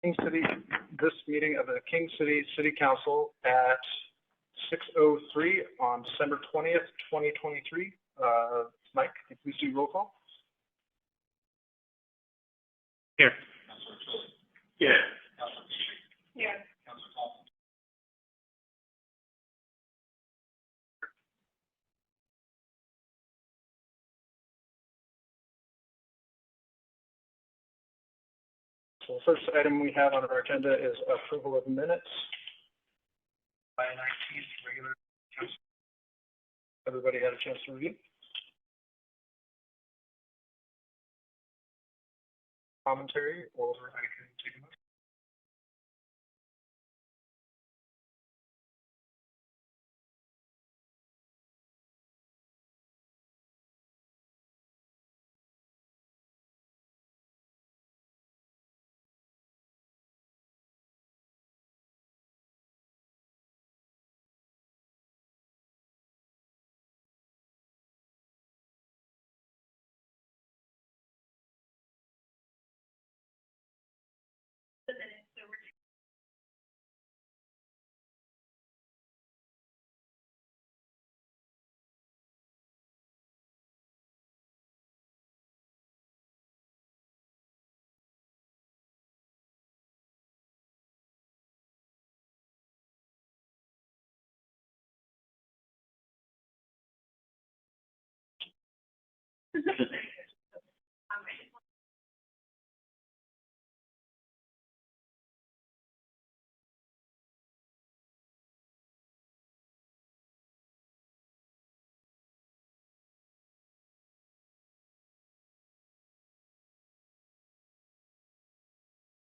King City, this meeting of the King City City Council at 6:03 on December 20th, 2023. Mike, can you please do roll call? Here. Here. Here. So the first item we have on our agenda is approval of minutes. By 19th regular council. Everybody had a chance to review? Commentary, or I can take a motion.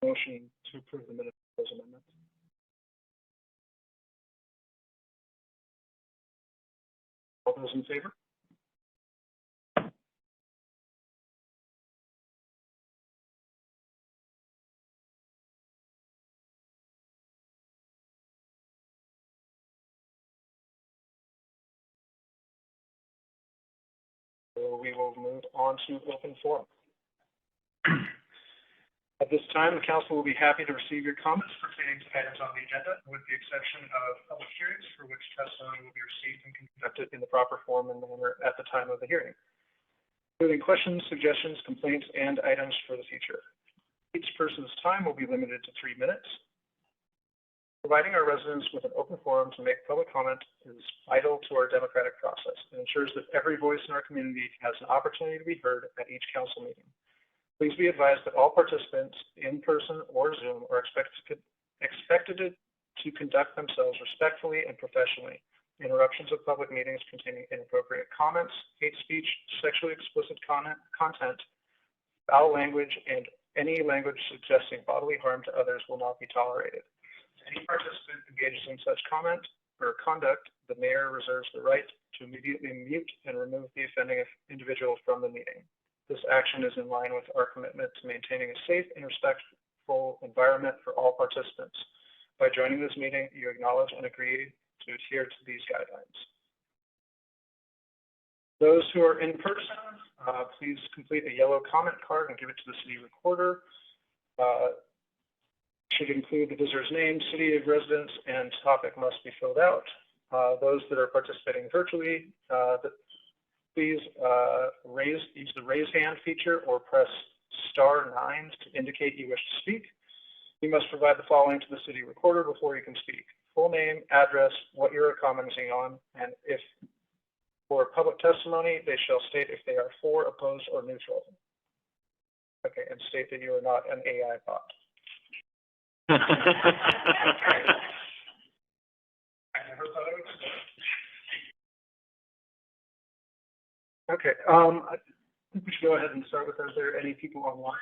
Motion to approve the minutes as amendments. All those in favor? So we will move on to open forum. At this time, the council will be happy to receive your comments pertaining to items on the agenda, with the exception of public hearings for which testimony will be received and conducted in the proper form and manner at the time of the hearing, including questions, suggestions, complaints, and items for the future. Each person's time will be limited to 3 minutes. Providing our residents with an open forum to make public comment is vital to our democratic process and ensures that every voice in our community has an opportunity to be heard at each council meeting. Please be advised that all participants, in person or Zoom, are expected to conduct themselves respectfully and professionally. Interruptions of public meetings containing inappropriate comments, hate speech, sexually explicit content, foul language, and any language suggesting bodily harm to others will not be tolerated. If any participant engages in such comment or conduct, the mayor reserves the right to immediately mute and remove the offending individual from the meeting. This action is in line with our commitment to maintaining a safe and respectful environment for all participants. By joining this meeting, you acknowledge and agree to adhere to these guidelines. Those who are in person, please complete a yellow comment card and give it to the city recorder. Should include the visitor's name, city of residence, and topic must be filled out. Those that are participating virtually, please use the raise hand feature or press *9 to indicate you wish to speak. You must provide the following to the city recorder before you can speak: full name, address, what you're commenting on, and if for public testimony, they shall state if they are for, opposed, or neutral. Okay, and state that you are not an AI bot. I never thought I would say that. Okay, I think we should go ahead and start with, are there any people online?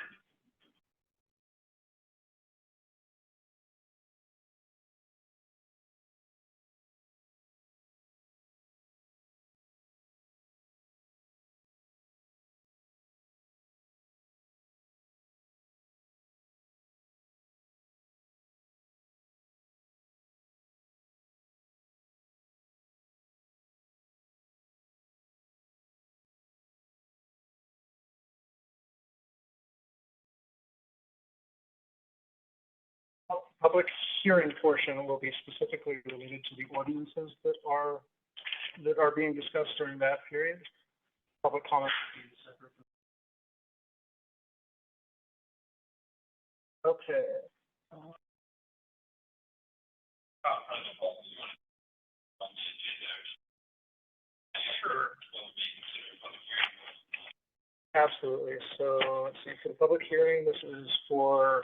public hearing portion will be specifically related to the ordinances that are being discussed during that period. Public comment will be separate. Okay. Absolutely. So let's see, for the public hearing, this is for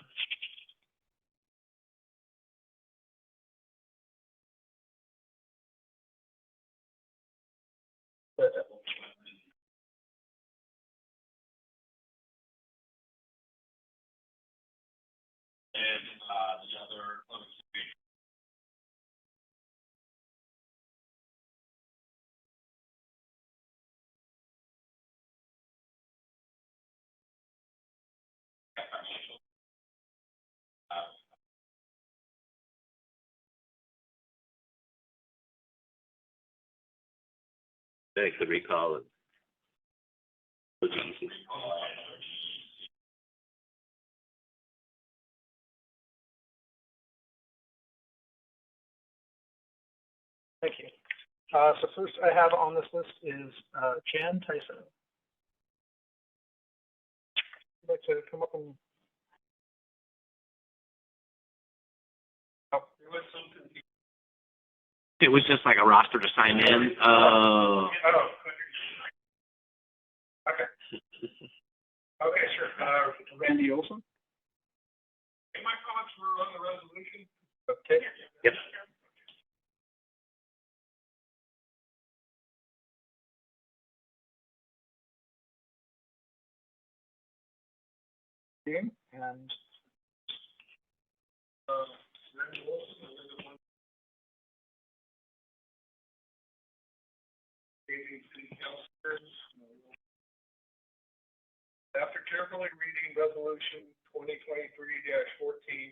the They could recall it. Thank you. So first I have on this list is Jan Tyson. Would you like to come up and? Oh, there was something. It was just like a roster to sign in. Okay. Okay, sure. Randy Olson. My comments were on the resolution. Okay. Yep. And Randy Olson is the one. After carefully reading resolution 2023-14,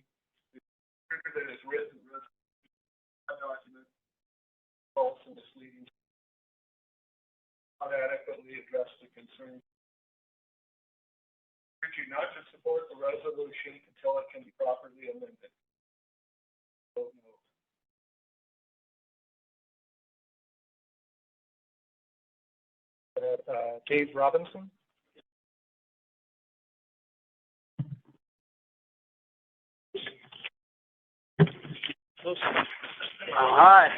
that is written document false and misleading, not adequately address the concerns. Urge you not to support the resolution until it can be properly amended. Vote no. Dave Robinson. Hi,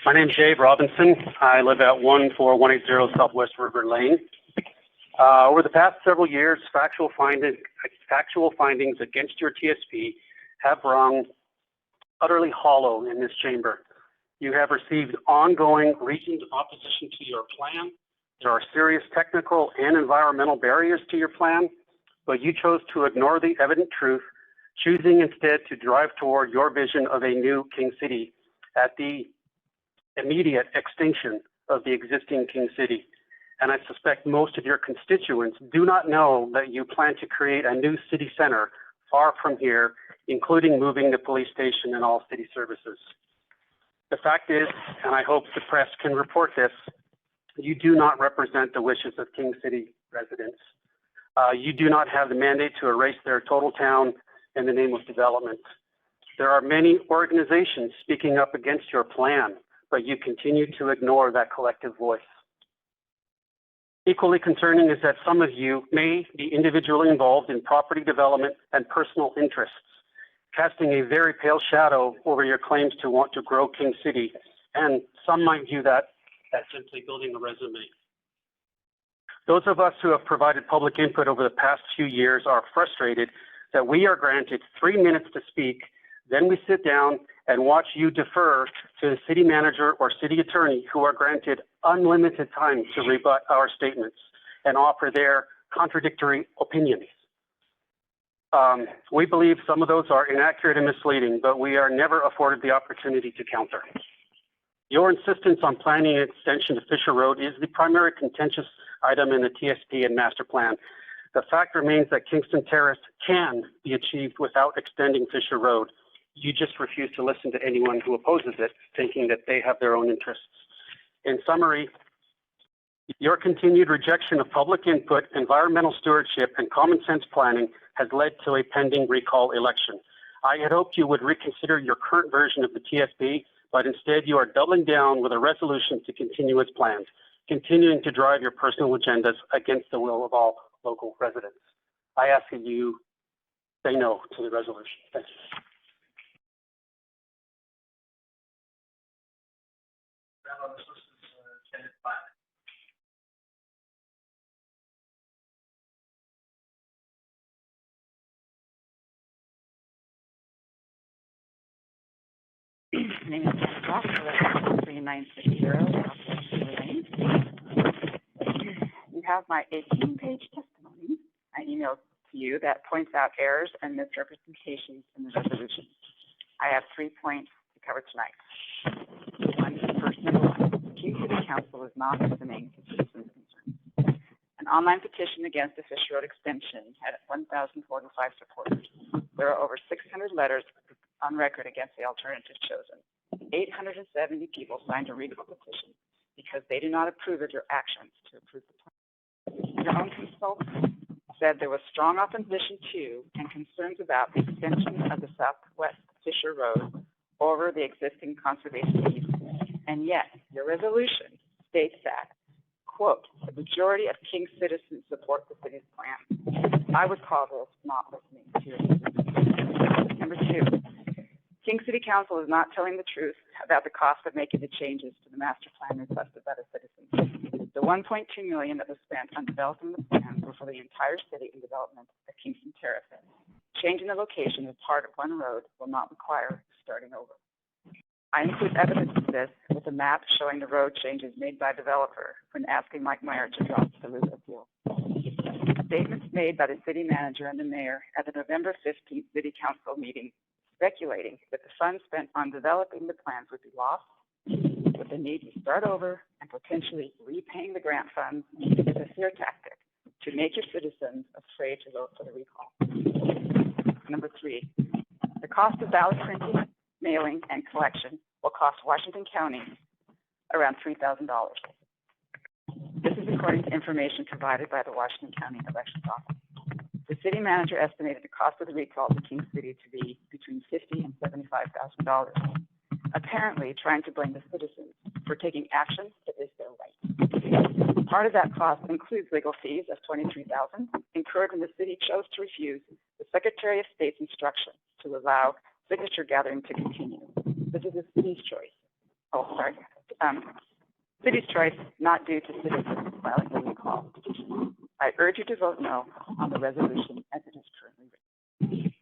my name's Dave Robinson. I live at 14180 Southwest River Lane. Over the past several years, factual findings against your TSP have rung utterly hollow in this chamber. You have received ongoing reasoned opposition to your plan. There are serious technical and environmental barriers to your plan, but you chose to ignore the evident truth, choosing instead to drive toward your vision of a new King City at the immediate extinction of the existing King City. And I suspect most of your constituents do not know that you plan to create a new city center far from here, including moving the police station and all city services. The fact is, and I hope the press can report this, you do not represent the wishes of King City residents. You do not have the mandate to erase their total town in the name of development. There are many organizations speaking up against your plan, but you continue to ignore that collective voice. Equally concerning is that some of you may be individually involved in property development and personal interests, casting a very pale shadow over your claims to want to grow King City, and some might view that as simply building a resume. Those of us who have provided public input over the past few years are frustrated that we are granted 3 minutes to speak, then we sit down and watch you defer to the city manager or city attorney who are granted unlimited time to rebut our statements and offer their contradictory opinions. We believe some of those are inaccurate and misleading, but we are never afforded the opportunity to counter. Your insistence on planning an extension to Fisher Road is the primary contentious item in the TSP and master plan. The fact remains that Kingston Terrace can be achieved without extending Fisher Road. You just refuse to listen to anyone who opposes it, thinking that they have their own interests. In summary, your continued rejection of public input, environmental stewardship, and common sense planning has led to a pending recall election. I had hoped you would reconsider your current version of the TSB, but instead you are doubling down with a resolution to continue as planned, continuing to drive your personal agendas against the will of all local residents. I ask that you say no to the resolution. Thank you. My name is Anna Ross, 3960 Southwest River Lane. You have my 18-page testimony I emailed to you that points out errors and misrepresentations in the resolution. I have 3 points to cover tonight. Number one, King City Council is not listening to citizens' concerns. An online petition against the Fish Road extension had 1,045 supporters. There are over 600 letters on record against the alternative chosen. 870 people signed a recall petition because they do not approve of your actions to approve the plan. Your own consultant said there was strong opposition to and concerns about the extension of the Southwest Fisher Road over the existing conservation easement. And yet, your resolution states that, quote, the majority of King citizens support the city's plan. I would call this not listening to your citizens. Number two, King City Council is not telling the truth about the cost of making the changes to the master plan requested by the citizens. The $1.2 million that was spent on developing the plan were for the entire city in development of Kingston Terrace. Changing the location of part of one road will not require starting over. I include evidence of this with a map showing the road changes made by developer when asking Mike Meyer to drop the root appeal. Statements made by the city manager and the mayor at the November 15th City Council meeting speculating that the funds spent on developing the plans would be lost, with the need to start over and potentially repaying the grant funds is a fear tactic to make your citizens afraid to vote for the recall. Number three, the cost of ballot printing, mailing, and collection will cost Washington County around $3,000. This is according to information provided by the Washington County Elections Office. The city manager estimated the cost of the recall to King City to be between $50,000 and $75,000, apparently trying to blame the citizens for taking action that is their right. Part of that cost includes legal fees of $23,000 incurred when the city chose to refuse the Secretary of State's instruction to allow signature gathering to continue. This is the city's choice. City's choice, not due to citizens filing the recall petition. I urge you to vote no on the resolution as it is currently written.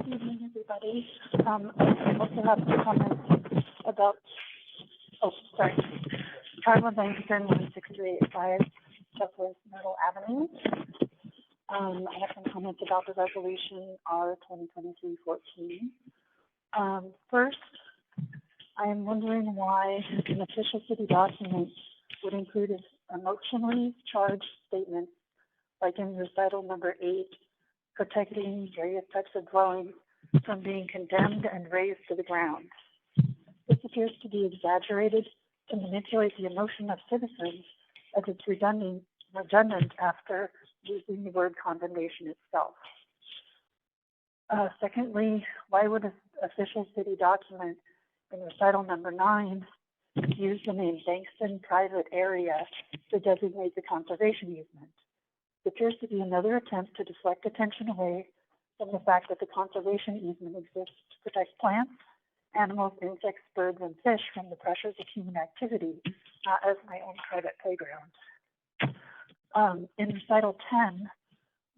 Good evening, everybody. I also have some comments about, Carla Langston, 16385 Southwest Myrtle Avenue. I have some comments about the resolution R 2023-14. First, I am wondering why an official city document would include emotionally charged statements like in recital number 8, protecting various types of dwellings from being condemned and razed to the ground. This appears to be exaggerated to manipulate the emotion of citizens as it's redundant after using the word condemnation itself. Secondly, why would an official city document in recital number 9 use the name Bankston Private Area to designate the conservation easement? It appears to be another attempt to deflect attention away from the fact that the conservation easement exists to protect plants, animals, insects, birds, and fish from the pressures of human activity, not as my own private playground. In recital 10,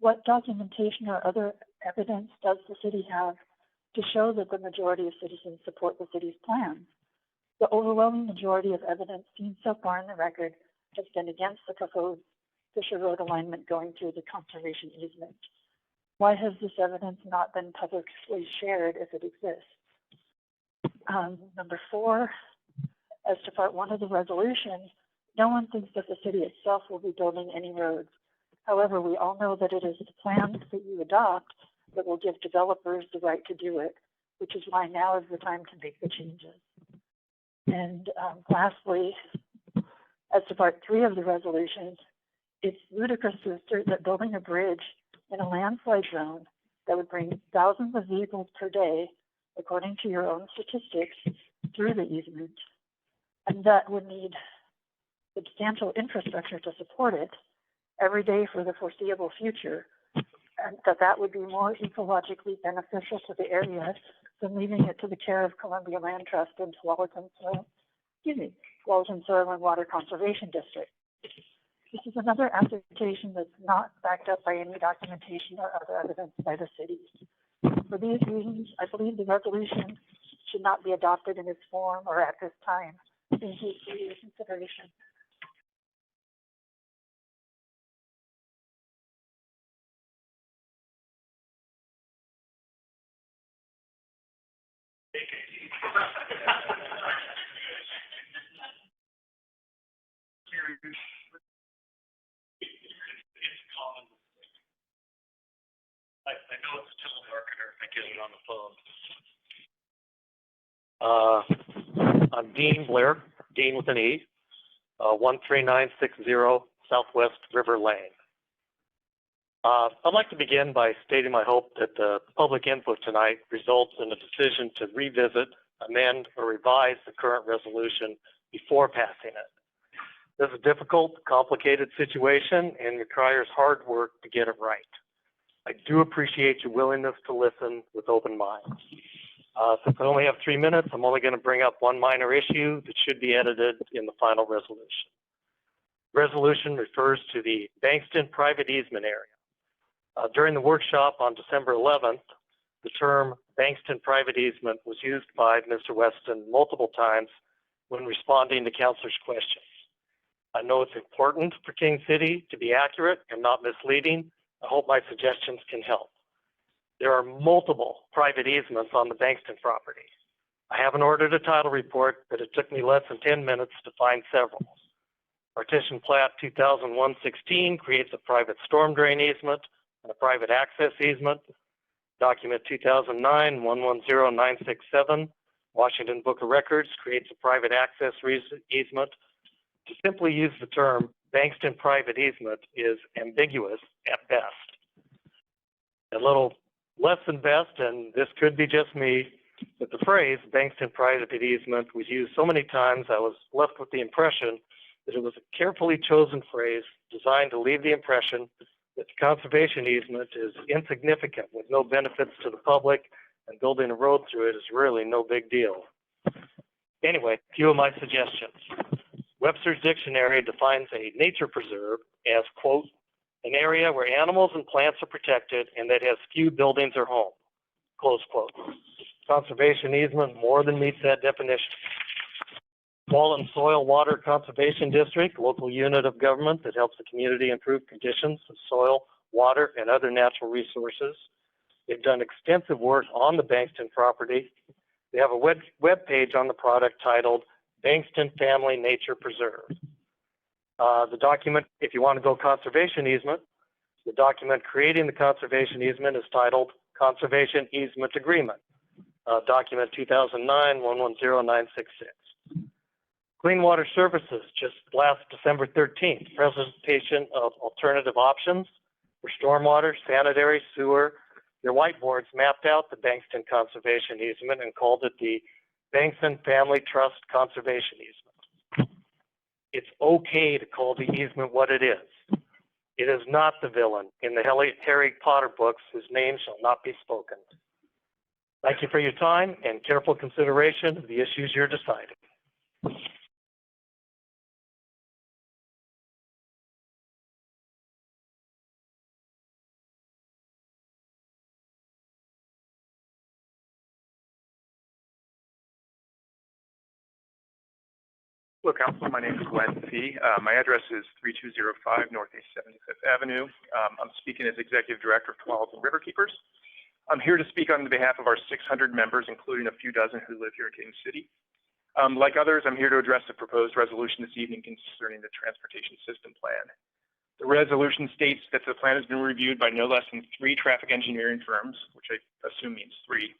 what documentation or other evidence does the city have to show that the majority of citizens support the city's plans? The overwhelming majority of evidence seen so far in the record has been against the proposed Fisher Road alignment going through the conservation easement. Why has this evidence not been publicly shared if it exists? Number 4, as to part 1 of the resolution, No one thinks that the city itself will be building any roads. However, we all know that it is the plans that you adopt that will give developers the right to do it, which is why now is the time to make the changes. And lastly, as to part 3 of the resolution, it's ludicrous to assert that building a bridge in a landslide zone that would bring thousands of vehicles per day, according to your own statistics, through the easement, and that would need substantial infrastructure to support it every day for the foreseeable future, and that would be more ecologically beneficial to the area than leaving it to the care of Columbia Land Trust and Tualatin Soil and Water Conservation District. This is another application that's not backed up by any documentation or other evidence by the city. For these reasons, I believe the resolution should not be adopted in its form or at this time. Thank you for your consideration. I know it's a telemarketer. I get it on the phone. I'm Dean Blair, Dean with an E, 13960 Southwest River Lane. I'd like to begin by stating my hope that the public input tonight results in a decision to revisit, amend, or revise the current resolution before passing it. This is a difficult, complicated situation and requires hard work to get it right. I do appreciate your willingness to listen with open minds. Since I only have 3 minutes, I'm only going to bring up one minor issue that should be edited in the final resolution. Resolution refers to the Bankston private easement area. During the workshop on December 11th, the term Bankston private easement was used by Mr. Weston multiple times when responding to councilors' questions. I know it's important for King City to be accurate and not misleading. I hope my suggestions can help. There are multiple private easements on the Bankston property. I haven't ordered a title report, but it took me less than 10 minutes to find several. Partition Plat 2001-16 creates a private storm drain easement and a private access easement. Document 2009-110967, Washington Book of Records, creates a private access easement. To simply use the term Bankston private easement is ambiguous at best. A little less than best, and this could be just me, but the phrase Bankston private easement was used so many times I was left with the impression that it was a carefully chosen phrase designed to leave the impression that the conservation easement is insignificant with no benefits to the public, and building a road through it is really no big deal. Anyway, a few of my suggestions. Webster's Dictionary defines a nature preserve as, quote, an area where animals and plants are protected and that has few buildings or homes, close quote. Conservation easement more than meets that definition. Walton Soil Water Conservation District, local unit of government that helps the community improve conditions of soil, water, and other natural resources. They've done extensive work on the Bankston property. They have a web page on the product titled Bankston Family Nature Preserve. The document, if you want to go conservation easement, the document creating the conservation easement is titled Conservation Easement Agreement, document 2009-110966. Clean Water Services, just last December 13th, presentation of alternative options for stormwater, sanitary, sewer. Their whiteboards mapped out the Bankston Conservation Easement and called it the Bankston Family Trust Conservation Easement. It's okay to call the easement what it is. It is not the villain in the Harry Potter books whose name shall not be spoken. Thank you for your time and careful consideration of the issues you're deciding. Hello, Council. My name is Glenn Fee. My address is 3205 Northeast 75th Avenue. I'm speaking as Executive Director of Tualatin Riverkeepers. I'm here to speak on behalf of our 600 members, including a few dozen who live here in King City. Like others, I'm here to address the proposed resolution this evening concerning the transportation system plan. The resolution states that the plan has been reviewed by no less than 3 traffic engineering firms, which I assume means 3,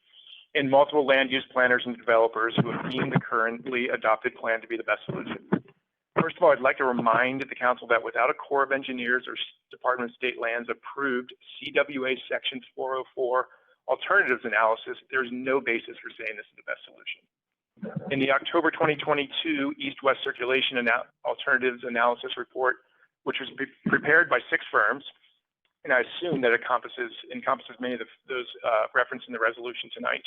and multiple land use planners and developers who have deemed the currently adopted plan to be the best solution. First of all, I'd like to remind the council that without a Corps of Engineers or Department of State Lands approved CWA Section 404 alternatives analysis, there's no basis for saying this is the best solution. In the October 2022 East-West Circulation Alternatives Analysis Report, which was prepared by 6 firms, and I assume that encompasses many of those referenced in the resolution tonight.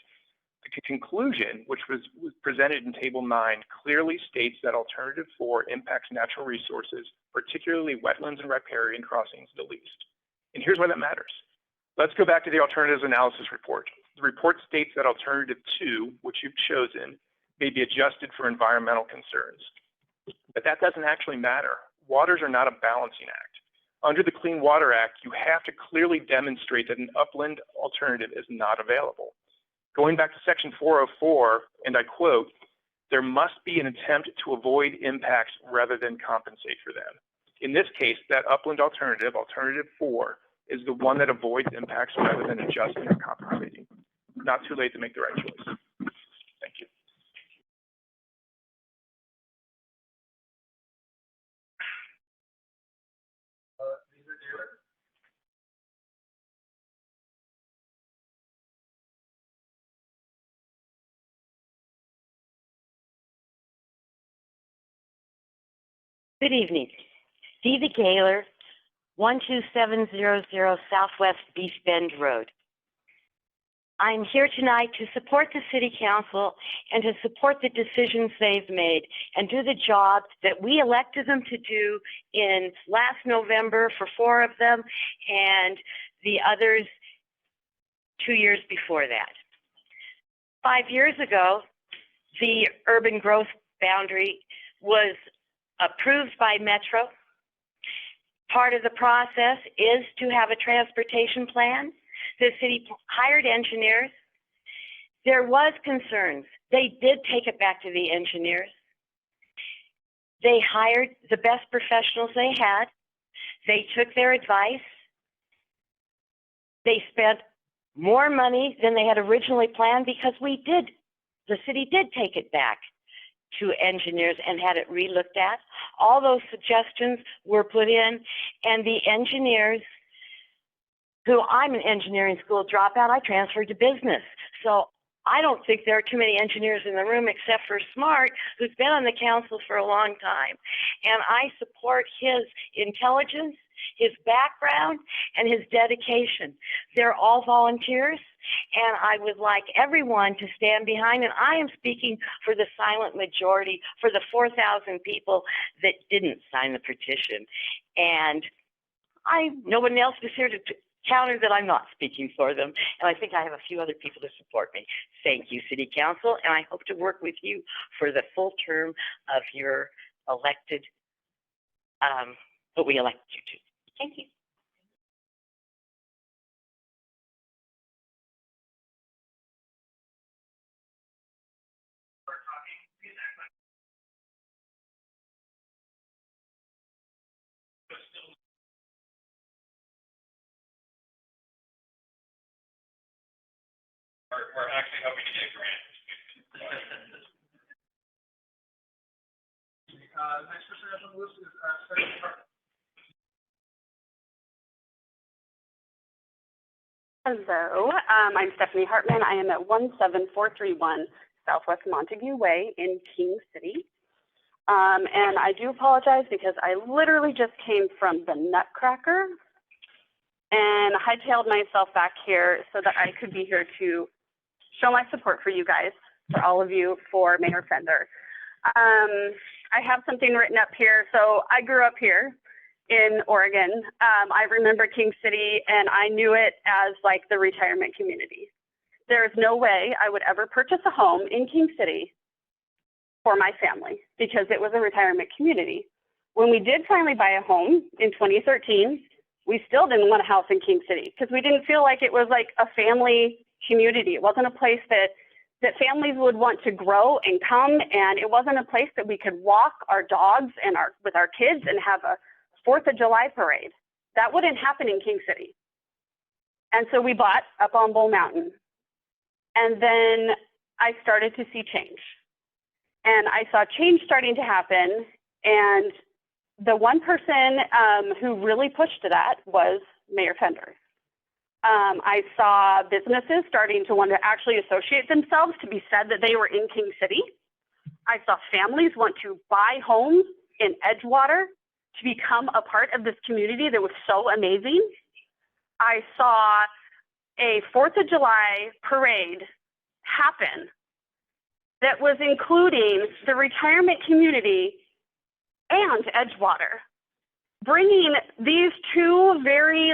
The conclusion, which was presented in Table 9, clearly states that Alternative 4 impacts natural resources, particularly wetlands and riparian crossings, the least. And here's why that matters. Let's go back to the Alternatives Analysis Report. The report states that Alternative 2, which you've chosen, may be adjusted for environmental concerns. But that doesn't actually matter. Waters are not a balancing act. Under the Clean Water Act, you have to clearly demonstrate that an upland alternative is not available. Going back to Section 404, and I quote, there must be an attempt to avoid impacts rather than compensate for them. In this case, that upland alternative, Alternative 4, is the one that avoids impacts rather than adjusting or compensating. Not too late to make the right choice. Thank you. Good evening. Stevie Gaylor, 12700 Southwest Beast Bend Road. I'm here tonight to support the City Council and to support the decisions they've made and do the job that we elected them to do in last November for 4 of them and the others 2 years before that. 5 years ago, the urban growth boundary was approved by Metro. Part of the process is to have a transportation plan. The city hired engineers. There was concerns. They did take it back to the engineers. They hired the best professionals they had. They took their advice. They spent more money than they had originally planned because the city did take it back to engineers and had it re-looked at. All those suggestions were put in, and the engineers, who I'm an engineering school dropout, I transferred to business. So I don't think there are too many engineers in the room except for Smart, who's been on the council for a long time. And I support his intelligence, his background, and his dedication. They're all volunteers, and I would like everyone to stand behind, and I am speaking for the silent majority, for the 4,000 people that didn't sign the petition. And nobody else is here to counter that I'm not speaking for them, and I think I have a few other people to support me. Thank you, City Council, and I hope to work with you for the full term of your elected, what we elected you to. Thank you. We're actually hoping to get a grant. Next person on the list is Stephanie Hartman. Hello, I'm Stephanie Hartman. I am at 17431 Southwest Montague Way in King City. And I do apologize because I literally just came from the Nutcracker and hightailed myself back here so that I could be here to show my support for you guys, for all of you, for Mayor Fender. I have something written up here. So I grew up here in Oregon. I remember King City, and I knew it as like the retirement community. There is no way I would ever purchase a home in King City for my family because it was a retirement community. When we did finally buy a home in 2013, we still didn't want a house in King City because we didn't feel like it was like a family community. It wasn't a place that that families would want to grow and come, and it wasn't a place that we could walk our dogs and with our kids and have a 4th of July parade. That wouldn't happen in King City. And so we bought up on Bull Mountain. And then I started to see change. And I saw change starting to happen. And the one person who really pushed to that was Mayor Fender. I saw businesses starting to want to actually associate themselves to be said that they were in King City. I saw families want to buy homes in Edgewater to become a part of this community that was so amazing. I saw a 4th of July parade happen that was including the retirement community and Edgewater, bringing these two very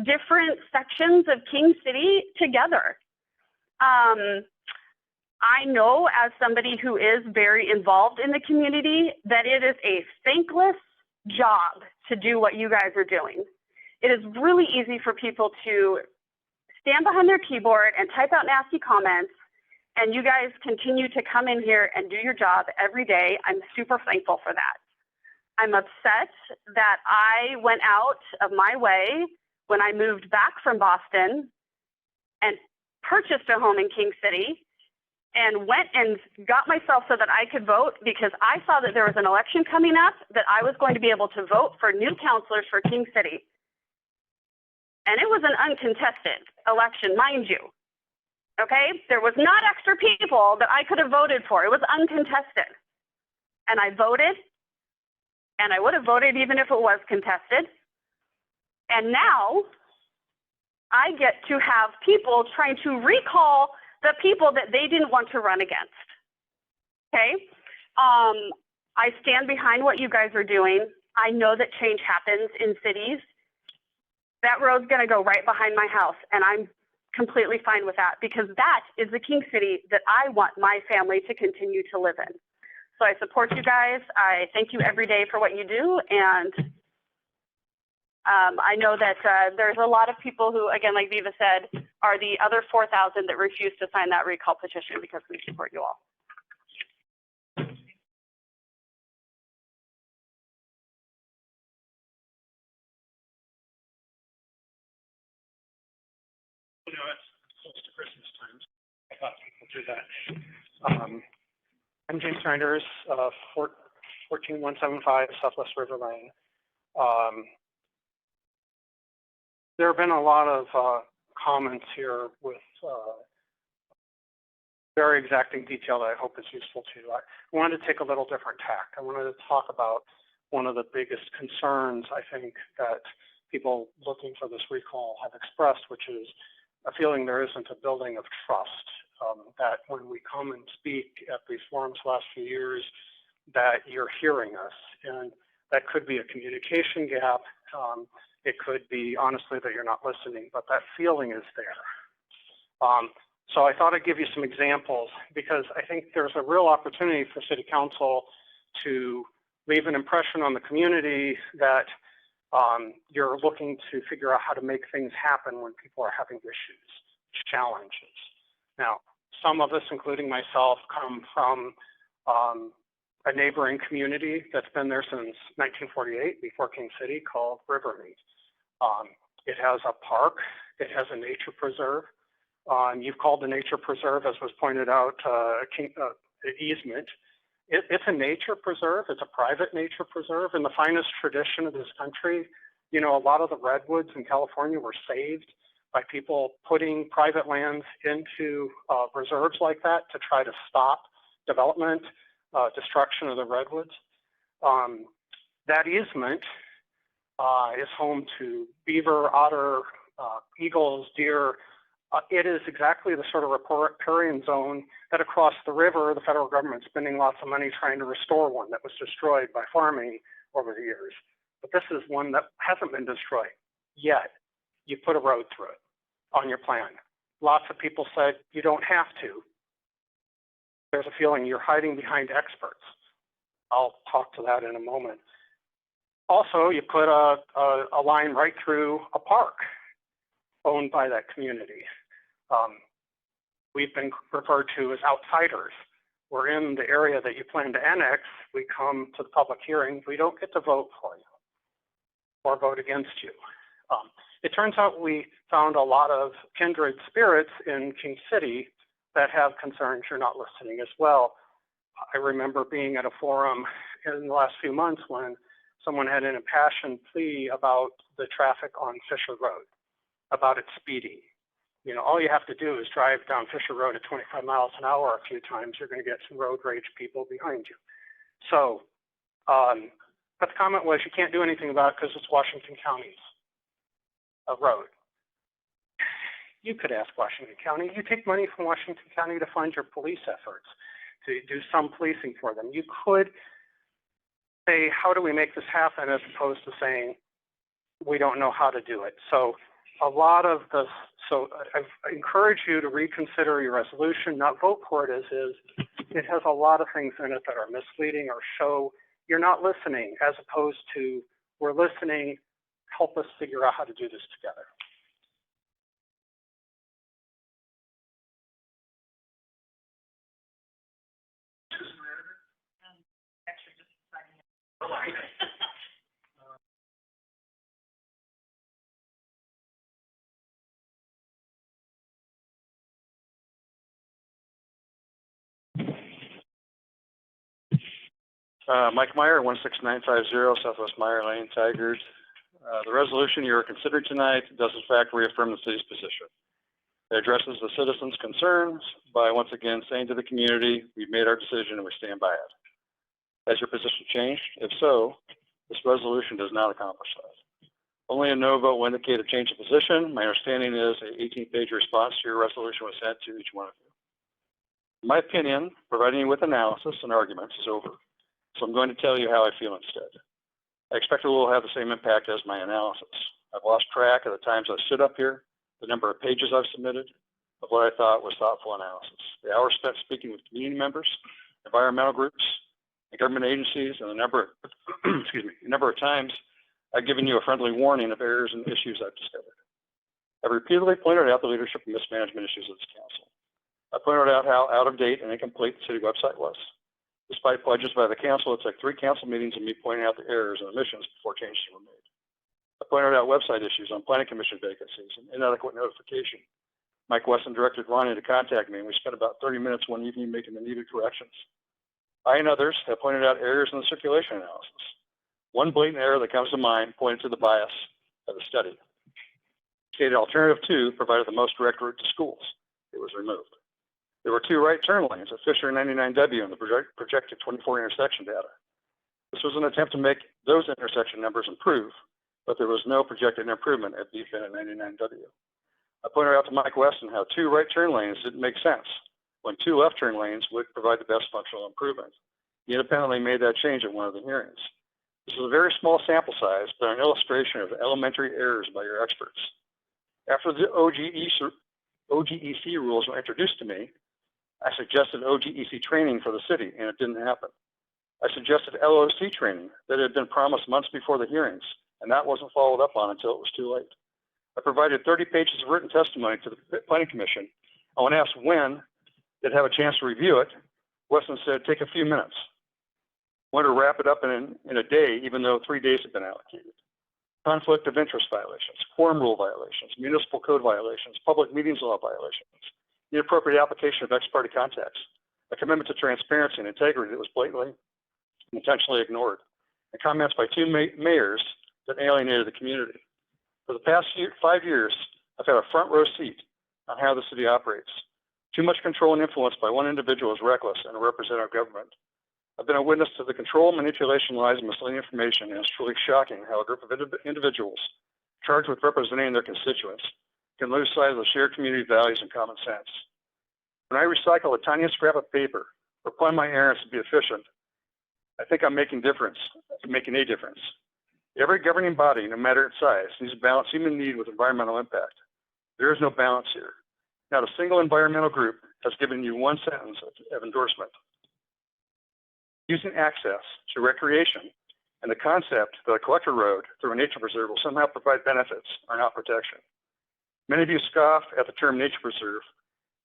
different sections of King City together. I know as somebody who is very involved in the community that it is a thankless job to do what you guys are doing. It is really easy for people to stand behind their keyboard and type out nasty comments, and you guys continue to come in here and do your job every day. I'm super thankful for that. I'm upset that I went out of my way when I moved back from Boston and purchased a home in King City and went and got myself so that I could vote, because I saw that there was an election coming up that I was going to be able to vote for new counselors for King City. And it was an uncontested election, mind you. Okay? There was not extra people that I could have voted for. It was uncontested. And I voted, and I would have voted even if it was contested. And now I get to have people trying to recall the people that they didn't want to run against. Okay? I stand behind what you guys are doing. I know that change happens in cities. That road's going to go right behind my house, and I'm completely fine with that, because that is the King City that I want my family to continue to live in. So I support you guys. I thank you every day for what you do, and I know that there's a lot of people who, again, like Viva said, are the other 4,000 that refuse to sign that recall petition because we support you all. You know, it's close to Christmas time. I thought people do that. I'm James Reinders, 14175 Southwest River Lane. There have been a lot of comments here with very exacting detail that I hope is useful to you. I wanted to take a little different tack. I wanted to talk about one of the biggest concerns I think that people looking for this recall have expressed, which is a feeling there isn't a building of trust, that when we come and speak at these forums the last few years, that you're hearing us. And that could be a communication gap. It could be, honestly, that you're not listening, but that feeling is there. So I thought I'd give you some examples, because I think there's a real opportunity for City Council to leave an impression on the community that you're looking to figure out how to make things happen when people are having issues, challenges. Now, some of us, including myself, come from a neighboring community that's been there since 1948, before King City, called Rivermead. It has a park. It has a nature preserve. You've called the nature preserve, as was pointed out, easement. It's a nature preserve. It's a private nature preserve. In the finest tradition of this country, you know, a lot of the redwoods in California were saved by people putting private lands into reserves like that to try to stop development, destruction of the redwoods. That easement is home to beaver, otter, eagles, deer. It is exactly the sort of riparian zone that across the river, the federal government's spending lots of money trying to restore one that was destroyed by farming over the years. But this is one that hasn't been destroyed yet. You put a road through it on your plan. Lots of people said you don't have to. There's a feeling you're hiding behind experts. I'll talk to that in a moment. Also, you put a line right through a park owned by that community. we've been referred to as outsiders. We're in the area that you plan to annex. We come to the public hearing. We don't get to vote for you or vote against you. It turns out we found a lot of kindred spirits in King City that have concerns you're not listening as well. I remember being at a forum in the last few months when someone had an impassioned plea about the traffic on Fisher Road, about its speeding. You know, all you have to do is drive down Fisher Road at 25 miles an hour a few times. You're going to get some road rage people behind you. So, but the comment was you can't do anything about it because it's Washington County's road. You could ask Washington County. You take money from Washington County to fund your police efforts, to do some policing for them. You could say, how do we make this happen, as opposed to saying, we don't know how to do it. So a lot of the, so I encourage you to reconsider your resolution, not vote for it as is. It has a lot of things in it that are misleading or show you're not listening, as opposed to we're listening, help us figure out how to do this together. Mike Meyer, 16950 Southwest Meyer Lane, Tigard. The resolution you are considering tonight does in fact reaffirm the city's position. It addresses the citizens' concerns by once again saying to the community, we've made our decision and we stand by it. Has your position changed? If so, this resolution does not accomplish that. Only a no vote will indicate a change of position. My understanding is an 18-page response to your resolution was sent to each one of you. In my opinion, providing you with analysis and arguments is over. So I'm going to tell you how I feel instead. I expect it will have the same impact as my analysis. I've lost track of the times I stood up here, the number of pages I've submitted, of what I thought was thoughtful analysis. The hours spent speaking with community members, environmental groups, and government agencies, and the number, the number of times I've given you a friendly warning of errors and issues I've discovered. I've repeatedly pointed out the leadership and mismanagement issues of this council. I pointed out how out of date and incomplete the city website was. Despite pledges by the council, it took 3 council meetings and me pointing out the errors and omissions before changes were made. I pointed out website issues on planning commission vacancies and inadequate notification. Mike Wesson directed Ronnie to contact me, and we spent about 30 minutes one evening making the needed corrections. I and others have pointed out errors in the circulation analysis. One blatant error that comes to mind pointed to the bias of the study. Stated alternative 2 provided the most direct route to schools. It was removed. There were 2 right turn lanes at Fisher and 99W in the projected 24 intersection data. This was an attempt to make those intersection numbers improve, but there was no projected improvement at Beefin and 99W. I pointed out to Mike Weston how 2 right turn lanes didn't make sense when 2 left turn lanes would provide the best functional improvement. He independently made that change at one of the hearings. This is a very small sample size, but an illustration of elementary errors by your experts. After the OGEC rules were introduced to me, I suggested OGEC training for the city, and it didn't happen. I suggested LOC training that had been promised months before the hearings, and that wasn't followed up on until it was too late. I provided 30 pages of written testimony to the Planning Commission. I when asked when they'd have a chance to review it, Weston said, take a few minutes. Wanted to wrap it up in a day, even though 3 days had been allocated. Conflict of interest violations, quorum rule violations, municipal code violations, public meetings law violations, inappropriate application of ex parte contacts, a commitment to transparency and integrity that was blatantly and intentionally ignored, and comments by 2 mayors that alienated the community. For the past 5 years, I've had a front row seat on how the city operates. Too much control and influence by one individual is reckless and represent our government. I've been a witness to the control, manipulation, lies, and misleading information, and it's truly shocking how a group of individuals charged with representing their constituents can lose sight of the shared community values and common sense. When I recycle the tiniest scrap of paper or plan my errands to be efficient, I think I'm making a difference. Every governing body, no matter its size, needs to balance human need with environmental impact. There is no balance here. Not a single environmental group has given you one sentence of endorsement. Using access to recreation and the concept that a collector road through a nature preserve will somehow provide benefits are not protection. Many of you scoff at the term nature preserve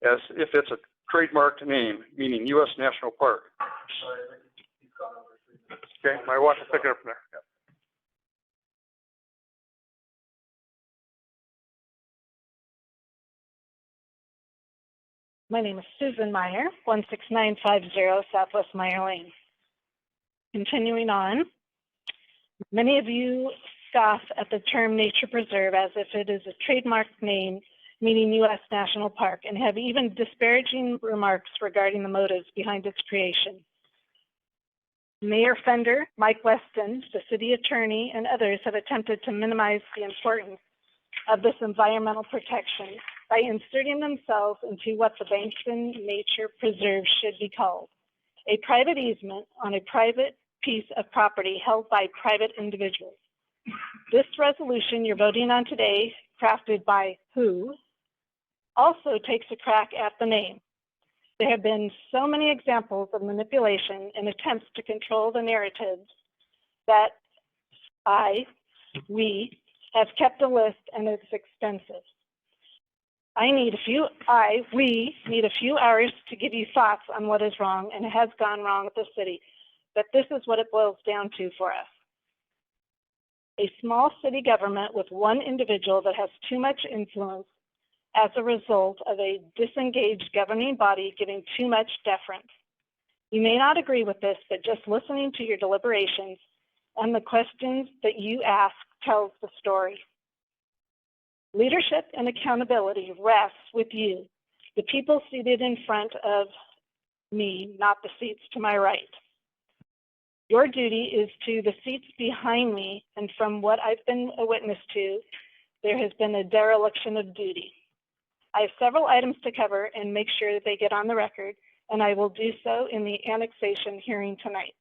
as if it's a trademarked name, meaning U.S. National Park. Okay, my watch will pick it up from there. Yeah. My name is Susan Meyer, 16950 Southwest Meyer Lane. Continuing on, many of you scoff at the term nature preserve as if it is a trademark name meaning U.S. National Park and have even disparaging remarks regarding the motives behind its creation. Mayor Fender, Mike Weston, the city attorney, and others have attempted to minimize the importance of this environmental protection by inserting themselves into what the Bankston Nature Preserve should be called, a private easement on a private piece of property held by private individuals. This resolution you're voting on today, crafted by who, also takes a crack at the name. There have been so many examples of manipulation and attempts to control the narratives that we have kept a list, and it's expensive. We need a few hours to give you thoughts on what is wrong and has gone wrong with the city, but this is what it boils down to for us. A small city government with one individual that has too much influence as a result of a disengaged governing body giving too much deference. You may not agree with this, but just listening to your deliberations and the questions that you ask tells the story. Leadership and accountability rests with you, the people seated in front of me, not the seats to my right. Your duty is to the seats behind me, and from what I've been a witness to, there has been a dereliction of duty. I have several items to cover and make sure that they get on the record, and I will do so in the annexation hearing tonight.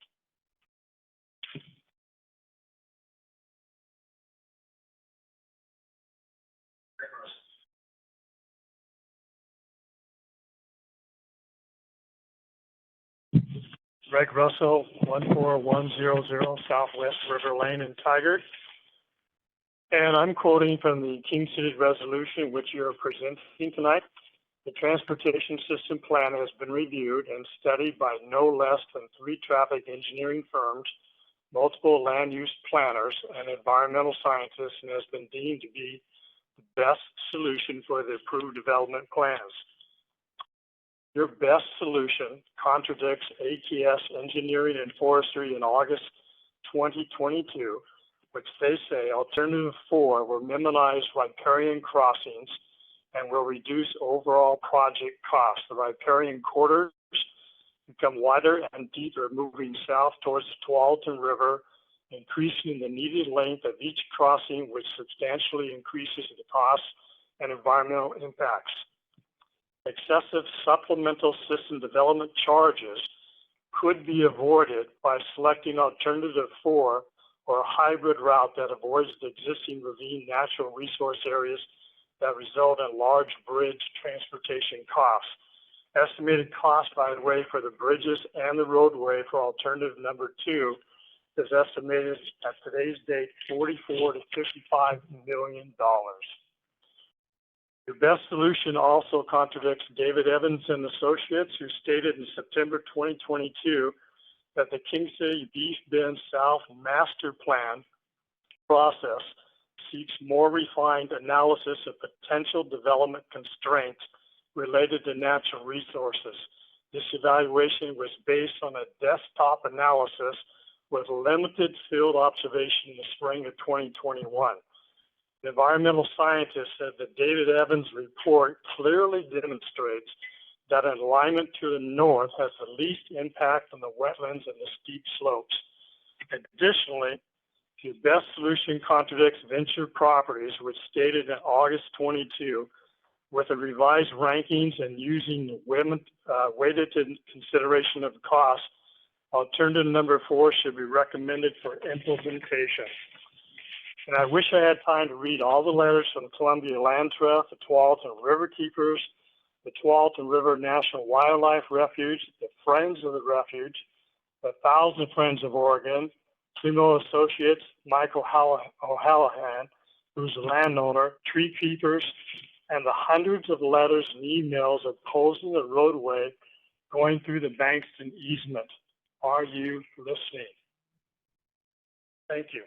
Greg Russell, 14100 Southwest River Lane in Tigard. And I'm quoting from the King City resolution which you're presenting tonight. The transportation system plan has been reviewed and studied by no less than 3 traffic engineering firms, multiple land use planners, and environmental scientists, and has been deemed to be the best solution for the approved development plans. Your best solution contradicts ATS Engineering and Forestry in August 2022, which they say alternative 4 will minimize riparian crossings and will reduce overall project costs. The riparian corridors become wider and deeper, moving south towards the Tualatin River, increasing the needed length of each crossing, which substantially increases the costs and environmental impacts. Excessive supplemental system development charges could be avoided by selecting alternative 4 or a hybrid route that avoids the existing ravine natural resource areas that result in large bridge transportation costs. Estimated cost, by the way, for the bridges and the roadway for alternative number 2 is estimated at today's date $44 to $55 million. Your best solution also contradicts David Evans and Associates, who stated in September 2022 that the King City Beef Bend South Master Plan process seeks more refined analysis of potential development constraints related to natural resources. This evaluation was based on a desktop analysis with limited field observation in the spring of 2021. The environmental scientist said that David Evans' report clearly demonstrates that an alignment to the north has the least impact on the wetlands and the steep slopes. Additionally, your best solution contradicts Venture Properties, which stated in August 22, with the revised rankings and using the weighted consideration of cost, alternative number 4 should be recommended for implementation. And I wish I had time to read all the letters from Columbia Land Trust, the Tualatin River Keepers, the Tualatin River National Wildlife Refuge, the Friends of the Refuge, the Thousand Friends of Oregon, Sumo Associates, Michael O'Hallahan, who's a landowner, Tree Keepers, and the hundreds of letters and emails opposing the roadway going through the Bankston easement. Are you listening? Thank you.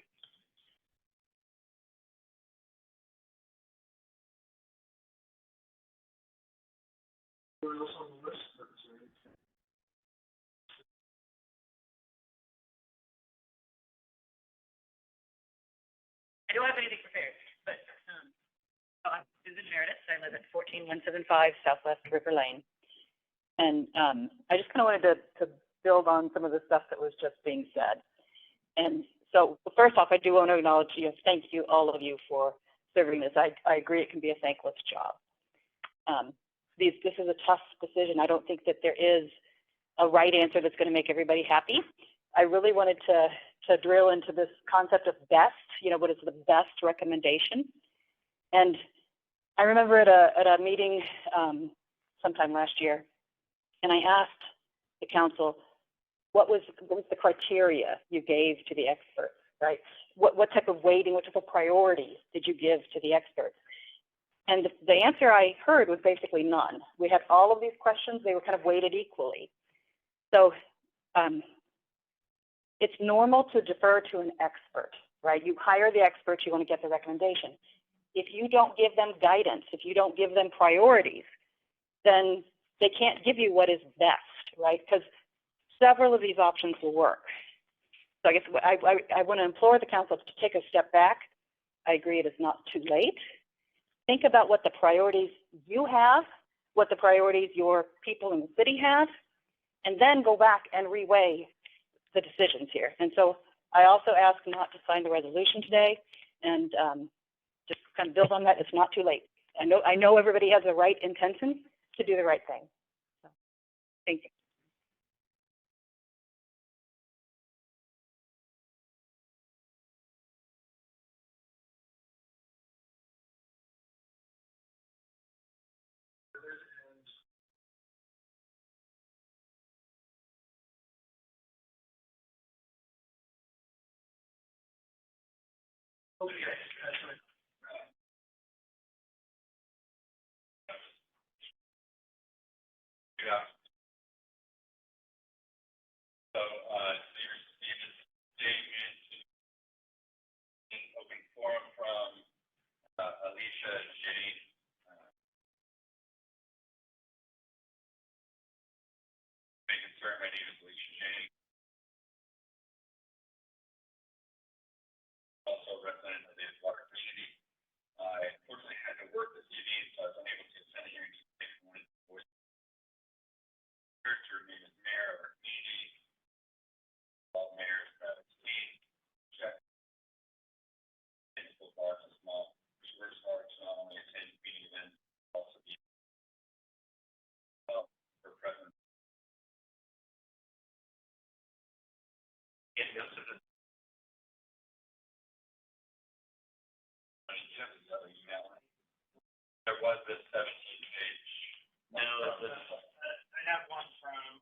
I don't have anything prepared, but, I'm Susan Meredith. I live at 14175 Southwest River Lane. And, I just kind of wanted to build on some of the stuff that was just being said. And so, first off, I do want to acknowledge you, thank you, all of you, for serving this. I agree it can be a thankless job. This is a tough decision. I don't think that there is a right answer that's going to make everybody happy. I really wanted to drill into this concept of best, what is the best recommendation. And I remember at a meeting sometime last year, and I asked the council, what was the criteria you gave to the experts, right? What type of weighting, what type of priority did you give to the experts? And the answer I heard was basically none. We had all of these questions, they were kind of weighted equally. So it's normal to defer to an expert, right? You hire the expert, you want to get the recommendation. If you don't give them guidance, if you don't give them priorities, then they can't give you what is best, right? Because several of these options will work. So I guess I want to implore the council to take a step back. I agree it is not too late. Think about what the priorities you have, what the priorities your people in the city have, and then go back and reweigh the decisions here. And so I also ask not to sign the resolution today, and just kind of build on that. It's not too late. I know everybody has the right intentions to do the right thing. So, thank you. Yeah. So, you received a statement in open forum from Alicia Jane. May concern, my name is Alicia Jane. Also resident of the water community. I unfortunately had to work this evening, so I was unable to attend the hearing today. Her name is Mayor of our community. All mayors have seen, check. And football is a small resource hard to not only attend meeting events, but also be for president. And goes to the other email. There was this 17-page. No, I have one from.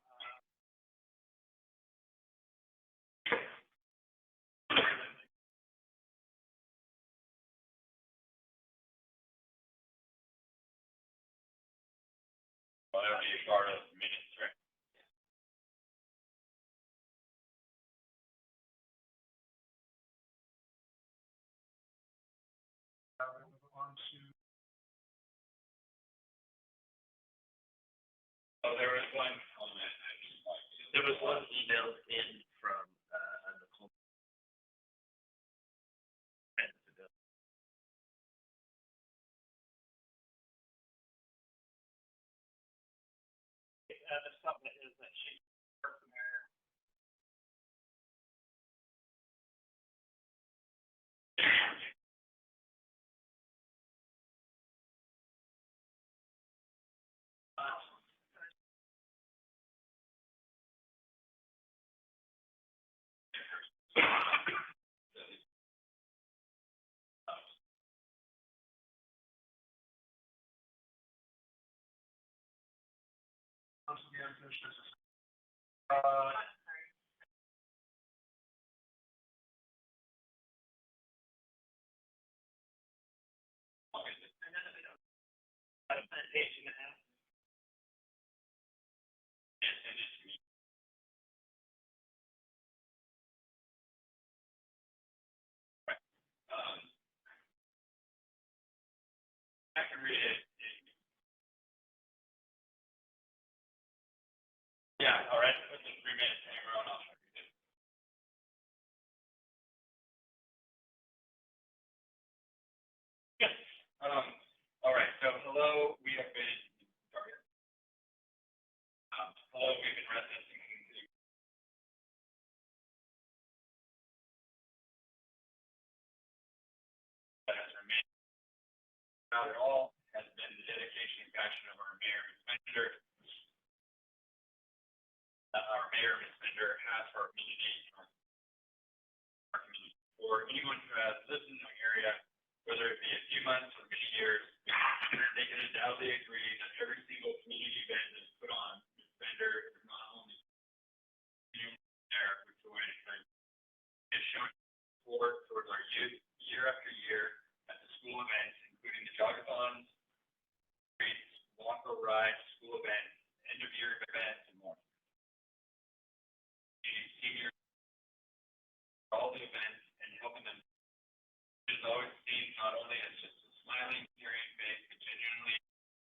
Well, that would be a part of minutes, right? Oh, there was one comment. There was one email in from Nicole. The supplement is that she worked there. page and a half. And send it to me. Right. I can read it. Yeah, all right, within 3 minutes, hang around, I'll read it. Yes, all right, so hello, we have been, sorry. Hello, we've been residents in King City. That has remained about it all has been the dedication and passion of our mayor, Ms. Bender. Our mayor, Ms. Bender, has for our community, for anyone who has lived in the area, whether it be a few months or many years, they can undoubtedly agree that every single community event that is put on, Ms. Bender is not only there with joy and excitement, it's showing support towards our youth year after year at the school events, including the jogathons, streets, walk-over rides, school events, end-of-year events, and more. Seniors, all the events, and helping them. It's always seen not only as just a smiling, caring face, but genuinely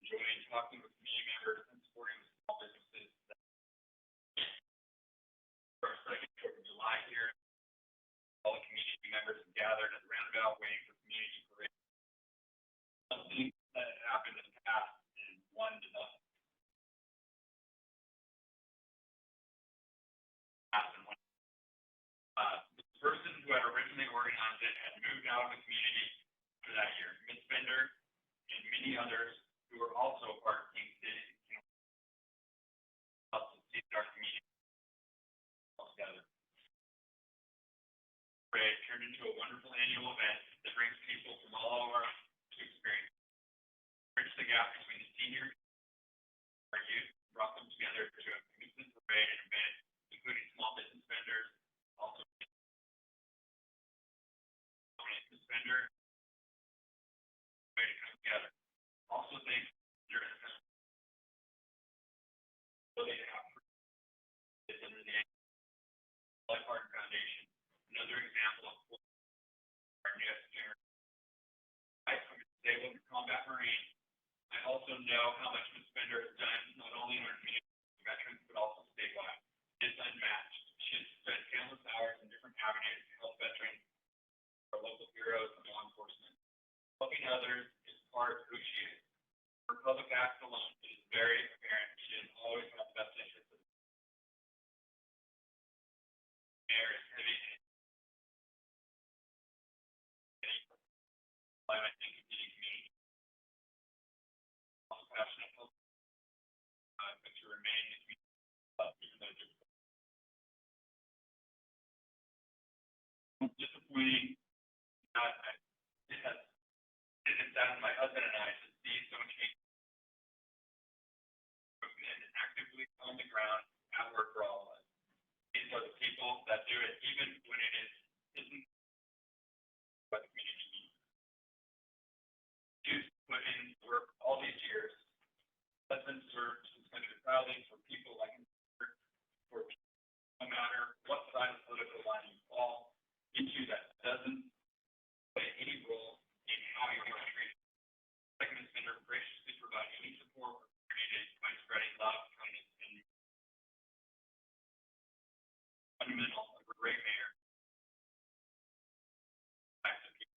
enjoying talking with community members and supporting small businesses. For our second 4th of July here, all the community members have gathered at the roundabout waiting for community parade. Something that had happened in the past and one did not happen. The person who had originally organized it had moved out of the community for that year. Ms. Bender and many others who were also part of King City helped succeed our community all together. Parade turned into a wonderful annual event that brings people from all over to experience. Bridge the gap between the seniors and our youth, brought them together to a commitment parade and event, including small business vendors, also Ms. Bender, way to come together. Also thanks to your ability to have it's under the Lifeguard Foundation. Another example of our newest generation. I'm able to combat Marine. I also know how much Ms. Bender has done, not only in our community veterans, but also statewide. It's unmatched. She has spent countless hours in different avenues to help veterans, our local heroes, and law enforcement. Helping others is part of who she is. Her public acts alone, it is very apparent she has always had the best interests of the mayor is heavy. I think community community. Also passionate, but to remain in the community, even though difficult. Disappointing. It has saddened my husband and I to see so much hate and actively on the ground at work for all of us. These are the people that do it even when it isn't what the community needs. Youth put in work all these years. Let them serve suspended proudly for people like for no matter what side of the political line you fall into that doesn't play any role in how you are treated. Like Ms. Bender graciously provide any support needed by spreading love, kindness, and fundamental of a great mayor. Back to people.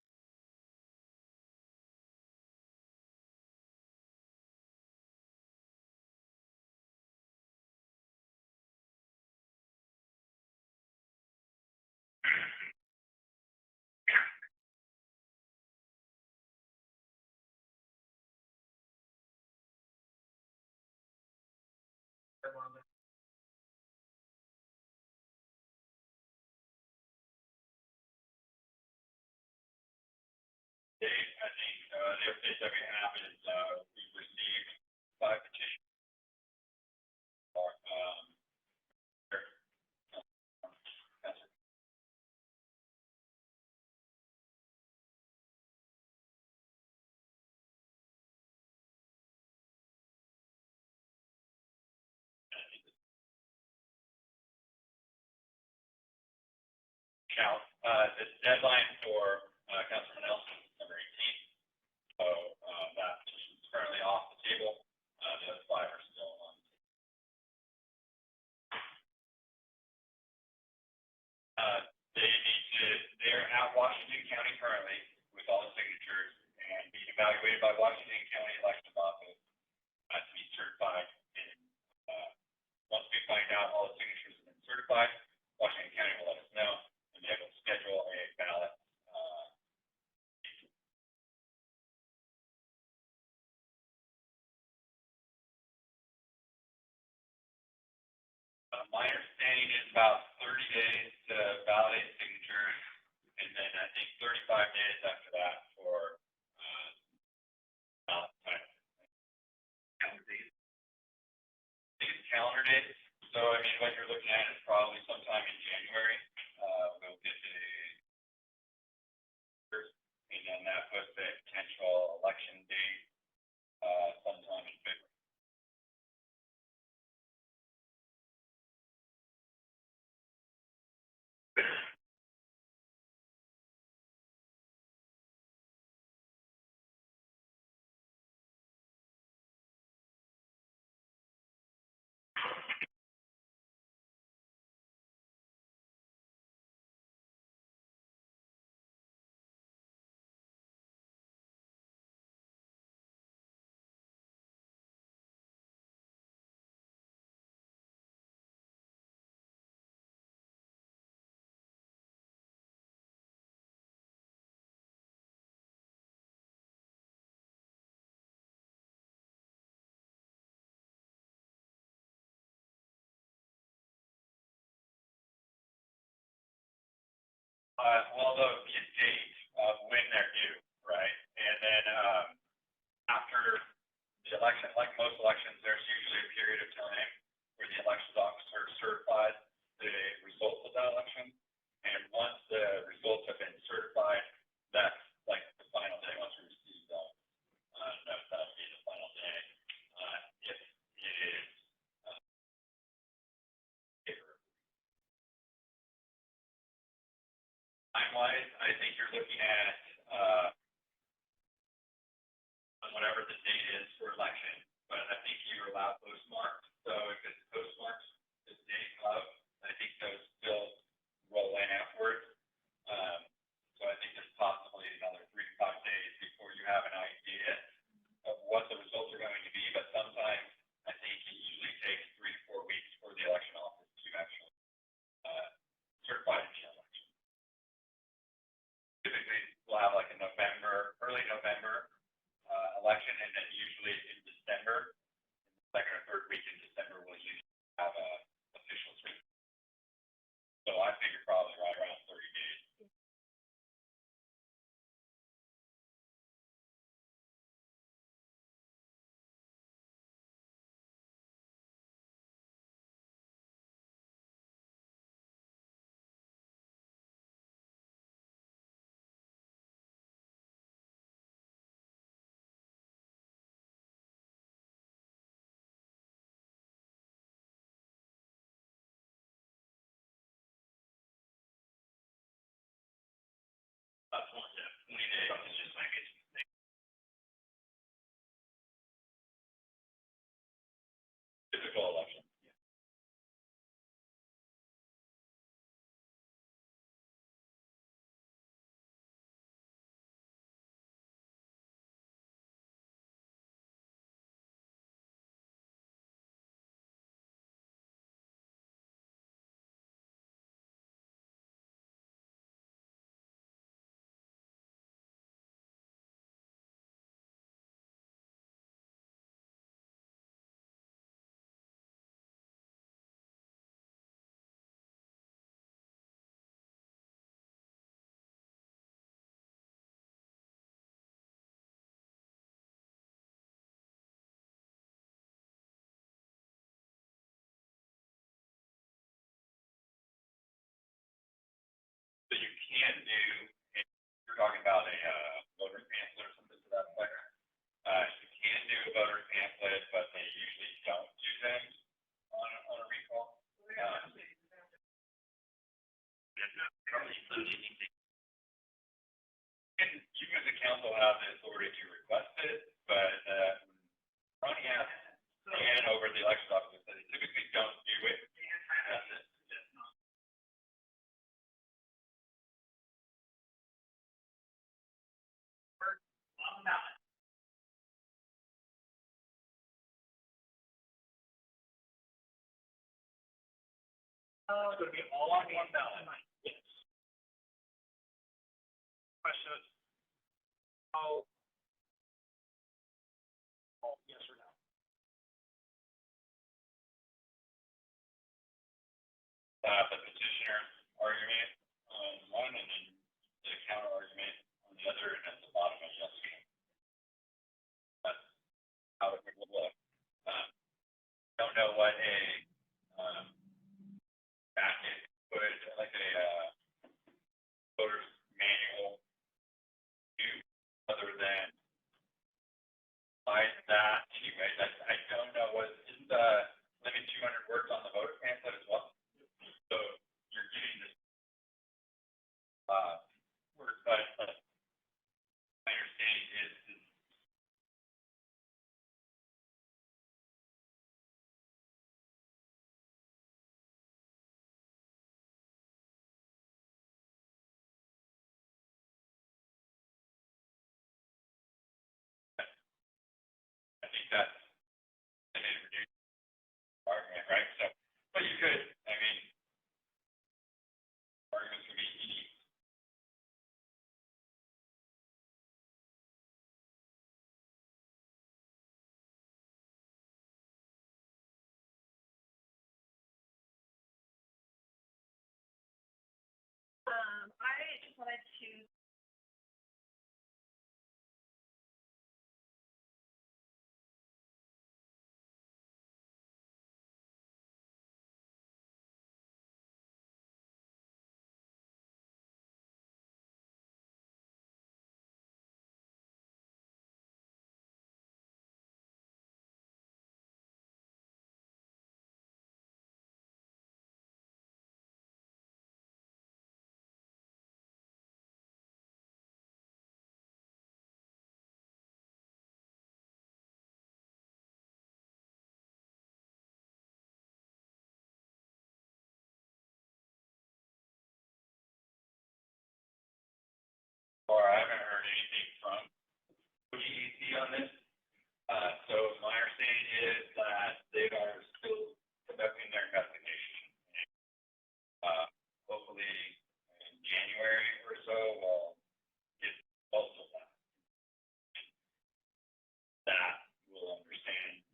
I think the updates that we have is we've received 5 petitions. count. The deadline for, Councilman Nelson is December 18th. So, that petition is currently off the table. The other 5 are still on. They're at Washington County currently with all the signatures and being evaluated by Washington County Election Office to be certified. And once we find out all the signatures have been certified, Washington County will let us know, and they will schedule a ballot. My understanding is about 30 days to validate signatures, and then I think 35 days after that for ballot type. Calendar dates. I think it's calendar dates. So I mean, what you're looking at is probably sometime in January. We'll get and then that puts a potential election date sometime in February. Well, there'll be a date of when they're due, right? And then after the election, like most elections, there's usually a period of time where the elections officer certifies the results of that election. And once the results have been certified, that's like the final day. Once we receive them, that'll be the final day. If it is time-wise, I think you're looking at whatever the date is for election, but I think you're allowed postmarks. So if it's postmarks, the date of, I think those still roll in afterwards. So I think there's possibly another 3 to 5 days before you have an idea of what the results are going to be. But sometimes I think it usually takes 3 to 4 weeks for the election office to actually certify the election. Typically, we'll have like a early November election, and then usually in December, second or third week in December, we'll usually have a official certificate. So I figure probably right around 30 days. About 20 days. It's just like it's typical election. So you can do, if you're talking about a voter pamphlet or something to that effect, you can do a voter pamphlet, but they usually don't do them on a recall. You as a council have the authority to request it, but, Ronnie asked Dan over at the election office that they typically don't do it. That's it. It's gonna be all on one ballot. Yes. Question is, how? Oh, yes or no? The petitioner argument on one and then the counter argument on the other, and at the bottom of yes. That's how it would look. Don't know what a, packet would, like a, voter's manual do, other than besides that, anyways, I don't know what, isn't the limit 200 words on the voter pamphlet as well? So you're getting this, words, but my understanding is I think that's an introduced argument, right? So, but you could, I mean, arguments could be any. I just wanted to Or I haven't heard anything from OGEC on this. So my understanding is that they are still conducting their investigation. Hopefully in January or so, we'll get results of that. That will understand,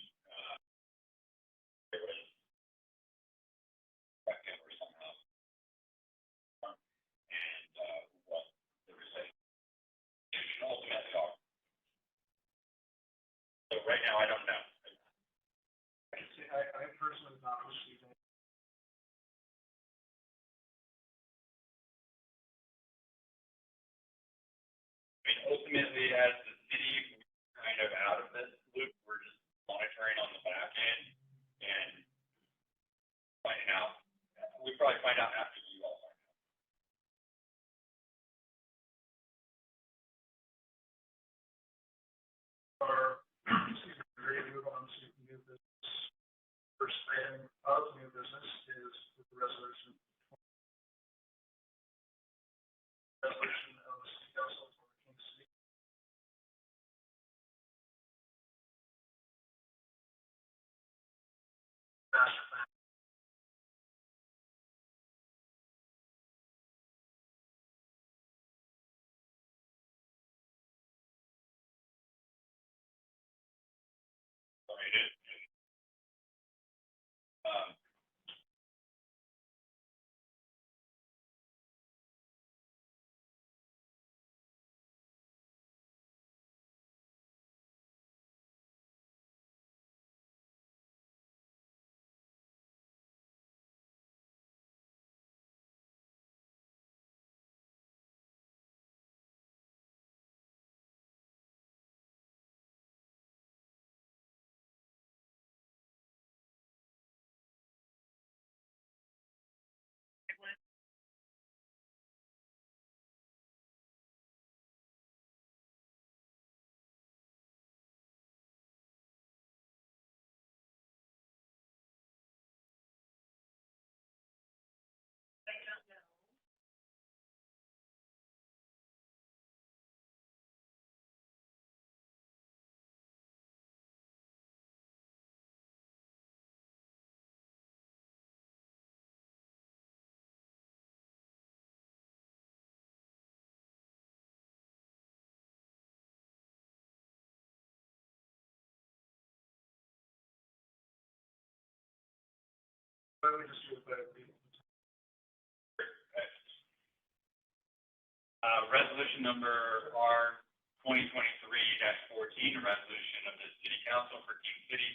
there was effective or somehow. And, what the result ultimately are. So right now, I don't know. I personally have not received any. I mean, ultimately, as the city, we're kind of out of this loop. We're just monitoring on the back end and finding out. We probably find out after you all find out. Excuse me, ready to move on to new business. First item of new business is with the resolution. Resolution of the City Council of King City. Master plan. Why don't we just do it by reading? Resolution number R 2023-14, a resolution of the City Council for King City,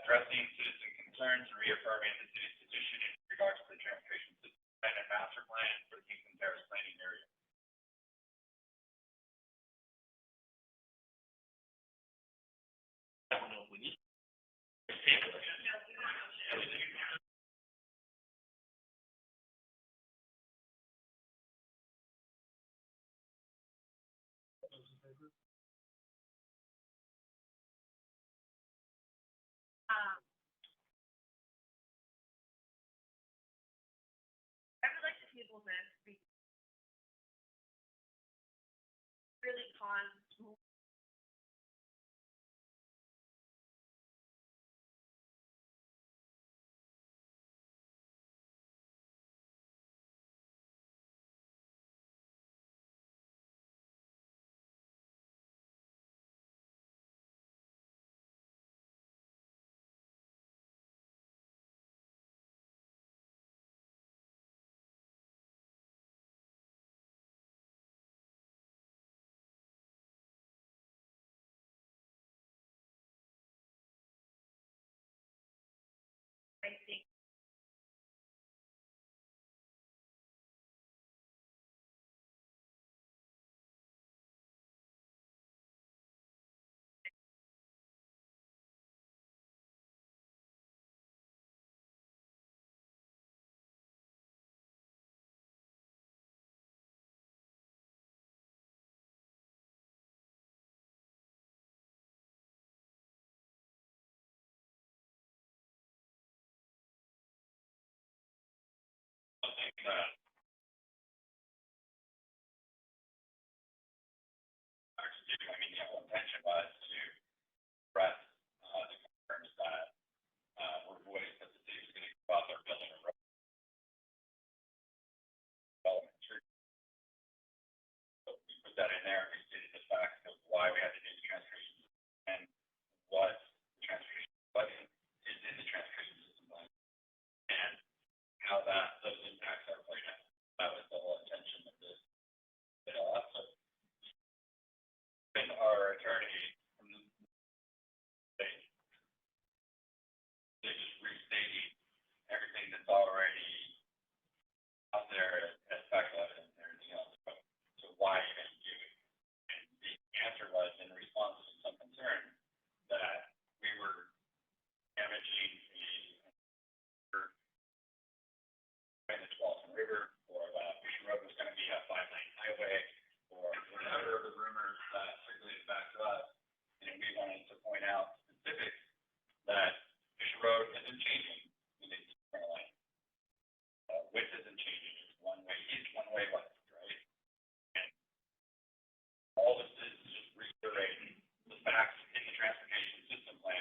addressing citizen concerns and reaffirming the city's position in regards to the transportation system plan and master plan for the Kingston Terrace planning area. I don't know if we need. I would like to table this because really caused more. I think I mean, the whole intention was to express the concerns that were voiced that the city's going to go out there building a road development. So we put that in there. We stated the facts of why we had to do the transportation and what the transportation budget is in the transportation system plan and how those impacts are played out. That was the whole intention of this bill. So, our attorney from the state, they just restating everything that's already out there as fact evidence and everything else. So why even do it? And the answer was in response to some concern that we were damaging the Tualatin River, or that Mission Road was going to be a 5-lane highway, or whatever the rumors that circulated back to us. And we wanted to point out specifics that Mission Road isn't changing in the current lane. Width isn't changing. It's one way east, one way west, right? And all this is just reiterating the facts in the transportation system plan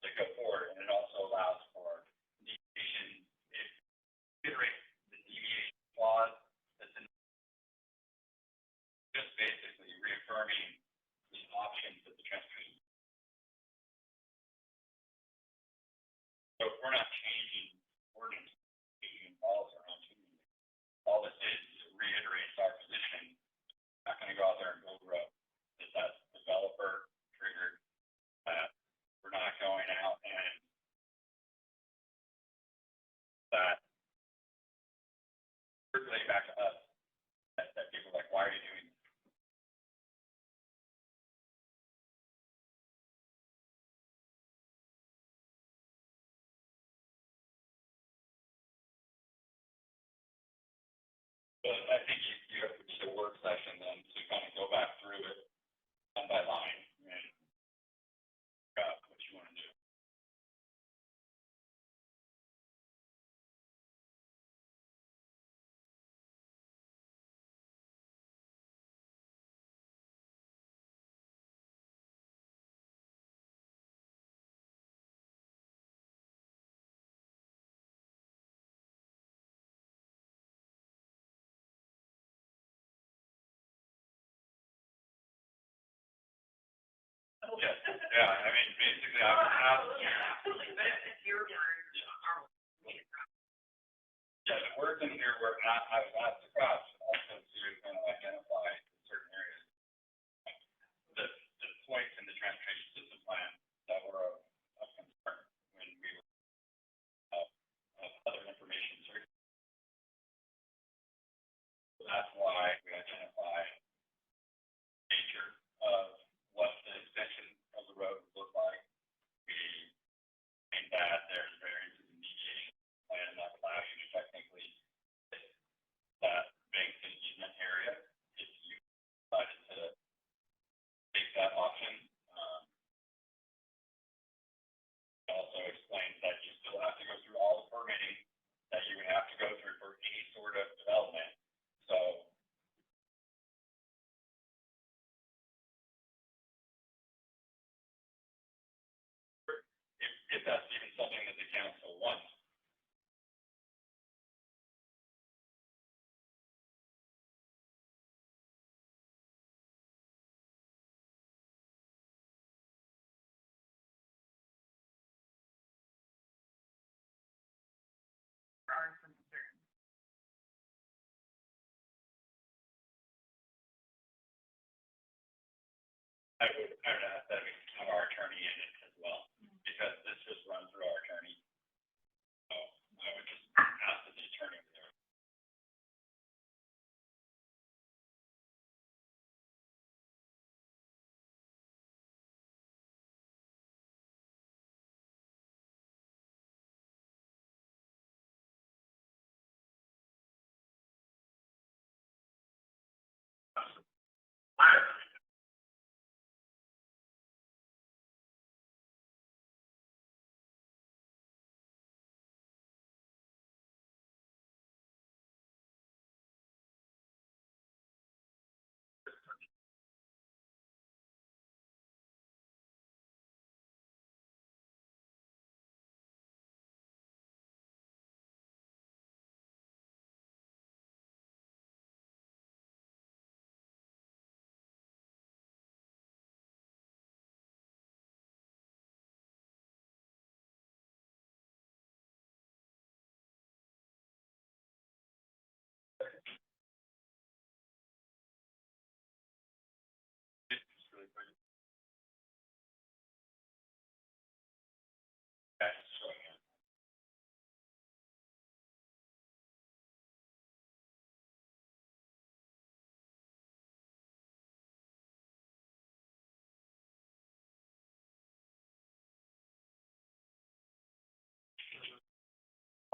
that go forward, and it also allows for deviation. It reiterates the deviation clause that's in, just basically reaffirming the options that the transportation. So if we're not changing ordinance, changing laws around changing it. All this is reiterates our position. Not going to go out there and build a road. That developer triggered that we're not going out and that circulate back to us that people are like, why are you doing this? But I think you have to need a work session then to kind of go back through it line by line and figure out what you want to do. Yes, yeah, I mean, basically, I was. But it's your word, our Yeah, the words in here were not, I was asked across also to kind of identify certain areas. The points in the transportation system plan that were of concern when we were, other information search. So that's why we identified nature of what the extension of the road would look like. We think that there's variances in mediating plan that allow you to technically hit that Bankton easement area if you decided to take that option. It also explains that you still have to go through all the permitting that you would have to go through for any sort of development. So if that's even something that the council wants. There are some concerns. I would ask that we have our attorney in it as well, because this just runs through our attorney. So I would just ask that the attorney was there.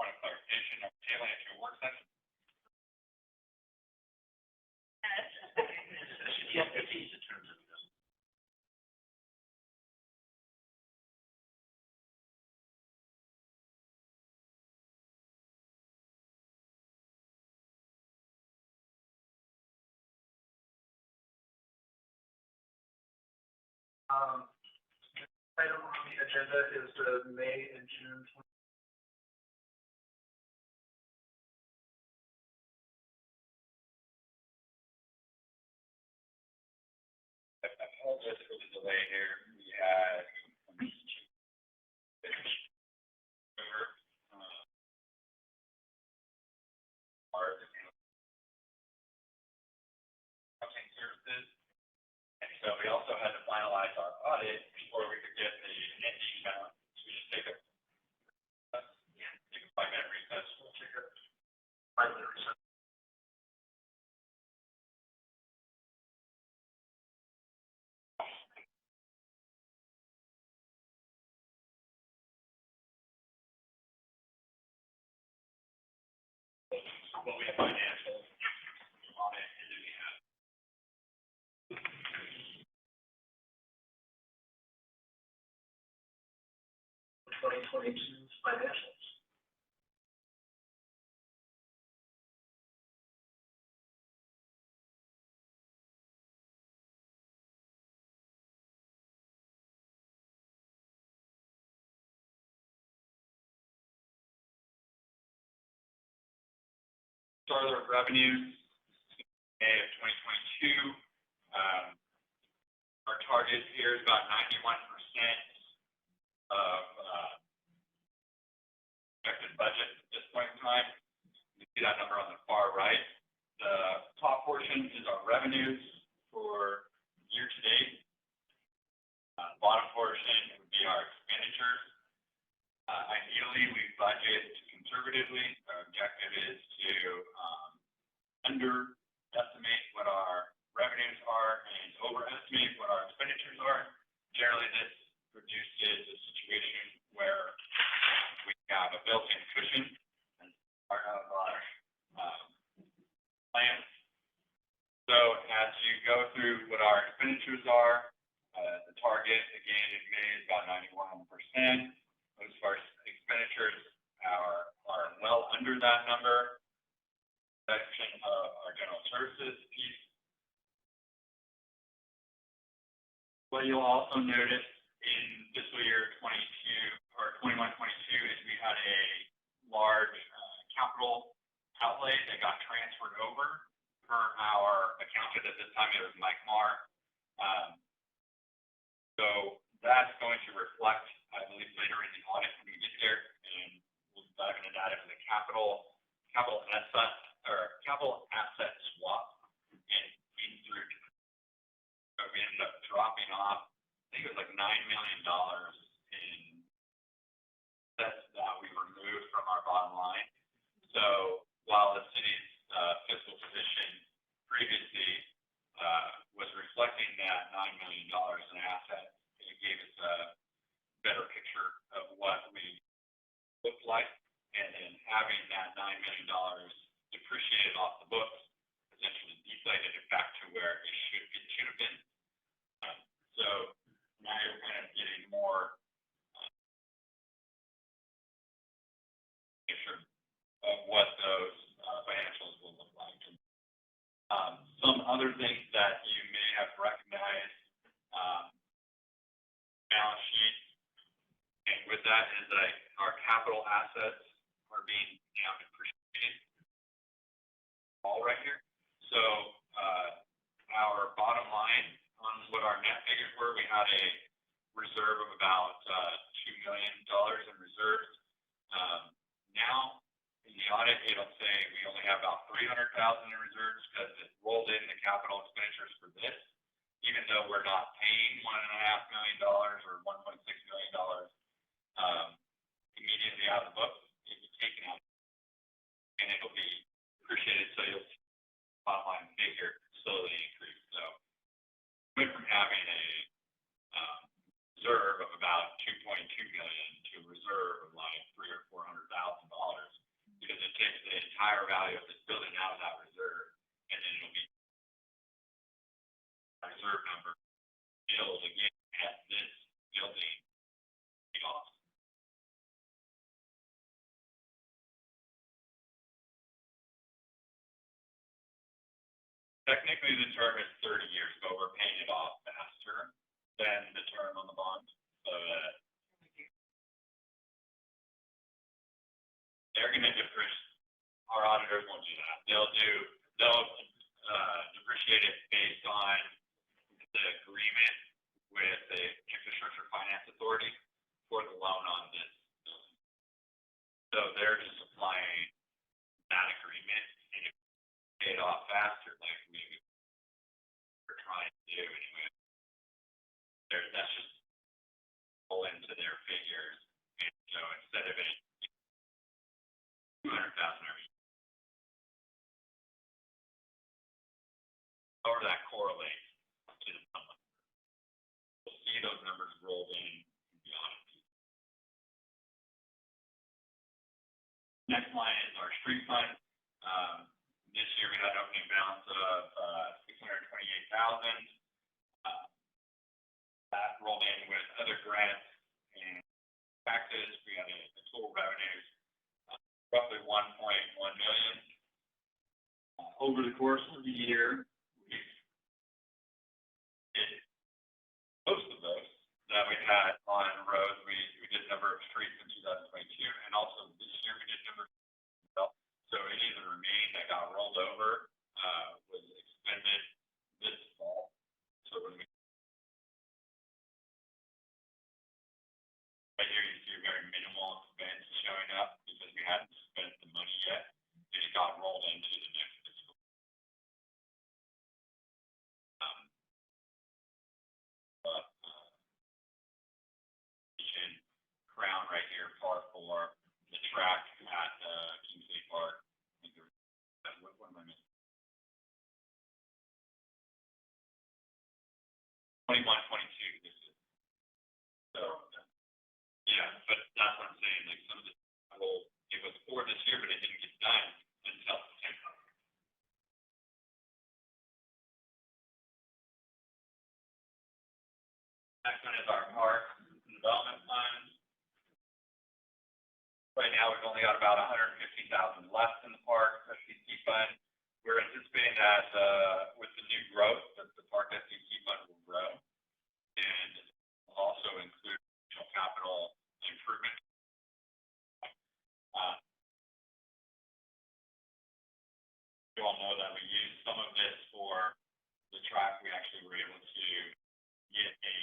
Point of clarification, are we tabling it to a work session? Item on the agenda is the May and June I apologize for the delay here. We had housing services. And so we also had to finalize our audit before we could get the ending balance. So we just take a 5-minute recess. We'll take a 5-minute recess. What we have financial audit, and then we have 2022 financials. Start of revenues, May of 2022. Our target here is about 91% of expected budget at this point in time. See that number on the far right. The top portion is our revenues for year to date. Bottom portion would be our expenditures. Ideally, we budget conservatively. Our objective is to underestimate what our revenues are and overestimate what our expenditures are. Generally, this produces a situation where we have a built-in cushion as part of our plan. So as you go through what our expenditures are, the target again in May is about 91%. As far as expenditures are well under that number. Section of our general services piece. What you'll also notice in fiscal year 22 or 21-22 is we had a large capital outlay that got transferred over per our accountant. At this time, it was Mike Marr. So that's going to reflect, I believe, later in the audit when we get there, and we'll dive into that as a capital asset swap and feed through. So we ended up dropping off, I think it was like $9 million in assets that we removed from our bottom line. So while the city's fiscal position previously was reflecting that $9 million in assets, it gave us a better picture of what we looked like, and then having that $9 million depreciated off the books essentially deflated it back to where it should have been. So now you're kind of getting more picture of what those financials will look like. Some other things that you may have recognized, balance sheet, and with that is that our capital assets are being now depreciated. All right here. So our bottom line on what our net figures were, we had a reserve of about $2 million in reserves. Now in the audit, it'll say we only have about $300,000 in reserves because it rolled in the capital expenditures for this, even though we're not paying $1.5 million or $1.6 million immediately out of the books. It was taken out, and it'll be depreciated, so you'll see the bottom line figure slowly increase. So we went from having a reserve of about $2.2 million to a reserve of like $300,000 or $400,000 because it takes the entire value of this building out of that reserve, and then it'll be a reserve number build again at this building paid off. Technically, the term is 30 years, but we're paying it off faster than the term on the bond. So that they're going to depreciate. Our auditors won't do that. They'll depreciate it based on the agreement with the Infrastructure Finance Authority for the loan on this building. So they're just applying that agreement and it paid off faster, like we were trying to do anyway. That's just pull into their figures, and so instead of it $200,000 every year, however that correlates to the public. We'll see those numbers rolled in beyond. Next line is our street fund. This year we had an opening balance of $628,000. That rolled in with other grants and taxes. We had a total revenues roughly $1.1 million. Over the course of the year, we did most of those that we had on roads. We did a number of streets in 2022, and also this year we did a number of streets. So any of the remaining that got rolled over was expended this fall. So when we right here, you see a very minimal expense showing up because we hadn't spent the money yet. It got into the next fiscal. But, Crown right here, par 4, the track at, Kingsley Park. I think what am I missing? 21, 22, this is. So, yeah, but that's what I'm saying, like, some of the, well, it was for this year, but it didn't get done until September. Next one is our park development fund. Right now, we've only got about 150,000 left in the park SDC fund. We're anticipating that, with the new growth, that the park SDC fund will grow. And will also include additional capital improvement. You all know that we used some of this for the track. We actually were able to get a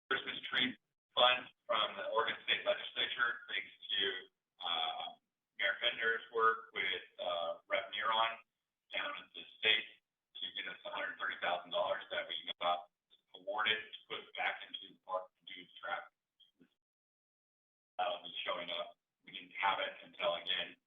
Christmas tree fund from the Oregon State Legislature, thanks to Mayor Fender's work with Rep. Neron down at the state to get us $130,000 that we got awarded to put back into the park to do the track. That'll be showing up. We didn't have it until again.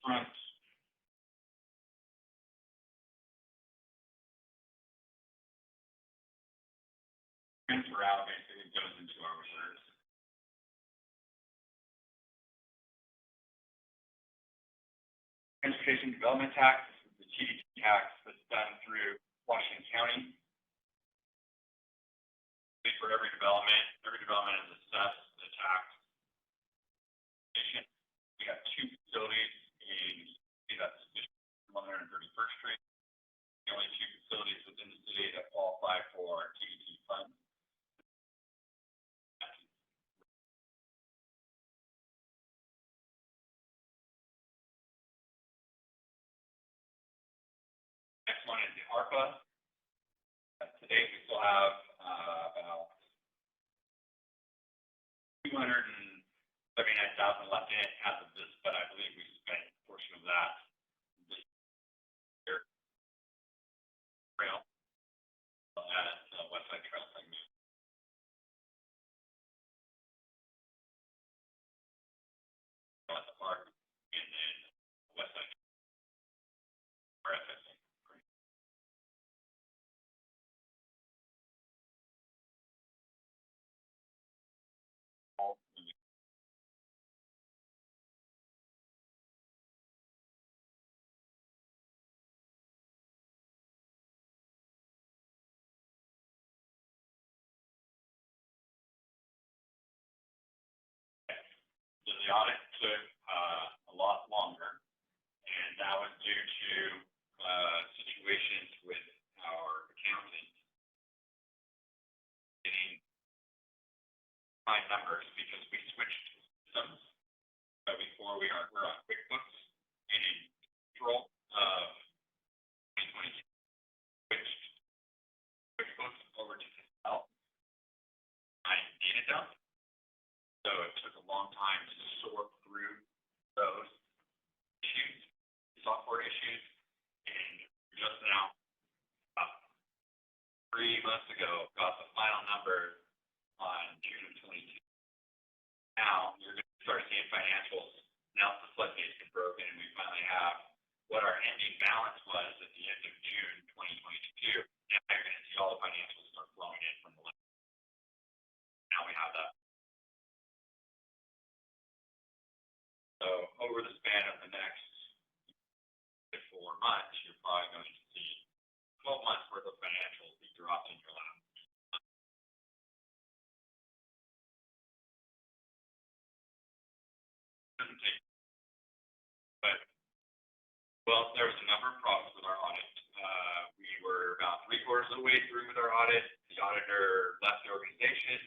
Front. Transfer out basically goes into our reserves. Transportation development tax, the TDT tax that's done through Washington County. For every development is assessed the tax. We have 2 facilities in that's 131st Street. The only 2 facilities within the city that qualify for TDT funds. Next one is the ARPA. Today we still have about 279,000 left in it as of this, but I believe we spent a portion of that this year. Trail at West Side Trail segment. At the park, and then West Side or FSA. So the audit took a lot longer, and that was due to situations with our accountant getting my numbers because we switched systems. So before we're on QuickBooks, and in April of 2020, switched QuickBooks over to Excel. I needed them. So it took a long time to sort through those issues, software issues, and just now, about 3 months ago, got the final number on June of 22. Now, you're going to start seeing financials. Now the floodgates get broken, and we finally have what our ending balance was at the end of June 2022. Now you're going to see all the financials start flowing in from the left. Now we have that. So over the span of the next 4 months, you're probably going to see 12 months worth of financials be dropped in your lap. Doesn't take, but well, there was a number of problems with our audit. We were about 3/4 of the way through with our audit. The auditor left the organization.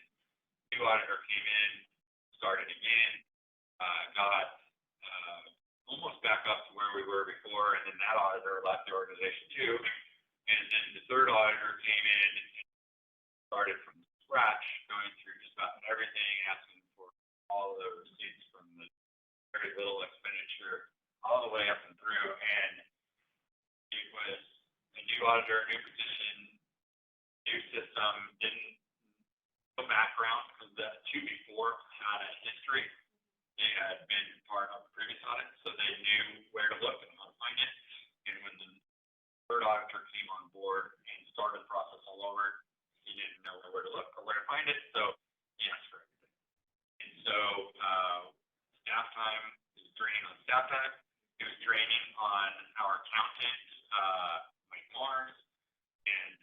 New auditor came in, started again, got almost back up to where we were before, and then that auditor left the organization too. And then the third auditor came in and started from scratch, going through just about everything, asking for all of the receipts from the very little expenditure all the way up and through. And it was a new auditor, new position, new system, didn't no background because the two before had a history. They had been part of the previous audit, so they knew where to look and how to find it. And when the third auditor came on board and started the process all over, he didn't know where to look or where to find it, so he asked for everything. And so staff time, it was draining on staff time. It was draining on our accountant, Mike Mars, and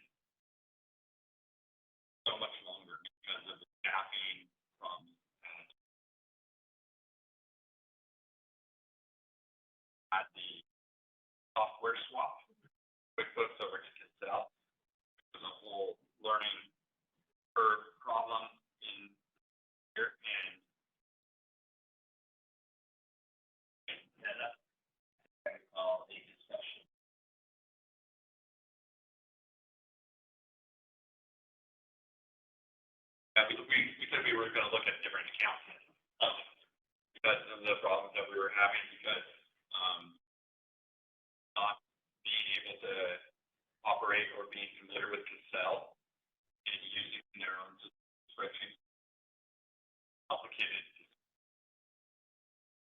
so much longer because of the staffing from at the software swap, QuickBooks over to Cassell. It was a whole learning curve problem in here, and that's what I call a discussion. We said we were going to look at different accounts because of the problems that we were having, because not being able to operate or being familiar with Cassell and using their own spreadsheets complicated.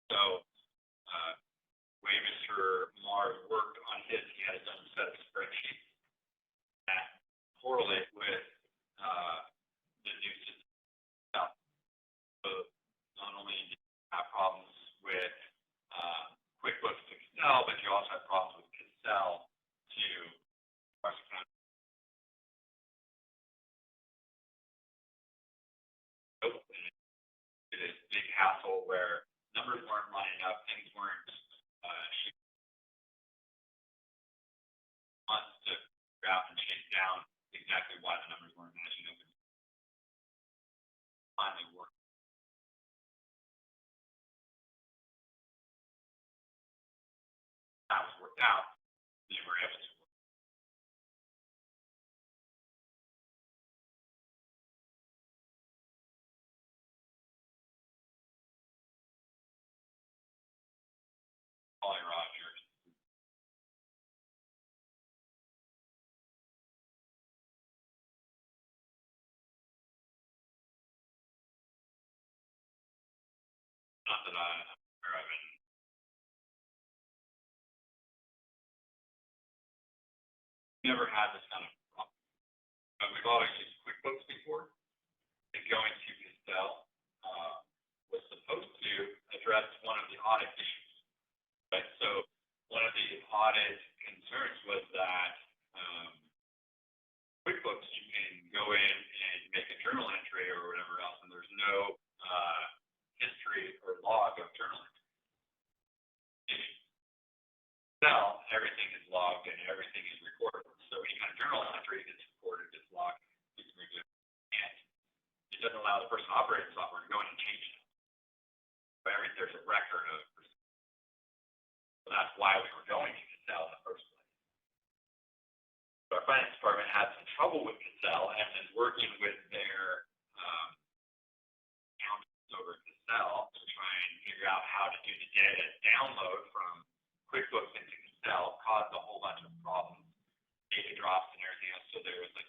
So the way Mr. Mars worked on his, he had his own set of spreadsheets that correlate with the new system. So not only did you have problems with QuickBooks to Cassell, but you also had problems with Cassell to Marshall County. It is a big hassle where numbers weren't lining up, things weren't months to figure out and chase down exactly why the numbers weren't matching up. Finally worked. That was worked out. They were able to work. Holly Rogers. Not that I'm aware of it. Never had this kind of problem. But we've always used QuickBooks before. And going to Cassell was supposed to address one of the audit issues. Right? So one of the audit concerns was that QuickBooks, you can go in and make a journal entry or whatever else, and there's no history or log of journal entry. In Excel, everything is logged and everything is recorded. So any kind of journal entry gets recorded, gets logged, gets reviewed, and it doesn't allow the person operating the software to go in and change it. There's a record of. So that's why we were going to Cassell in the first place. So our finance department had some trouble with Cassell and is working with their accountants over at Cassell to try and figure out how to do the data download from QuickBooks into Cassell. Caused a whole bunch of problems, data drops and everything else. So there was like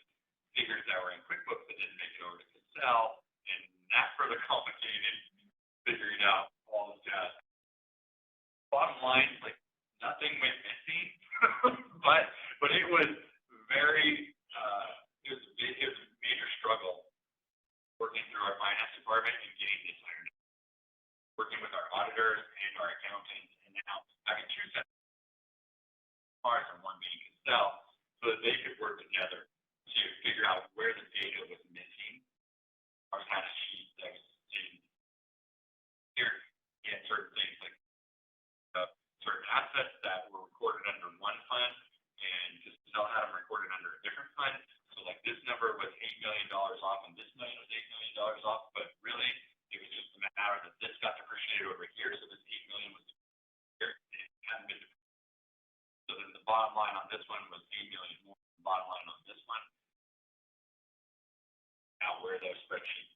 figures that were in QuickBooks that didn't make it over to Cassell, and that further complicated figuring out all the jazz. Bottom line, like nothing went missing, but it was very it was a major struggle working through our finance department and getting this ironed out. Working with our auditors and our accountants, and now having two sets of parts and one being Cassell, so that they could work together to figure out where the data was missing. Our kind of sheet that was in here, he had certain things like certain assets that were recorded under one fund, and Cassell had them recorded under a different fund. So like this number was $8 million off, and this number was $8 million off, but really it was just a matter that this got depreciated over here, so this $8 million was here, and it hadn't been depreciated. So then the bottom line on this one was $8 million more. The bottom line on this one. Now, where those spreadsheets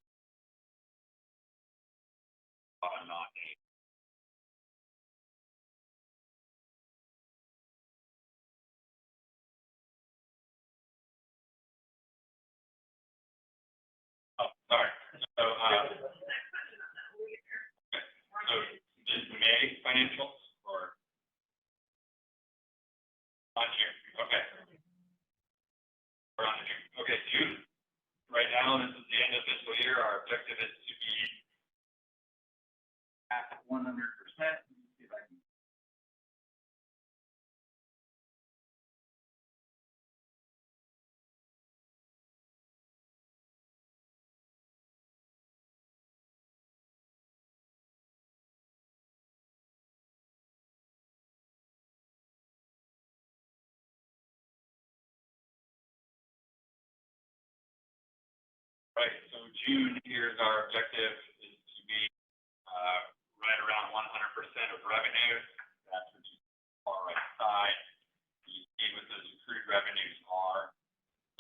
are not a sorry. So, so this May financials or on June? Okay. Or on June. Okay, June. Right now, this is the end of fiscal year. Our objective is to be at 100%. See if I can. Right, so June, here's our objective is to be right around 100% of revenues. That's what you see on the far right side. You see what those accrued revenues are.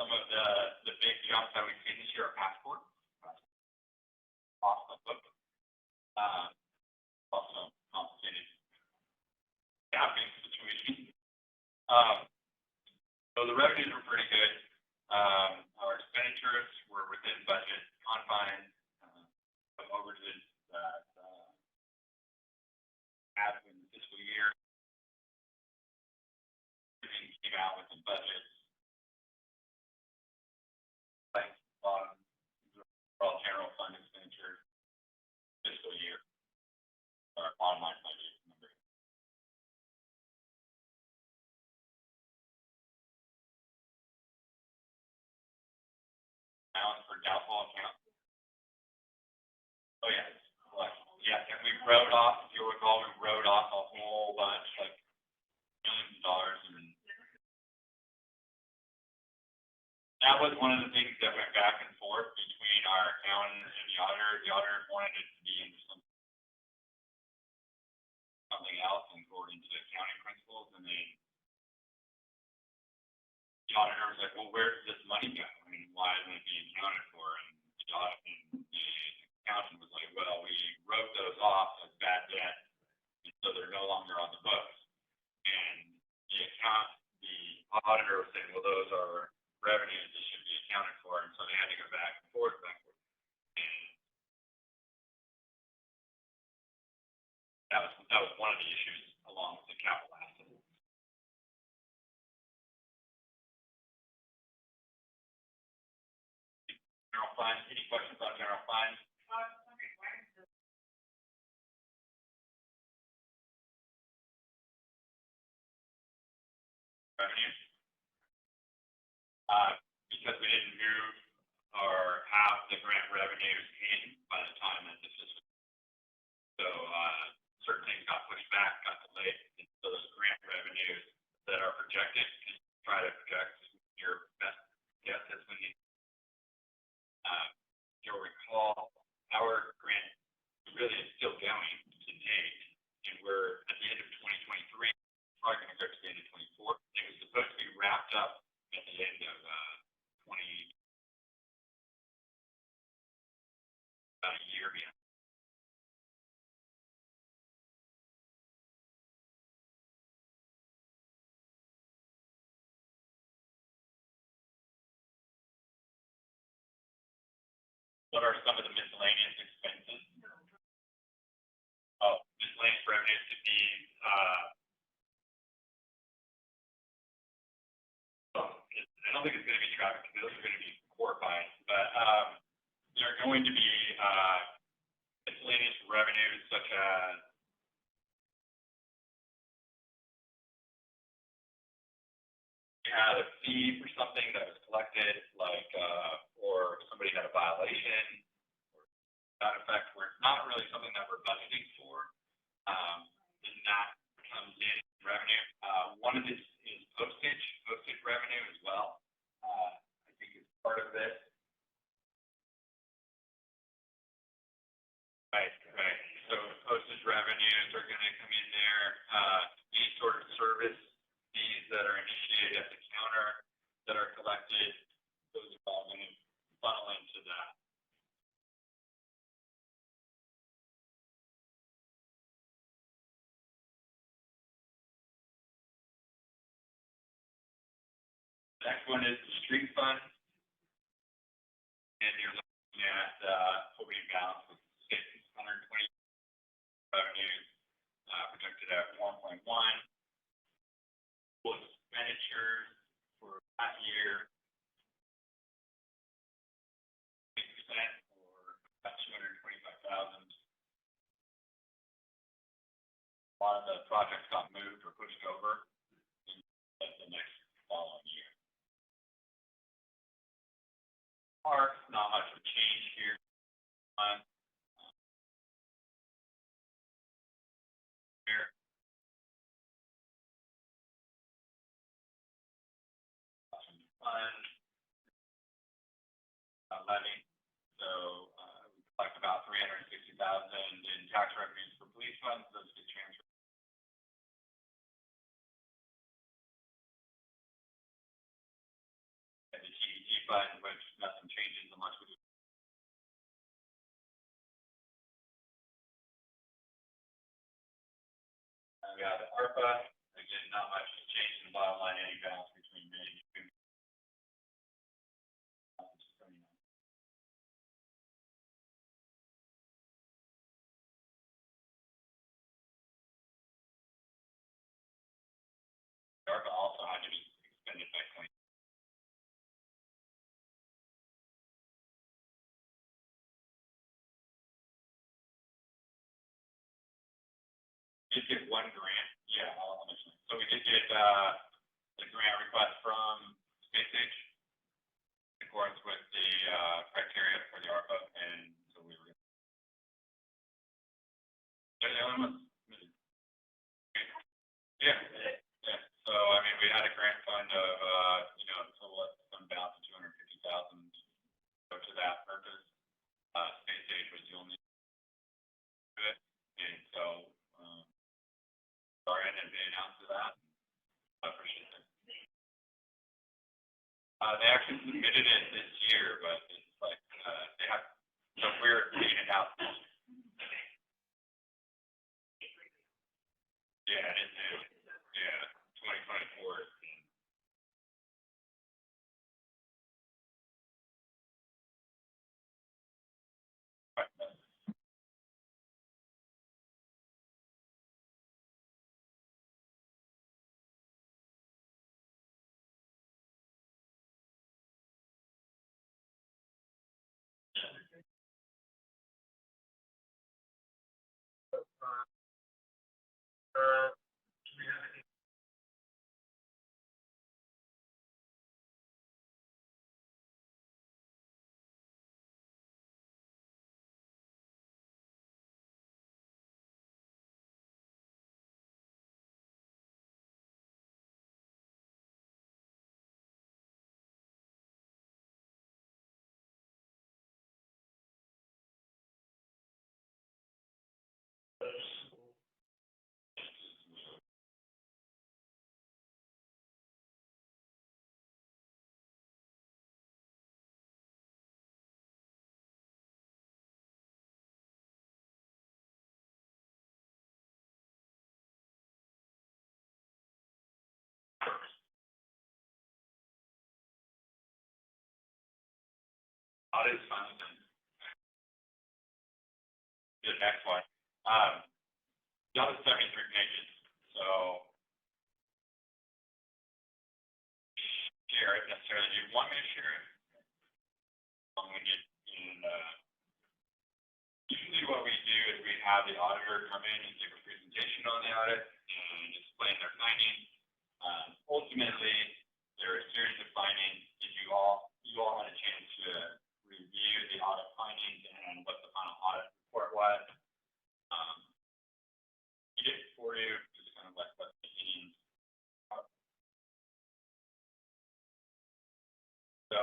Some of the big jumps that we've seen this year are passport. Off the book. Also complicated staffing situation. So the revenues were pretty good. Our expenditures were within budget confines. Some overages that happened in the fiscal year. Everything came out within budget. Like bottom, overall general fund expenditure fiscal year. Our bottom line budget number. Balance for doubtful accounts. Oh yeah, yes, and we wrote off, if you recall, we wrote off a whole bunch, like millions of dollars, and that was one of the things that went back and forth between our accountant and the auditor. The auditor wanted it to be into something else according to accounting principles, and then the auditor was like, well, where did this money go? I mean, why isn't it being accounted for? And the accountant was like, well, we wrote those off as bad debt, and so they're no longer on the books. And the auditor was saying, well, those are revenues that should be accounted for, and so they had to go back and forth. And that was one of the issues along with the capital assets. General fund, any questions about general fund? Revenues. Because we didn't move or have the grant revenues in by the time that this is. So certain things got pushed back, got delayed, and so those grant revenues that are projected, just try to project your best guess as we need. You'll recall our grant really is still going to date, and we're at the end of 2023, probably going to go to the end of 24. It was supposed to be wrapped up at the end of about a year behind. What are some of the miscellaneous expenses? Oh, miscellaneous revenues could be, I don't think it's going to be traffic, because those are going to be horrifying, but there are going to be miscellaneous revenues such as you had a fee for something that was collected, like or somebody had a violation, or that effect, where it's not really something that we're budgeting for, and that comes in revenue. One of this is postage revenue as well. I think it's part of this. Right. So postage revenues are going to come in there. Any sort of service fees that are initiated at the counter that are invested, those are all going to funnel into that. Next one is the street fund. And you're looking at, opening balance of 620 revenues, projected at 1.1. Full expenditures for that year, 8% or about 225,000. A lot of the projects got moved or pushed over to the next following year. Parks, not much of a change here. Here. Fund. Levy. So, we collect about 360,000 in tax revenues for police funds. Those get transferred. And the TDT fund, which nothing changes unless we do. We have the ARPA. Again, not much has changed in the bottom line, any balance between May and June. ARPA also had to be expended by 20. Did get one grant, yeah, I'll mention it. So we did get, the grant request from Space Age in accordance with the, criteria for the ARPA, and so we were. They're the only ones. Yeah, yeah, so, I mean, we had a grant fund of, total fund balance of 250,000 go to that purpose. Space Age was the only good, and so, sorry, I didn't announce that. I appreciate it. They actually submitted it this year, but it's like, they have, so we're paying it out. Yeah, it is new. Yeah, 2024. Do we have any? Audit is fine. The next one. Y'all have 73 pages, so share it necessarily. Do you want me to share it? When we get in, usually what we do is we have the auditor come in and give a presentation on the audit and explain their findings. Ultimately, there are a series of findings. Did you all had a chance to review the audit findings and what the final audit report was. He did it for you, just kind of like what the means. So,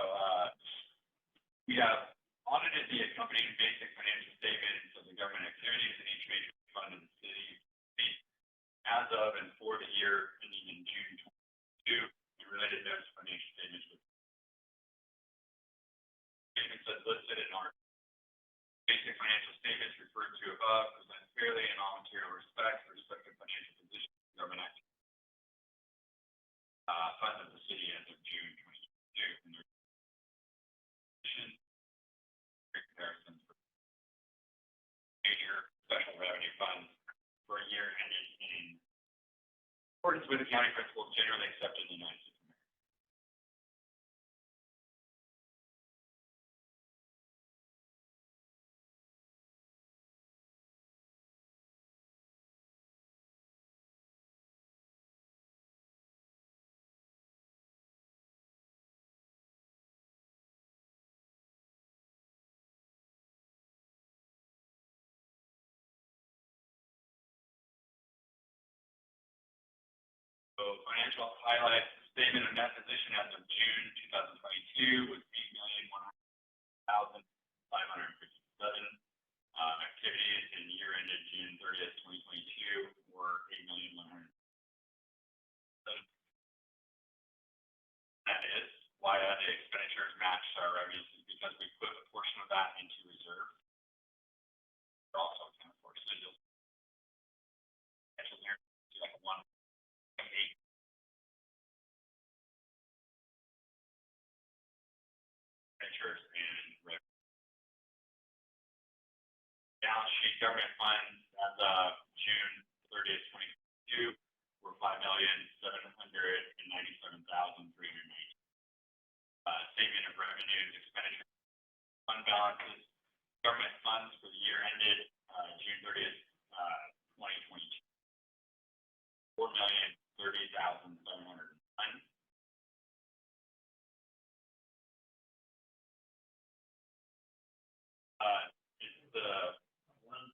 we have audited the accompanying basic financial statements of the government activities in each major fund in the city as of and for the year ending in June 2022. The related notes financial statements with statements referred to above present fairly in all material respects the respective financial position of government activity. Funds of the city as of June 2022, and their comparisons for major special revenue funds for a year ended in accordance with accounting principles generally accepted in the United States of America. So financial highlights, statement of net position as of June 2022 was $8,100,557. Activities in year ended June 30th, 2022 were $8,100,000. That is why the expenditures matched our revenues is because we put a portion of that into reserve. We're also accounted for. So you'll actually see like a 1.8 expenditures and revenue. Balance sheet government funds as of June 30th, 2022 were $5,797,390. Statement of revenues, expenditures, fund balances, government funds for the year ended June 30th, 2022. $4,030,709. It's the one.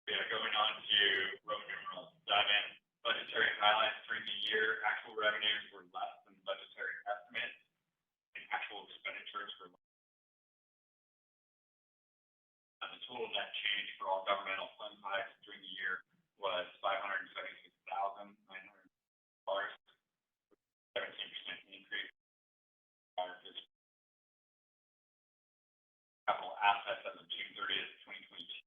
Yeah, going on to Roman numeral 7, budgetary highlights during the year. Actual revenues were less than budgetary estimates, and actual expenditures were less. The total net change for all governmental fund types during the year was $576,900, 17% increase. Capital assets as of June 30th, 2022.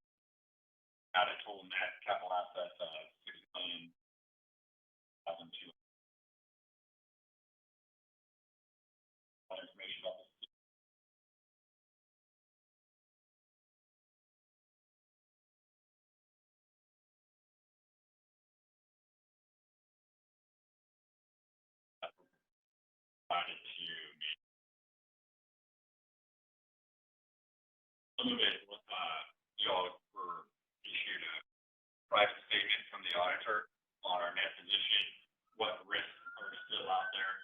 Had a total net capital assets of $6,000,002. Information about this. Provided to me. Some of it, you all were issued a private statement from the auditor on our net position, what risks are still out there.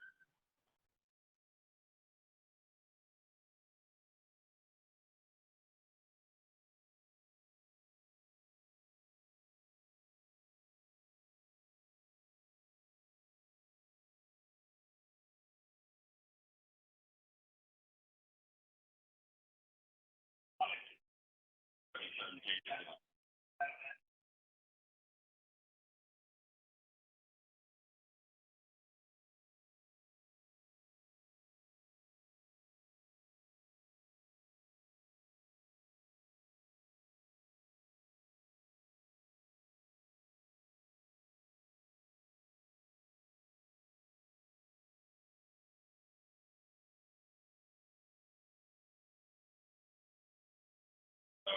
So,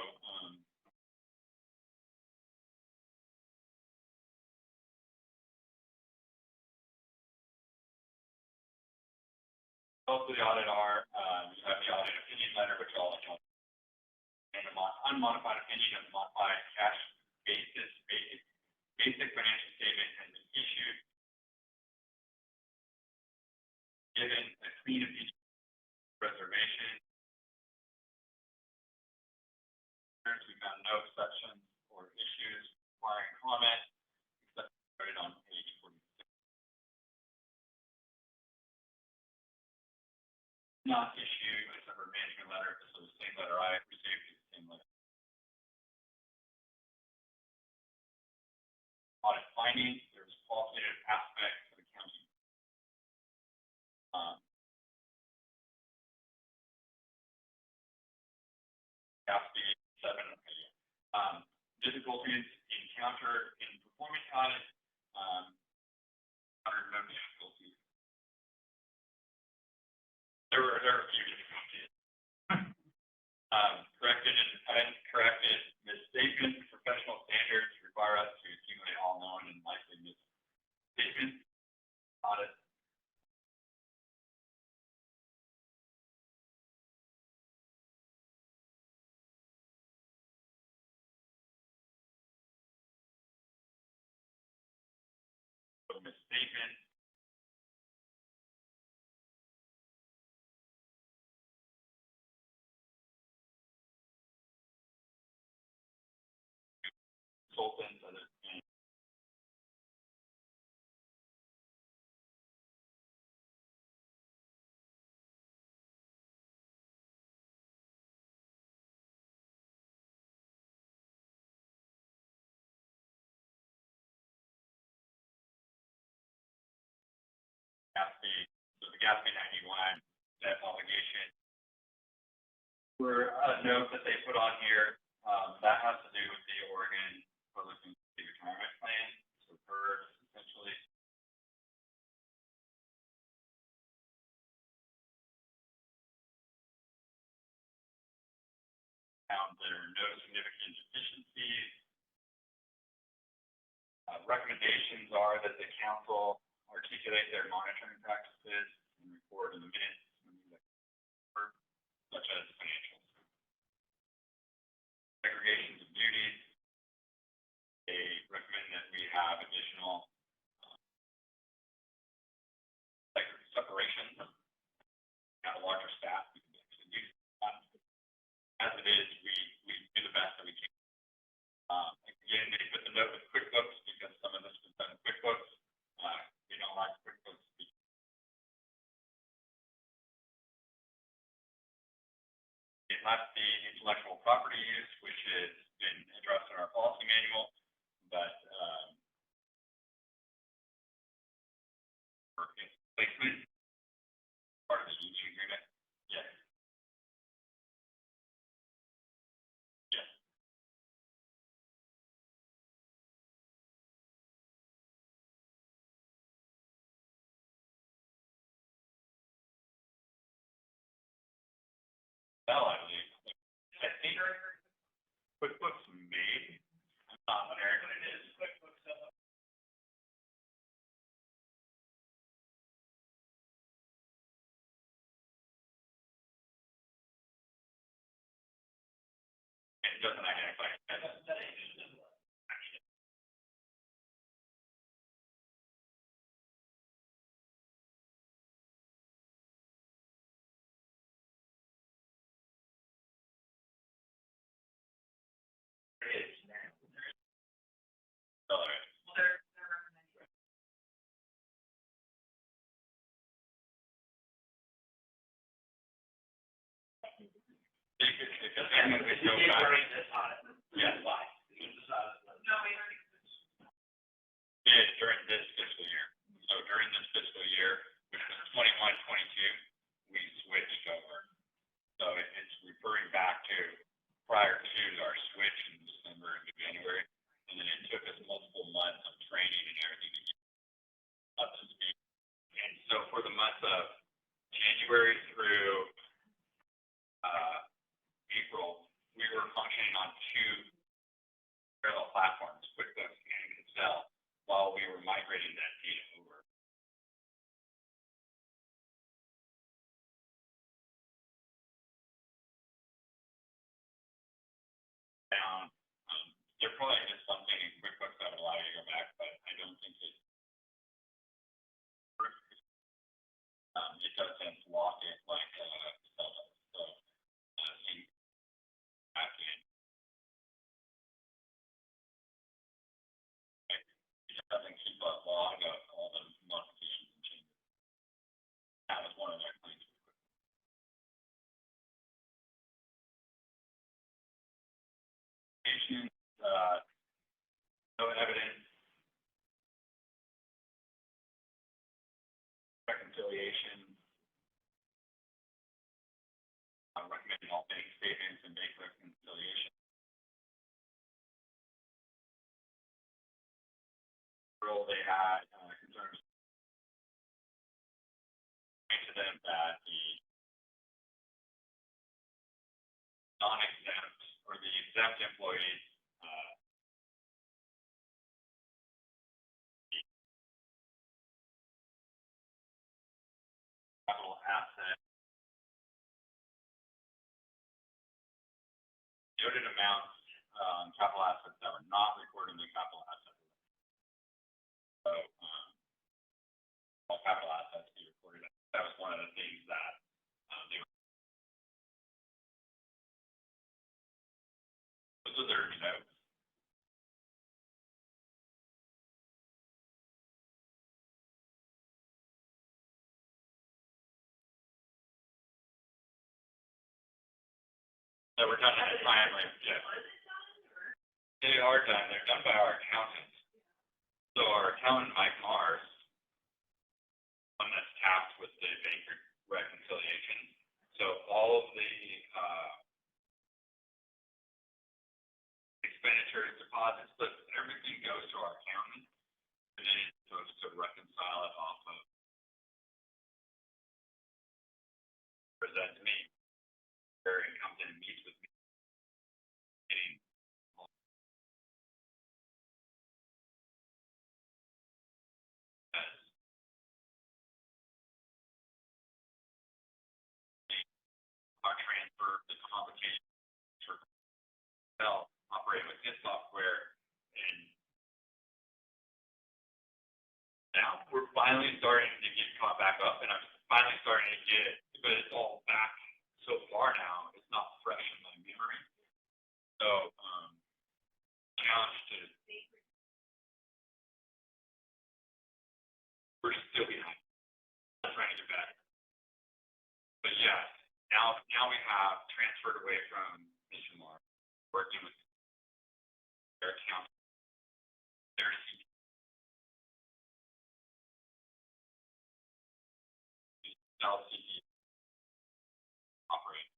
also the audit are, you have the audit opinion letter, which I'll and the unmodified opinion of the modified cash basis, basic financial statement has been issued. Given a clean opinion reservation, no exceptions or issues requiring comment, except noted on page 46. Not issue a separate management letter, so the same letter I received is the same letter. Audit findings, there's qualitative aspects of accounting. Capacity 7, okay. Difficulties encountered in performing audit, no difficulties. There are a few difficulties. Corrected misstatements, professional standards require us to accumulate all known and likely misstatements. Audit. Misstatement. Consultants and Gatsby, so the Gatsby 91 debt obligation. For a note that they put on here, that has to do with the Oregon Public Utility Retirement Plan. So PERS, essentially. Found there are no significant deficiencies. Recommendations are that the council articulate their monitoring practices and report in the minutes, such as financials. Segregations of duties. They recommend that we have additional separation. Have a larger staff. We can actually use that. As it is, we do the best that we can. Again, they put the note with QuickBooks because some of this was done in QuickBooks. We don't like QuickBooks. It left the intellectual property use, which has been addressed in our policy manual, but for its placement, part of the union agreement, yes. Yes. Well, I believe. I think QuickBooks maybe. I'm not familiar with it is. QuickBooks. It doesn't identify. Because then we go back. Yes. Did during this fiscal year. So during this fiscal year, which was 21-22, we switched over. So it's referring back to prior to our switch in December and January, and then it took us multiple months of training and everything to get up to speed. And so for the months of January through April, we were functioning on two parallel platforms, QuickBooks and Excel, while we were migrating that data over. Down, there probably is something in QuickBooks that would allow you to go back, but I don't think it doesn't lock it like Excel does. So back in reconciliation. Recommending all bank statements and bank reconciliation. Role they had, concerns to them that the non-exempt or the exempt employees, capital asset, noted amounts, capital assets that were not recorded in the capital asset. So, all capital assets be recorded. That was one of the things that they were. Those are their notes. That were done at a time, like, yeah. They are done. They're done by our accountants. So our accountant, Mike Mars, one that's tasked with the bank reconciliation. So all of the expenditures, deposits, but everything goes to our accountant, and then it's supposed to reconcile it off of. Present to me. Barry comes in and meets with me. Getting our transfer, the complication for operating with his software, and now we're finally starting to get caught back up, and I'm finally starting to get it, but it's all back so far now, it's not fresh in my memory. So, challenge to, we're still behind. I'm trying to get back. But yes, now we have transferred away from Mr. Mark, working with their account, their LCD operate.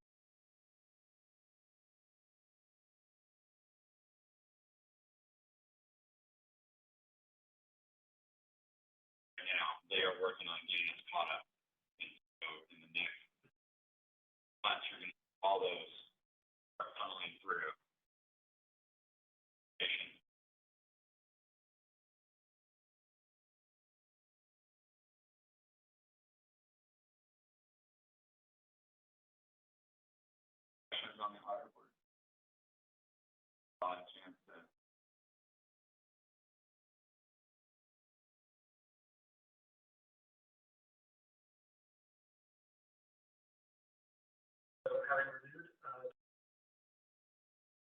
Now they are working on getting us caught up. And so in the next months, you're going to all those are funneling through. Questions on the hardware board? Chance to. So having reviewed,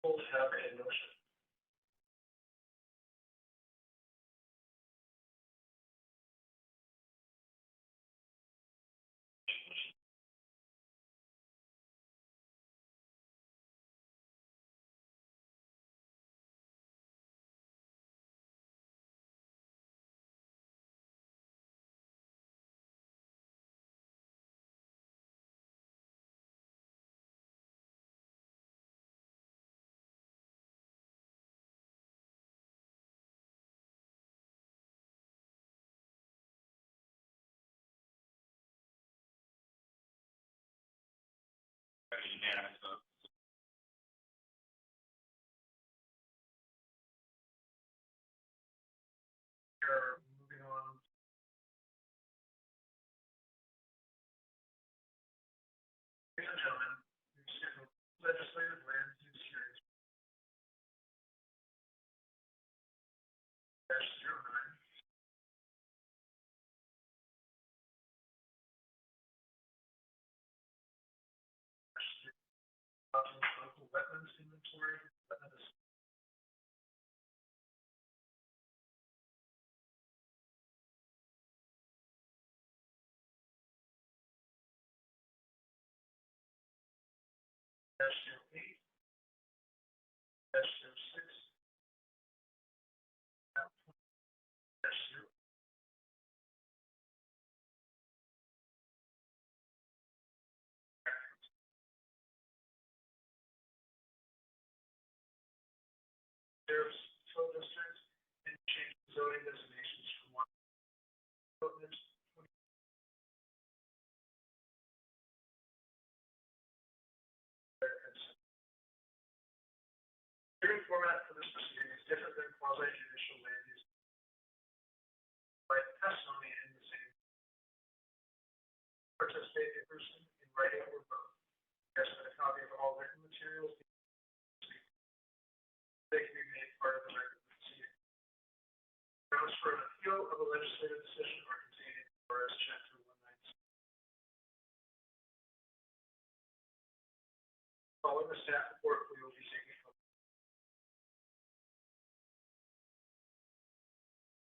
we'll have a motion. Unanimous vote. We're moving on. Ladies and gentlemen, we've scheduled legislative land use hearings. -09. Local wetlands inventory, wetlands. -08. -06. -0. Sheriff's Fill District and change zoning designations from one ordinance. Hearing format for this proceeding is different than quasi-judicial land use. By testimony in the same. Participate in person, in writing or both. Yes, a copy of all written materials. They can be made part of the record of the proceeding. Grounds for an appeal of a legislative decision are contained in ORS Chapter 196. Following the staff report, we will be taking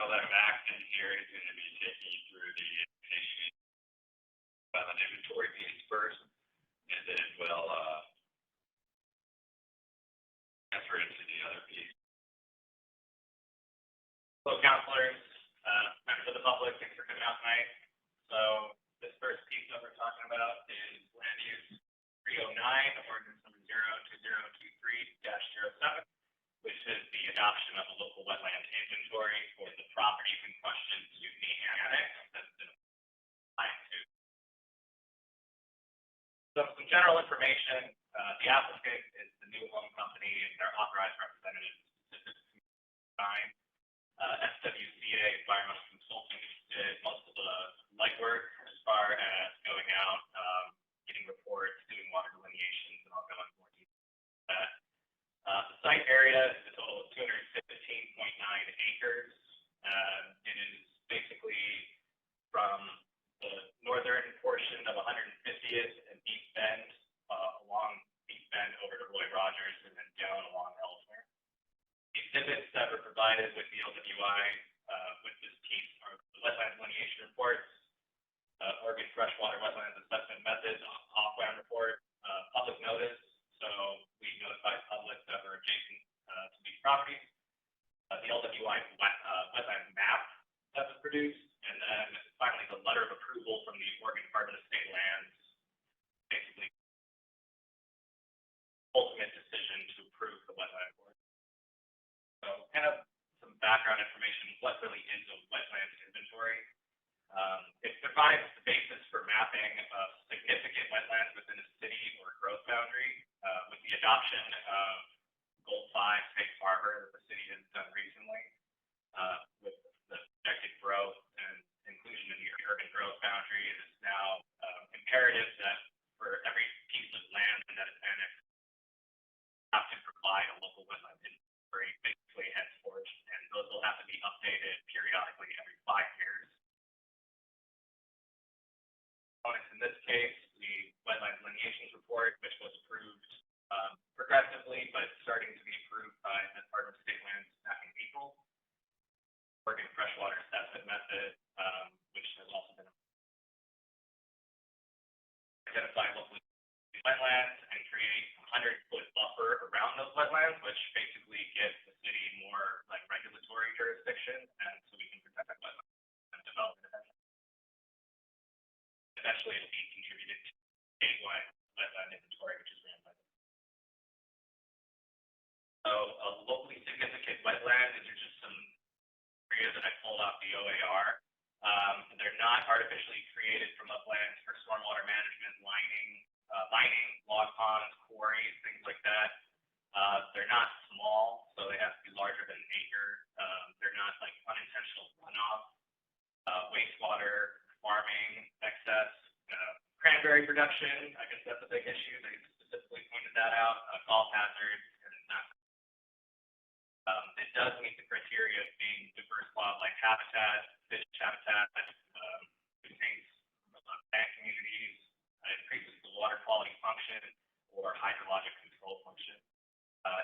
That Maxon here is going to be taking you through the application an inventory piece first, and then we'll transfer into the other piece. Hello, counselors, members of the public, thanks for coming out tonight. So this first piece that we're talking about is land use 309, ordinance number 02023-07. Which is the adoption of a local wetland inventory for the properties in question to be annexed that's been applied to. So some general information, the applicant is the New Home Company and their authorized representatives, SWCA Environmental Consulting did most of the legwork as far as going out, getting reports, doing water delineations, and I'll go into more detail on that. The site area is a total of 215.9 acres. It is basically from the northern portion of 150th and East Bend, along East Bend over to Roy Rogers, and then down along Ellesmere. The exhibits that were provided with the LWI with this piece are the wetland delineation reports, Oregon Freshwater Wetlands Assessment Methods, off-land report, public notice. So we notified public that were adjacent to these properties. The LWI wetland map that was produced, and then finally the letter of approval from the Oregon Department of State Lands, basically ultimate decision to approve the wetland board. So kind of some background information, what really is a wetland inventory. It provides the basis for mapping of significant wetlands within a city or growth boundary. With the adoption of Goal 5 Safe Harbor that the city has done recently, with the projected growth and inclusion in the urban growth boundary, it is now imperative that for every piece of land that is annexed, have to provide a local wetland inventory, basically henceforth, and those will have to be updated periodically every 5 years. In this case, the wetland delineations report, which was approved progressively, but starting to be approved by the Department of State Lands back in April. Oregon Freshwater Assessment Method, which has also been identify local wetlands and create a 100-foot buffer around those wetlands, which basically gives the city more like regulatory jurisdiction, and so we can protect that wetland and develop it. Eventually, it'll be contributed to statewide wetland inventory, which is ran by them. So, a locally significant wetland, these are just some areas that I pulled off the OAR. They're not artificially created from uplands for stormwater management, mining, log ponds, quarries, things like that. They're not small, so they have to be larger than an acre. They're not like unintentional runoff, wastewater, farming, excess, cranberry production. I guess that's a big issue. They specifically pointed that out. Golf hazards, and not. It does meet the criteria of being diverse wildlife habitat, fish habitat, contains plant communities, increases the water quality function or hydrologic control function.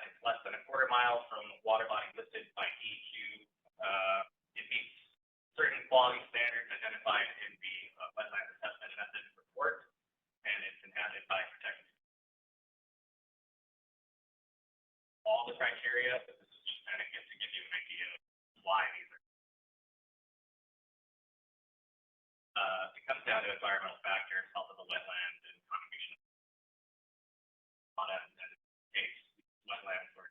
It's less than a quarter mile from water body listed by DEQ. It meets certain quality standards identified in the wetland assessment method report, and it's inhabited by protected. All the criteria, but this is just kind of to give you an idea of why these are. It comes down to environmental factors, health of the wetland, and contribution. On a case, wetlands were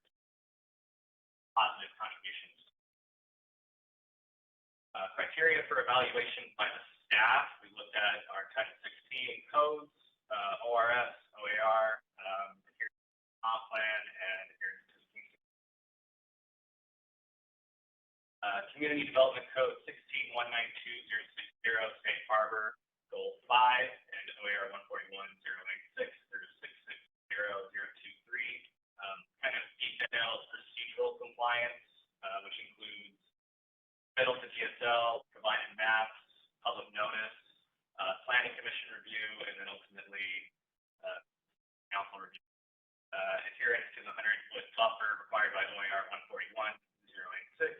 criteria for evaluation by the staff, we looked at our Title 16 codes, ORS, OAR, comp plan, and adherence to the Community Development Code 16192060, Safe Harbor, Goal 5, and OAR 141.086 through 660.023, kind of details procedural compliance, which includes middle to GSL, provided maps, public notice, planning commission review, and then ultimately council review. Adherence to the 100-foot buffer required by OAR 141.086.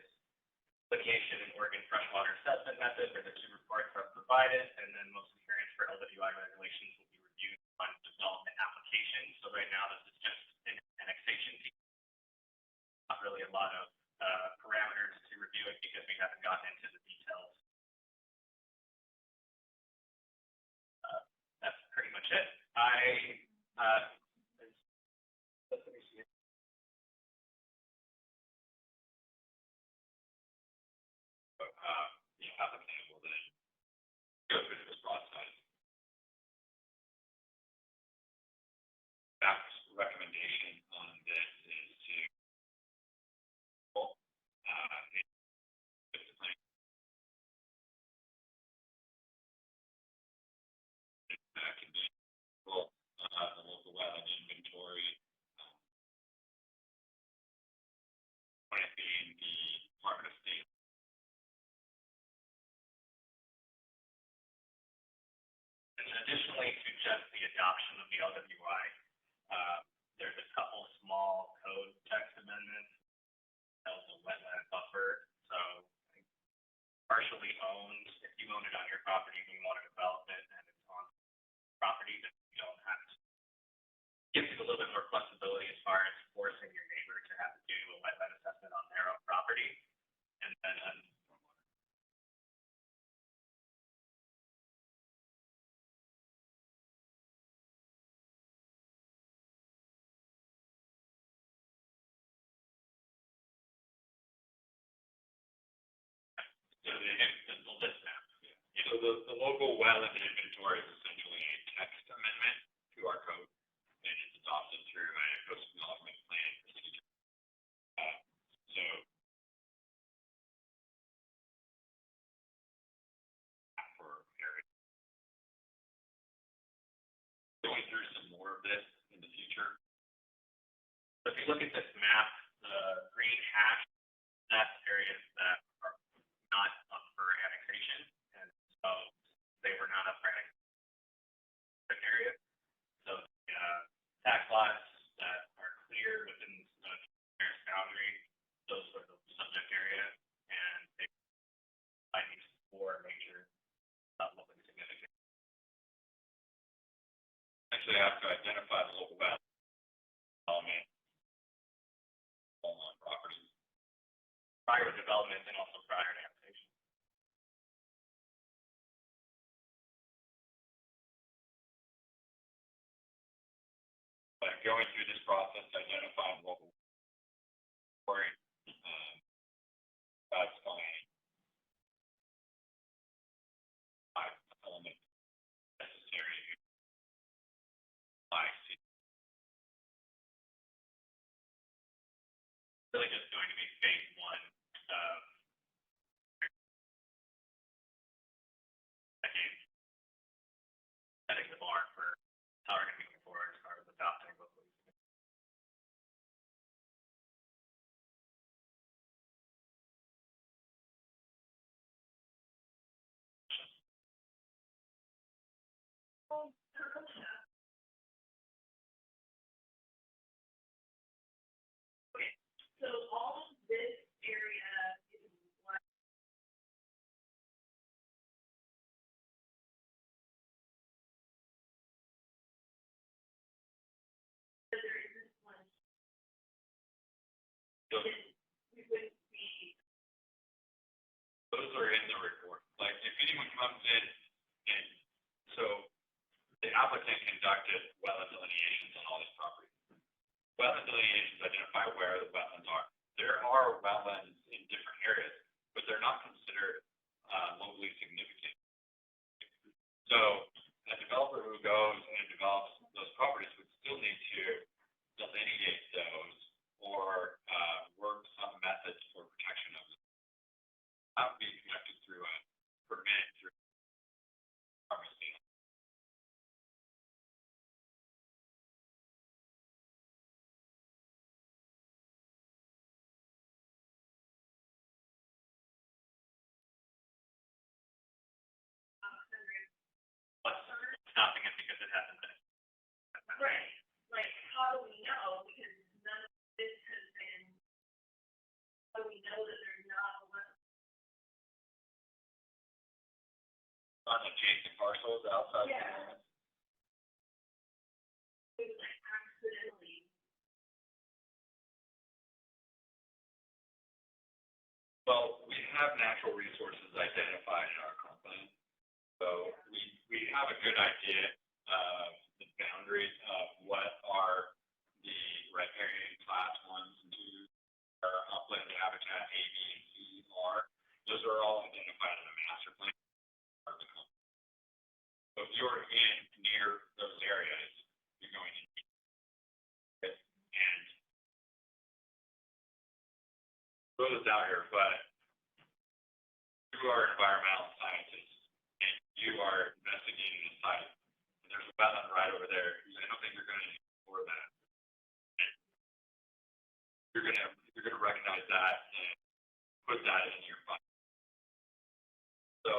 Litigation and Oregon freshwater assessment method where the two reports are provided, and then most adherence for LWI regulations will be reviewed on development application. So right now this is just an annexation. Not really a lot of parameters to review it because we haven't gotten into the details. That's pretty much it. The applicant will then go through this process. Staff's recommendation on this is to the local wetland inventory, one it being the Department of State. And additionally to just the adoption of the LWI, there's a couple small code text amendments. That's a wetland buffer, so partially owned, if you own it on your property and you want to develop it and it's on property, then you don't have to. Gives you a little bit more flexibility as far as forcing your neighbor to have to do a wetland assessment on their own property. And then so the list map. Yeah. So the local wetland inventory is essentially a text amendment to our code, and it's adopted through a coastal development plan procedure. So for area. Going through some more of this in the future. So if you look at this map, the green hash, that's areas that are not up for annexation, and so they were not up for annexation area. So tax lots that are clear within the nearest boundary, those are the subject area, and they by these four major locally significant. Actually, I have to identify the local boundary element on property prior to development and also prior to annexation. But going through this process, identifying local inventory, satisfying elements necessary by really just going to be phase one of setting the bar for how we're going to be moving forward as far as adopting locally. So all of this area is one. There isn't one. We wouldn't be. Those are in the report. Like if anyone comes in and so the applicant conducted wetland delineations on all these properties. Wetland delineations identify where the wetlands are. There are wetlands in different areas, but they're not considered locally significant. So a developer who goes and develops those properties would still need to delineate those or work some methods for protection of them. That would be conducted through a permit through pharmacy. Stopping it because it hasn't been. Right, like, how do we know, because none of this has been, how do we know that they're not allowed? On adjacent parcels outside the Yeah. limits. It's like accidentally. Well, we have natural resources identified in our comp plan. So we have a good idea of the boundaries of what are the riparian class 1s and 2s, or upland habitat A, B, and C are. Those are all identified in the master plan. So if you're near those areas, you're going to need it. And throw this out here, but you are an environmental scientist and you are investigating a site, and there's a wetland right over there. I don't think you're going to ignore that. You're going to recognize that and put that in your file. So,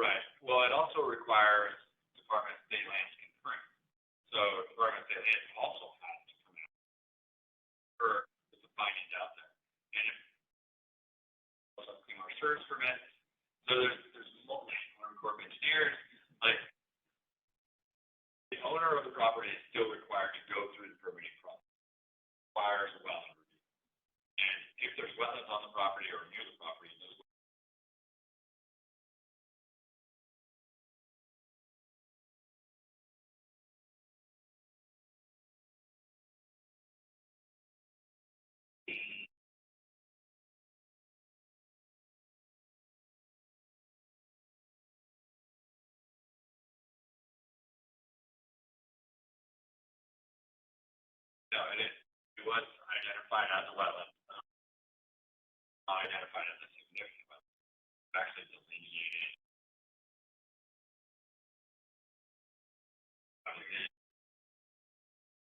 right. Well, it also requires Department of State Lands concurrence. So Department of State Lands also has to come out for the findings out there. And if something our service permit, so there's multiple Army Corps of Engineers, like the owner of the property is still required to go through the permitting process. Requires a wetland review. And if there's wetlands on the property or near the property, those no, it was identified as a wetland. Not identified as a significant wetland. Actually delineated.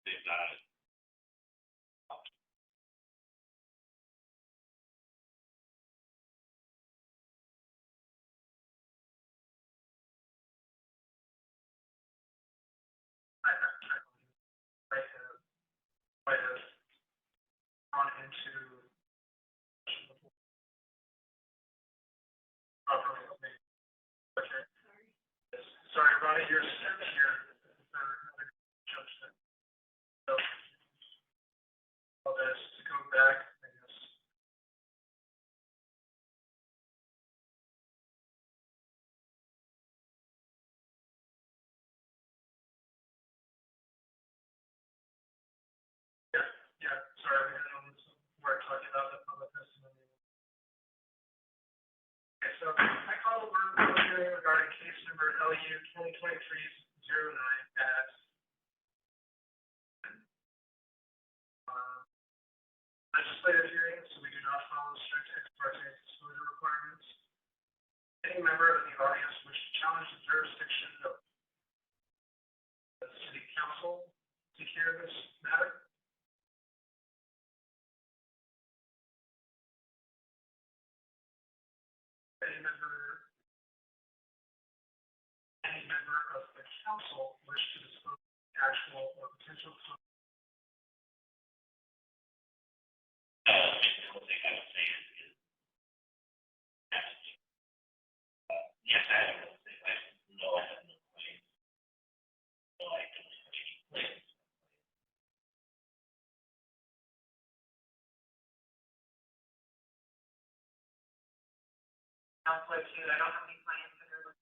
If that is might have gone into properly. Okay. Sorry, Ronnie, you're here for another judgment. So, I'll just go back, I guess. Yeah, sorry, we had on this, we're talking about the public testimony. Okay, so I call over public hearing regarding case number LU 2023-09 at legislative hearings, so we do not follow strict ex parte disclosure requirements. Any member of the audience wish to challenge the jurisdiction of the city council to hear this matter? Any member of the council wish to disclose actual or potential conflict? yes, I have no say. No, I have no claim. No, I don't have any claims. Conflict, I don't have any clients that are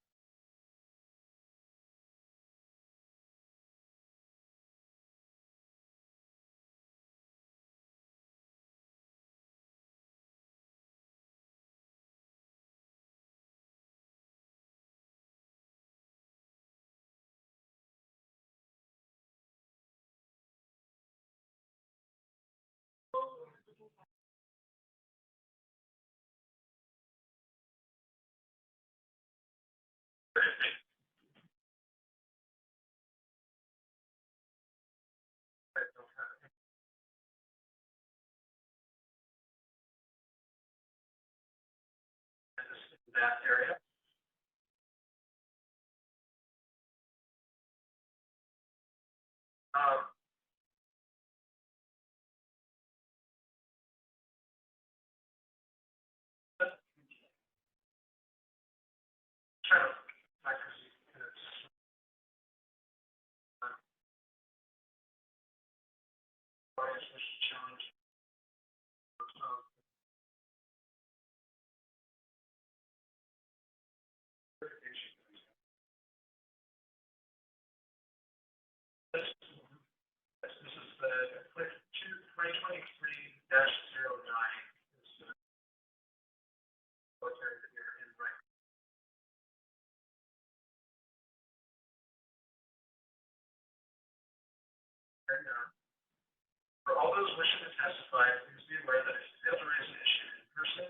that area. This is the quick 2023-09 is the military that you're in right now. And, for all those wishing to testify, please be aware that if you fail to raise an issue in person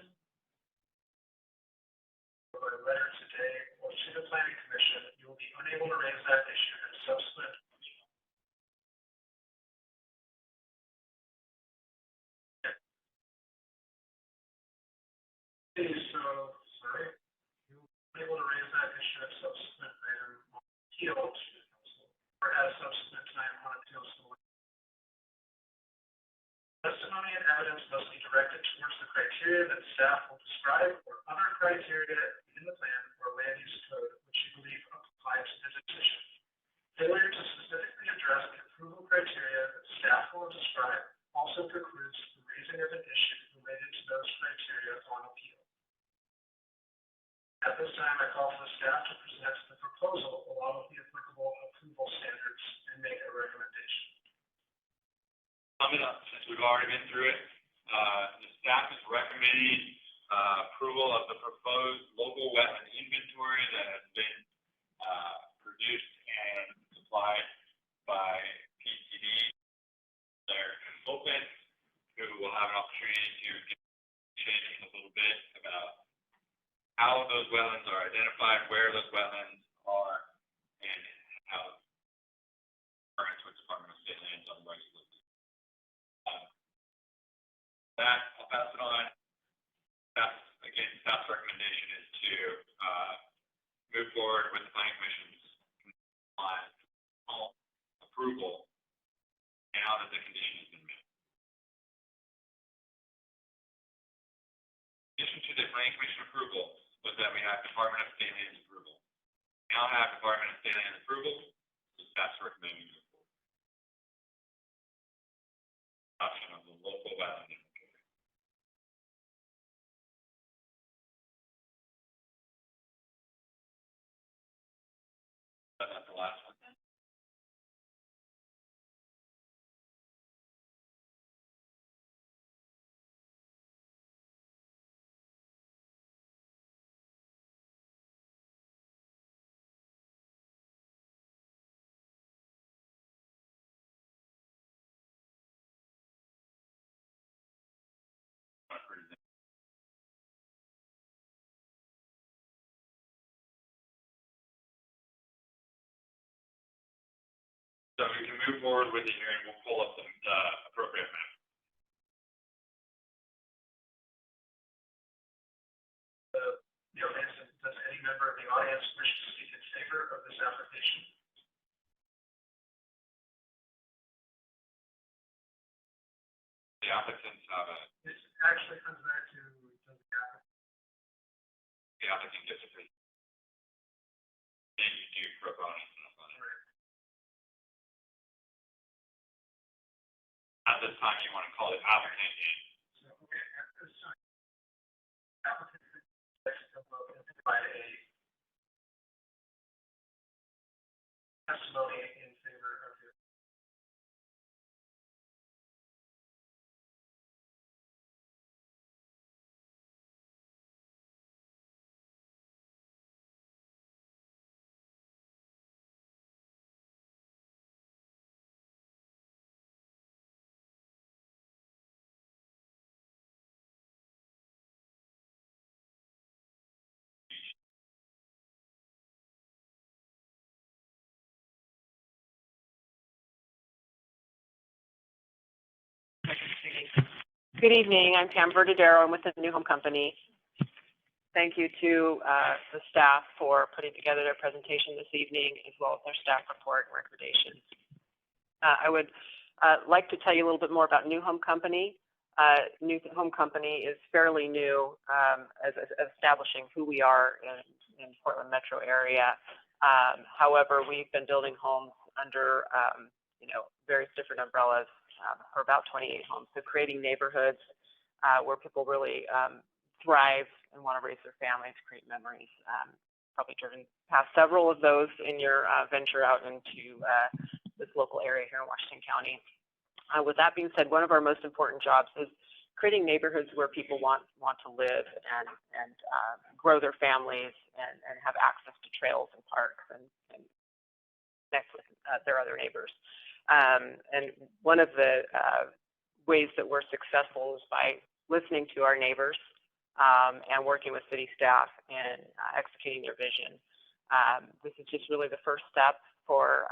or by letter today or to the planning commission, you will be unable to raise that issue at a subsequent So, sorry, you will be able to raise that issue at subsequent item on appeal to the council or at a subsequent time on appeals to the testimony and evidence must be directed towards the criteria that staff will describe or other criteria in the plan or land use code which you believe apply to the decision. Failure to specifically address the approval criteria that staff will describe also precludes the raising of an issue related to those criteria on appeal. At this time, I call for the staff to present the proposal along with the applicable approval standards and make a recommendation. Sum it up, since we've already been through it, the staff is recommending approval of the proposed local wetland inventory that has been produced and supplied by PTD, their consultant, who will have an opportunity to get changing a little bit about how those wetlands are identified, where those wetlands are, and how current with Department of State lands on regular. That, I'll pass it on. That's, again, staff's recommendation is to move forward with the planning commission's approval now that the condition has been met. In addition to the planning commission approval, was that we have Department of State lands approval. Now have Department of State lands approval, so staff's recommending to move forward. Option of the local wetland inventory. That's the last one. So we can move forward with the hearing. We'll pull up the appropriate map. The audience, does any member of the audience wish to speak in favor of this application? The applicants have a. This actually comes back to the applicant. The applicant gets a pretty. Then you do pro bono stuff on it. At this time, you want to call it applicant in. So, okay, at this time, applicant provide a testimony in favor of your. Good evening. I'm Pam Verdadero. I'm with the New Home Company. thank you to the staff for putting together their presentation this evening, as well as their staff report and recommendations. I would like to tell you a little bit more about New Home Company. New Home Company is fairly new as establishing who we are in Portland metro area. However, we've been building homes under various different umbrellas for about 28 homes. So creating neighborhoods where people really thrive and want to raise their families, create memories. Probably driven past several of those in your venture out into this local area here in Washington County. With that being said, one of our most important jobs is creating neighborhoods where people want to live and grow their families and have access to trails and parks and connect with their other neighbors. And one of the ways that we're successful is by listening to our neighbors and working with city staff in executing their vision. This is just really the first step for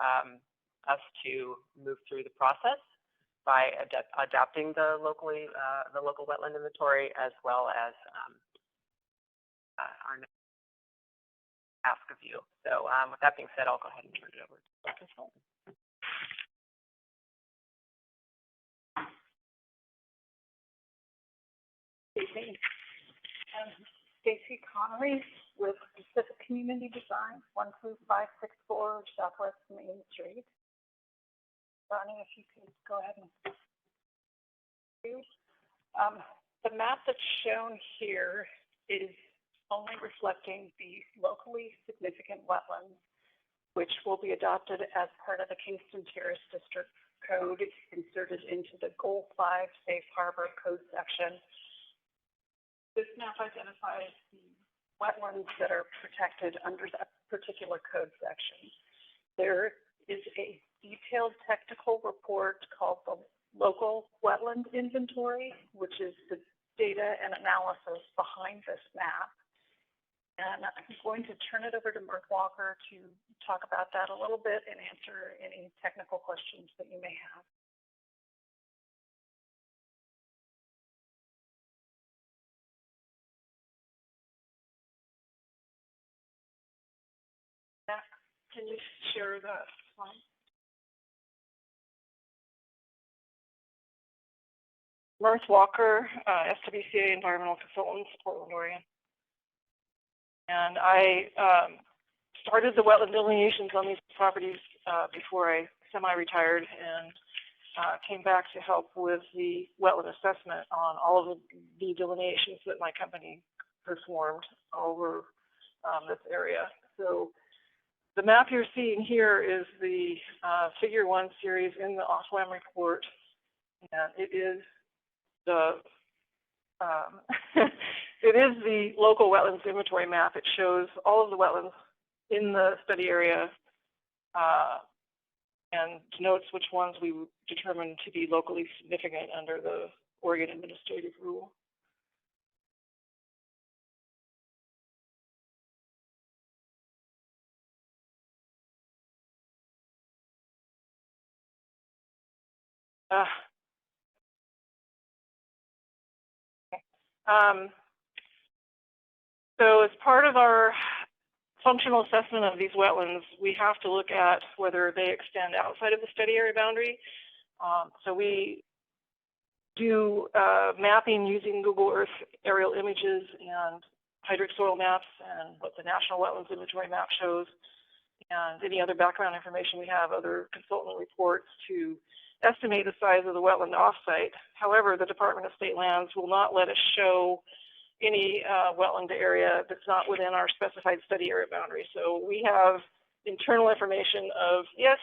us to move through the process by adopting the local wetland inventory, as well as our ask of you. So with that being said, I'll go ahead and turn it over to our consultant. Stacy Connery with Pacific Community Design, 12564 Southwest Main Street. Ronnie, if you could go ahead and the map that's shown here is only reflecting the locally significant wetlands, which will be adopted as part of the Kingston Terrace District Code inserted into the Goal 5 Safe Harbor Code section. This map identifies the wetlands that are protected under that particular code section. There is a detailed technical report called the Local Wetland Inventory, which is the data and analysis behind this map. And I'm going to turn it over to Mark Walker to talk about that a little bit and answer any technical questions that you may have. Matt, can you share that slide? Mirth Walker, SWCA Environmental Consultant, Portland, Oregon. And I started the wetland delineations on these properties before I semi-retired, and came back to help with the wetland assessment on all of the delineations that my company performed over this area. So the map you're seeing here is the Figure 1 series in the OSWAM report, and it is the it is the local wetlands inventory map. It shows all of the wetlands in the study area and denotes which ones we determined to be locally significant under the Oregon administrative rule. So as part of our functional assessment of these wetlands, we have to look at whether they extend outside of the study area boundary. So we do mapping using Google Earth aerial images and hydric soil maps and what the National Wetlands Inventory map shows, and any other background information we have, other consultant reports to estimate the size of the wetland offsite. However, the Department of State Lands will not let us show any wetland area that's not within our specified study area boundary. So we have internal information of, yes,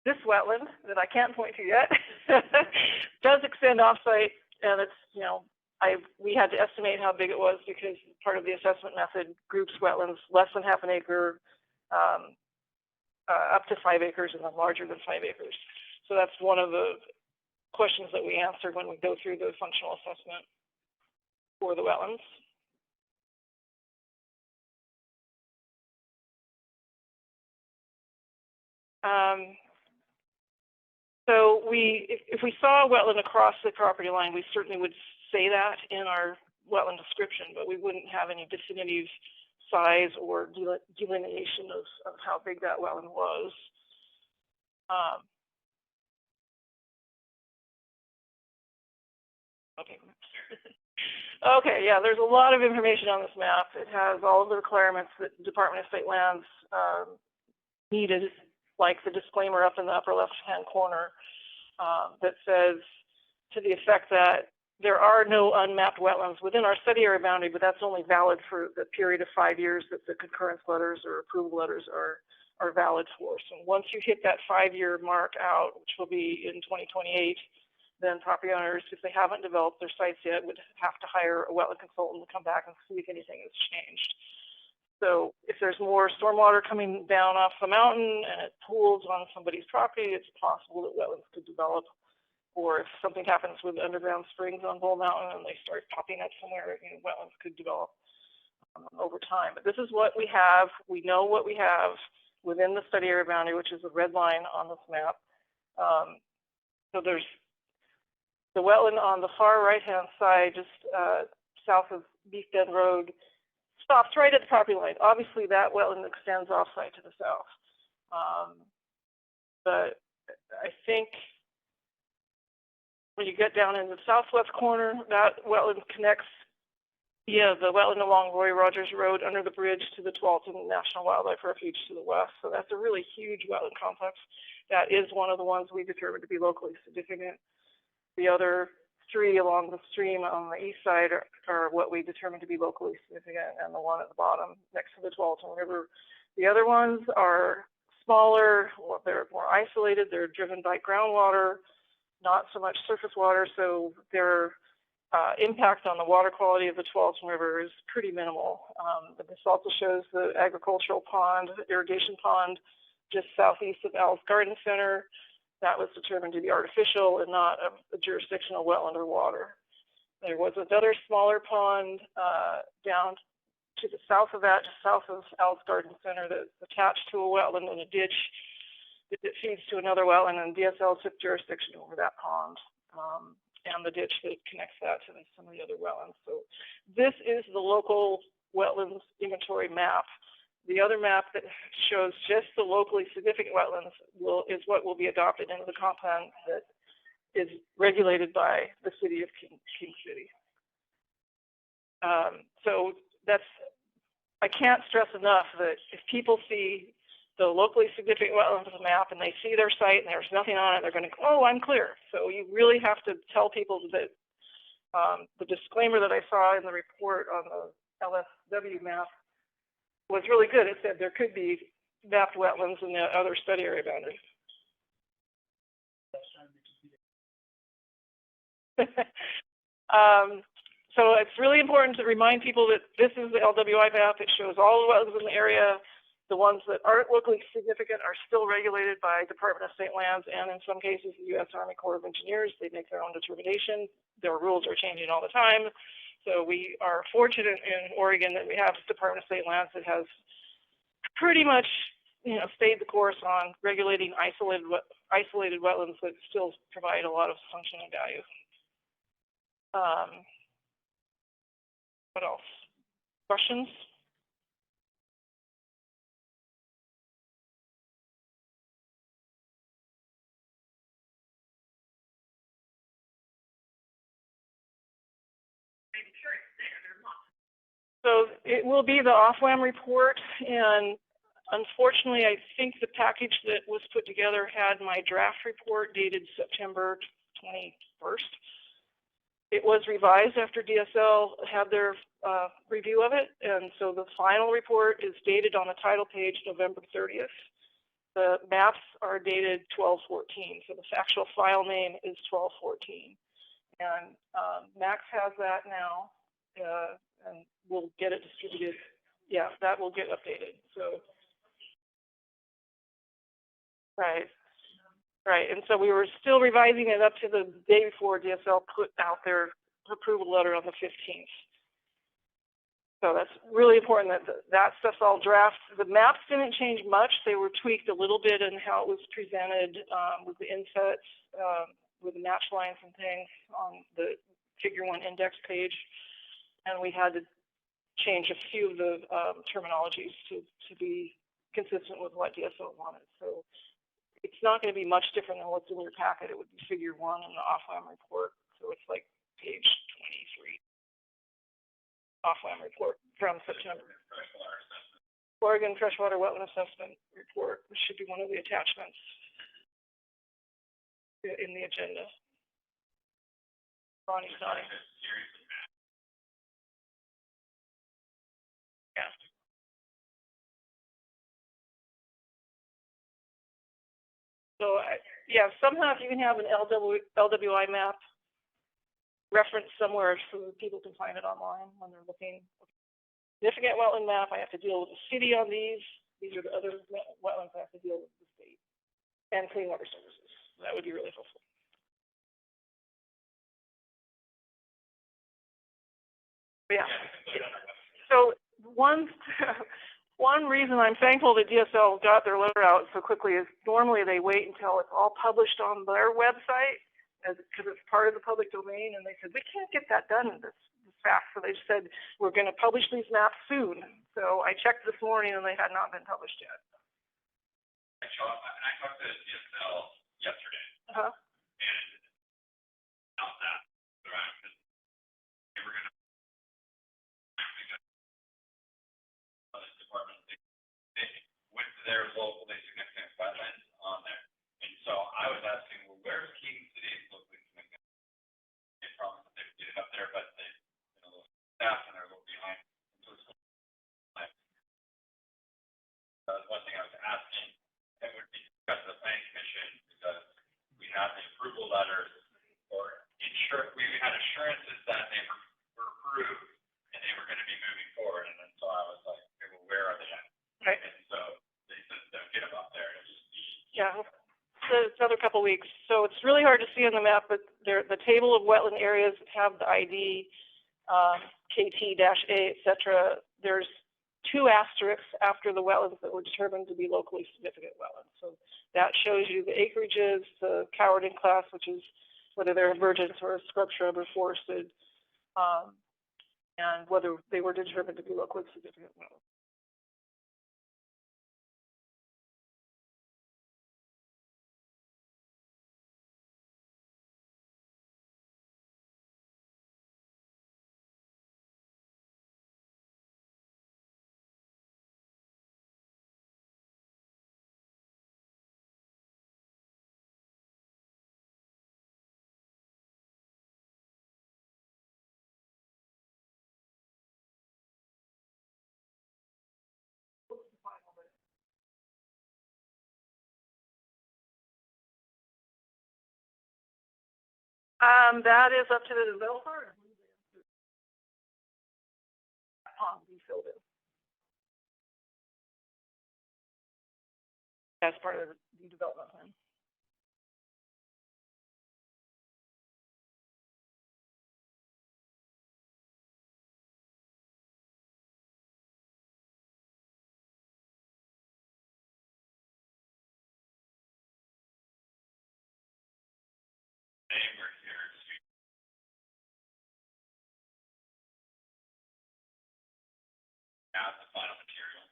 this wetland that I can't point to yet does extend offsite, and it's, we had to estimate how big it was because part of the assessment method groups wetlands less than half an acre, up to 5 acres, and then larger than 5 acres. So that's one of the questions that we answer when we go through the functional assessment for the wetlands. So if we saw a wetland across the property line, we certainly would say that in our wetland description, but we wouldn't have any definitive size or delineation of how big that wetland was. Okay. Okay, yeah, there's a lot of information on this map. It has all of the requirements that the Department of State Lands needed, like the disclaimer up in the upper left-hand corner that says to the effect that there are no unmapped wetlands within our study area boundary, but that's only valid for the period of 5 years that the concurrence letters or approval letters are valid for. So once you hit that 5-year mark out, which will be in 2028, then property owners, if they haven't developed their sites yet, would have to hire a wetland consultant to come back and see if anything has changed. So if there's more stormwater coming down off the mountain and it pools on somebody's property, it's possible that wetlands could develop. Or if something happens with underground springs on Bull Mountain and they start popping up somewhere, wetlands could develop over time. But this is what we have. We know what we have within the study area boundary, which is the red line on this map. So there's the wetland on the far right-hand side, just south of Beef Den Road, stops right at the property line. Obviously, that wetland extends off-site to the south. But I think when you get down in the southwest corner, that wetland connects via the wetland along Roy Rogers Road under the bridge to the Tualatin National Wildlife Refuge to the west. So that's a really huge wetland complex. That is one of the ones we determined to be locally significant. The other 3 along the stream on the east side are what we determined to be locally significant, and the one at the bottom next to the Tualatin River. The other ones are smaller, they're more isolated, they're driven by groundwater, not so much surface water, so their impact on the water quality of the Tualatin River is pretty minimal. This also shows the agricultural pond, irrigation pond, just southeast of Al's Garden Center. That was determined to be artificial and not a jurisdictional wetland or water. There was another smaller pond down to the south of that, just south of Al's Garden Center, that's attached to a wetland and a ditch that feeds to another wetland, and DSL took jurisdiction over that pond and the ditch that connects that to some of the other wetlands. So this is the local wetlands inventory map. The other map that shows just the locally significant wetlands is what will be adopted into the comp plan that is regulated by the city of King City. So I can't stress enough that if people see the locally significant wetlands map and they see their site and there's nothing on it, they're going to go, oh, I'm clear. So you really have to tell people that the disclaimer that I saw in the report on the LSW map was really good. It said there could be mapped wetlands in the other study area boundaries. So it's really important to remind people that this is the LWI map. It shows all the wetlands in the area. The ones that aren't locally significant are still regulated by Department of State Lands and in some cases the U.S. Army Corps of Engineers. They make their own determination. Their rules are changing all the time. So we are fortunate in Oregon that we have Department of State Lands that has pretty much, stayed the course on regulating isolated wetlands that still provide a lot of function and value. What else? Questions? So it will be the OFWAM report, and unfortunately, I think the package that was put together had my draft report dated September 21st. It was revised after DSL had their review of it, and so the final report is dated on the title page November 30th. The maps are dated 12/14, so the actual file name is 12/14. And Max has that now, and we'll get it distributed. Yeah, that will get updated. So, right. And so we were still revising it up to the day before DSL put out their approval letter on the 15th. So that's really important that that stuff's all draft. The maps didn't change much. They were tweaked a little bit in how it was presented with the insets, with the match lines and things on the Figure 1 index page, and we had to change a few of the terminologies to be consistent with what DSO wanted. So it's not going to be much different than what's in your packet. It would be Figure 1 in the off-lam report. So it's like page 23, off-lam report from September. Oregon Freshwater Wetland Assessment Report, which should be one of the attachments in the agenda. Ronnie's nodding. Yeah. So, yeah, somehow if you can have an LWI map referenced somewhere so that people can find it online when they're looking. Significant wetland map, I have to deal with the city on these. These are the other wetlands I have to deal with the state and Clean Water Services. That would be really helpful. Yeah. So one reason I'm thankful that DSL got their letter out so quickly is normally they wait until it's all published on their website because it's part of the public domain, and they said, we can't get that done this fast. So they said, we're going to publish these maps soon. So I checked this morning and they had not been published yet. And I talked to DSL yesterday. Uh-huh. And about that, because they were going to department with their locally significant wetlands on there. And so I was asking, well, where's King City's locally significant? They promised that they would get it up there, but they, staff and they're a little behind. So it's one thing I was asking, it would be discussed at the planning commission because we had the approval letters or we had assurances that they were approved and they were going to be moving forward. And then so I was like, okay, well, where are they at? Right. And so they said they'll get them up there. And just be, Yeah. So it's another couple weeks. So it's really hard to see on the map, but the table of wetland areas have the ID, KT-A, et cetera. There's 2 asterisks after the wetlands that were determined to be locally significant wetlands. So that shows you the acreages, the Cowardin class, which is whether they're emergent or scrub shrub or forested, and whether they were determined to be locally significant wetlands. That is up to the developer. Be filled in. As part of the development plan. neighbor here to add the final material.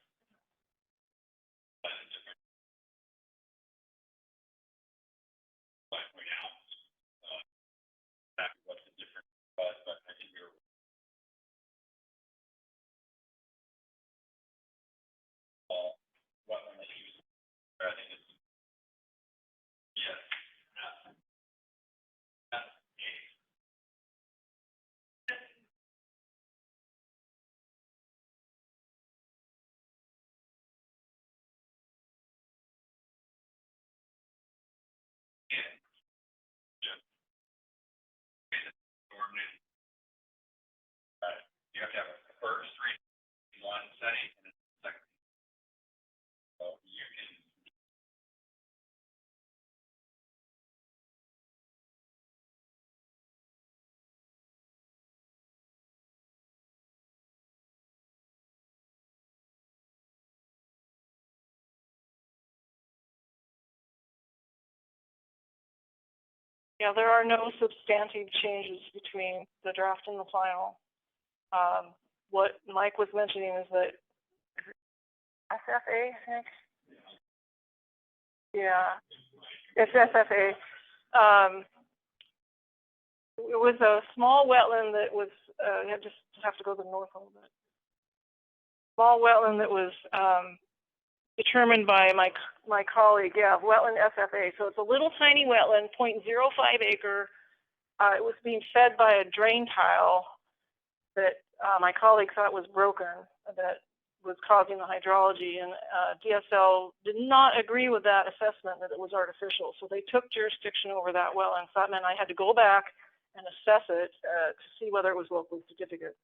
But it's different. But we out exactly what the difference was, but I think we were all what when they use. I think it's yes. You have to have a first read one setting and a second. So you can Yeah, there are no substantive changes between the draft and the final. What Mike was mentioning is that SFA, I think? Yeah, it's SFA. It was a small wetland that was, you just have to go to the north a little bit. Small wetland that was determined by my colleague, yeah, wetland SFA. So it's a little tiny wetland, 0.05 acre. It was being fed by a drain tile that my colleague thought was broken, that was causing the hydrology, and DSL did not agree with that assessment that it was artificial. So they took jurisdiction over that wetland. So that meant I had to go back and assess it to see whether it was locally significant.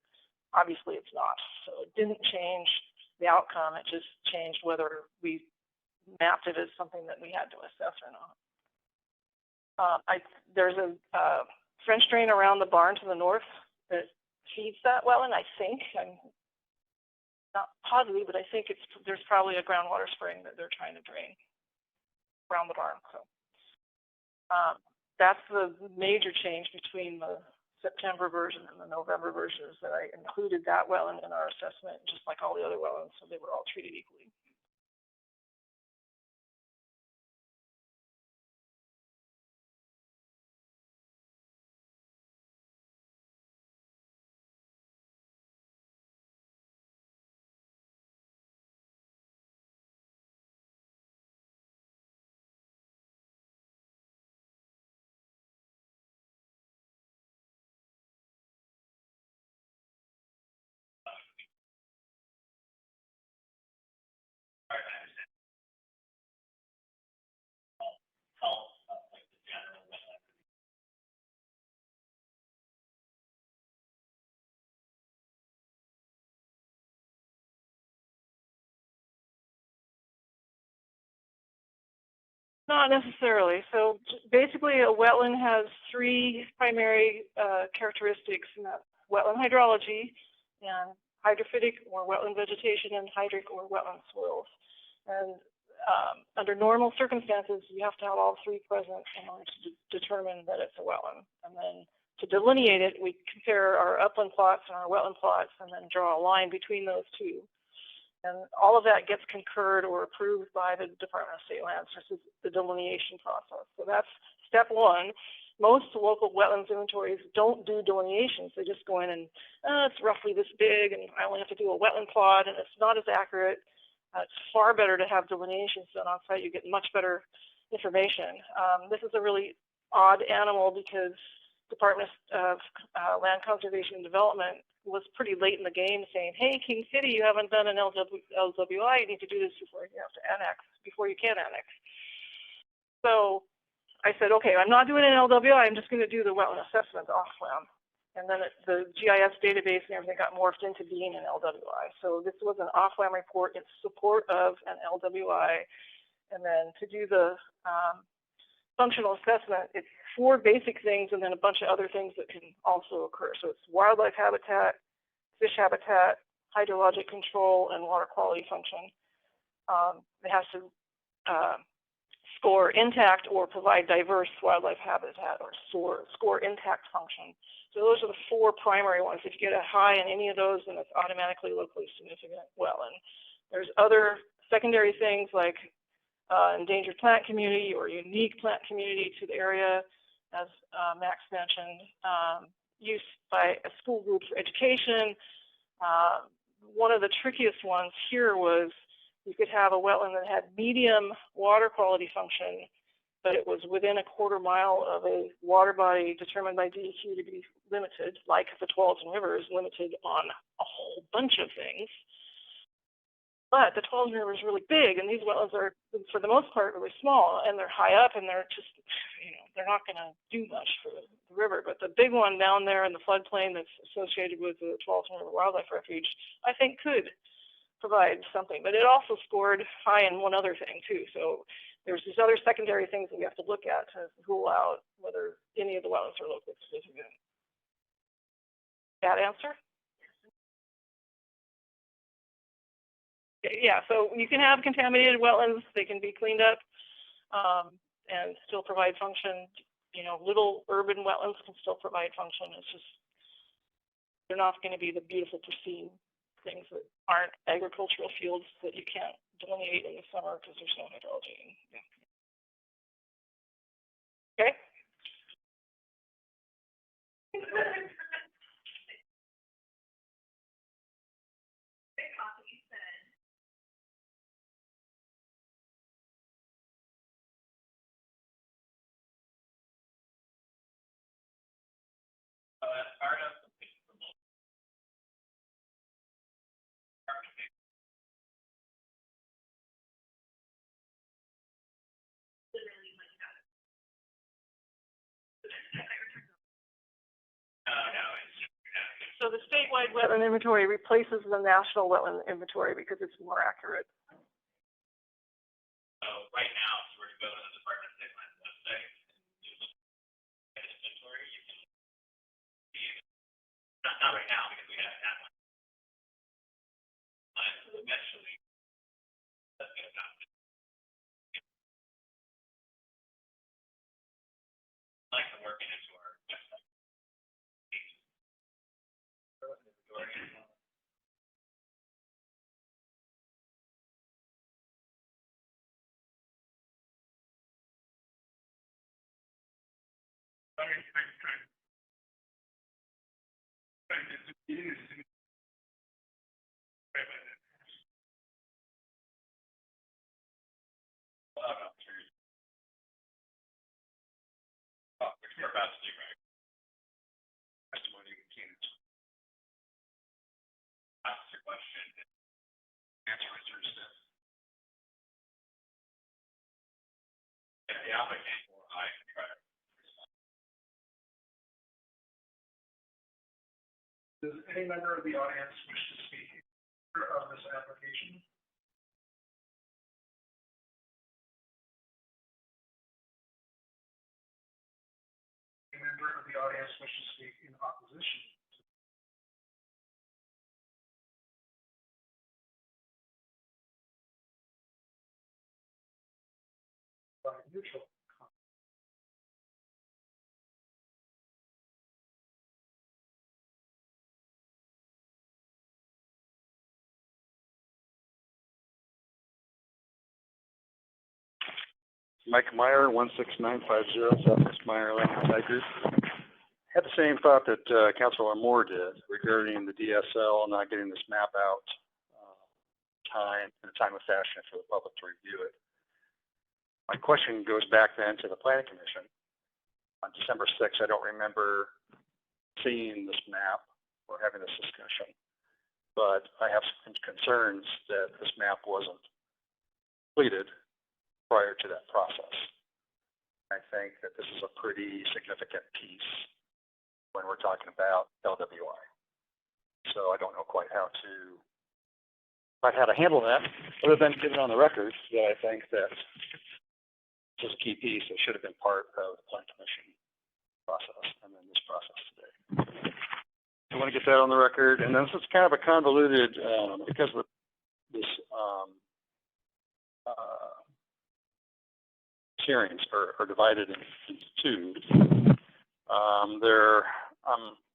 Obviously it's not. So it didn't change the outcome. It just changed whether we mapped it as something that we had to assess or not. There's a French drain around the barn to the north that feeds that wetland, I think. I'm not positive, but I think there's probably a groundwater spring that they're trying to drain around the barn. So that's the major change between the September version and the November version, is that I included that wetland in our assessment, just like all the other wetlands, so they were all treated equally. Not necessarily. So basically a wetland has three primary characteristics, and that's wetland hydrology, and hydrophytic or wetland vegetation, and hydric or wetland soils. And under normal circumstances, you have to have all three present in order to determine that it's a wetland. And then to delineate it, we compare our upland plots and our wetland plots, and then draw a line between those two. And all of that gets concurred or approved by the Department of State Lands. This is the delineation process. So that's step one. Most local wetlands inventories don't do delineations. They just go in and, it's roughly this big, and I only have to do a wetland plot, and it's not as accurate. It's far better to have delineations done on site. You get much better information. This is a really odd animal because Department of Land Conservation and Development was pretty late in the game, saying, hey, King City, you haven't done an LWI, you need to do this before you have to annex, before you can annex. So I said, okay, I'm not doing an LWI, I'm just going to do the wetland assessment off-land. And then the GIS database and everything got morphed into being an LWI. So this was an off-land report in support of an LWI. And then to do the functional assessment, it's four basic things and then a bunch of other things that can also occur. So it's wildlife habitat, fish habitat, hydrologic control, and water quality function. It has to score intact or provide diverse wildlife habitat, or score intact function. So those are the four primary ones. If you get a high in any of those, then it's automatically locally significant wetland. There's other secondary things like endangered plant community or unique plant community to the area, as Max mentioned, use by a school group for education. One of the trickiest ones here was you could have a wetland that had medium water quality function, but it was within a quarter mile of a water body determined by DEQ to be limited, like the Tualatin River is limited on a whole bunch of things. But the Tualatin River is really big, and these wetlands are, for the most part, really small, and they're high up, and they're just, they're not going to do much for the river. But the big one down there in the floodplain that's associated with the Tualatin River Wildlife Refuge, I think could provide something. But it also scored high in one other thing, too. So there's these other secondary things that we have to look at to rule out whether any of the wetlands are locally significant. That answer? Yeah, so you can have contaminated wetlands. They can be cleaned up and still provide function. little urban wetlands can still provide function. It's just, they're not going to be the beautiful, pristine things that aren't agricultural fields that you can't delineate in the summer because there's no hydrology. Okay? Part of So the statewide wetland inventory replaces the national wetland inventory because it's more accurate. So right now, if you were to go to the Department of State Lands website, and you look at inventory, you can see, not right now because we haven't had one. But eventually, that's going to come. Like to work it into our website. We're about to do right. Testimony we can't ask your question. Answer is your step. If the applicant or I can try to respond. Does any member of the audience wish to speak in favor of this application? Any member of the audience wish to speak in opposition? By neutral. Mike Meyer, 16950 Southwest Meyer Lane, Tigers. Had the same thought that Councilor Moore did regarding the DSL not getting this map out in a timely fashion for the public to review it. My question goes back then to the Planning Commission. On December 6th, I don't remember seeing this map or having this discussion, but I have some concerns that this map wasn't completed prior to that process. I think that this is a pretty significant piece when we're talking about LWI. So I don't know quite how to handle that, other than get it on the record that I think that this is a key piece that should have been part of the Plan Commission process and then this process today. I want to get that on the record, and then this is kind of a convoluted because of this hearings are divided into two. I'm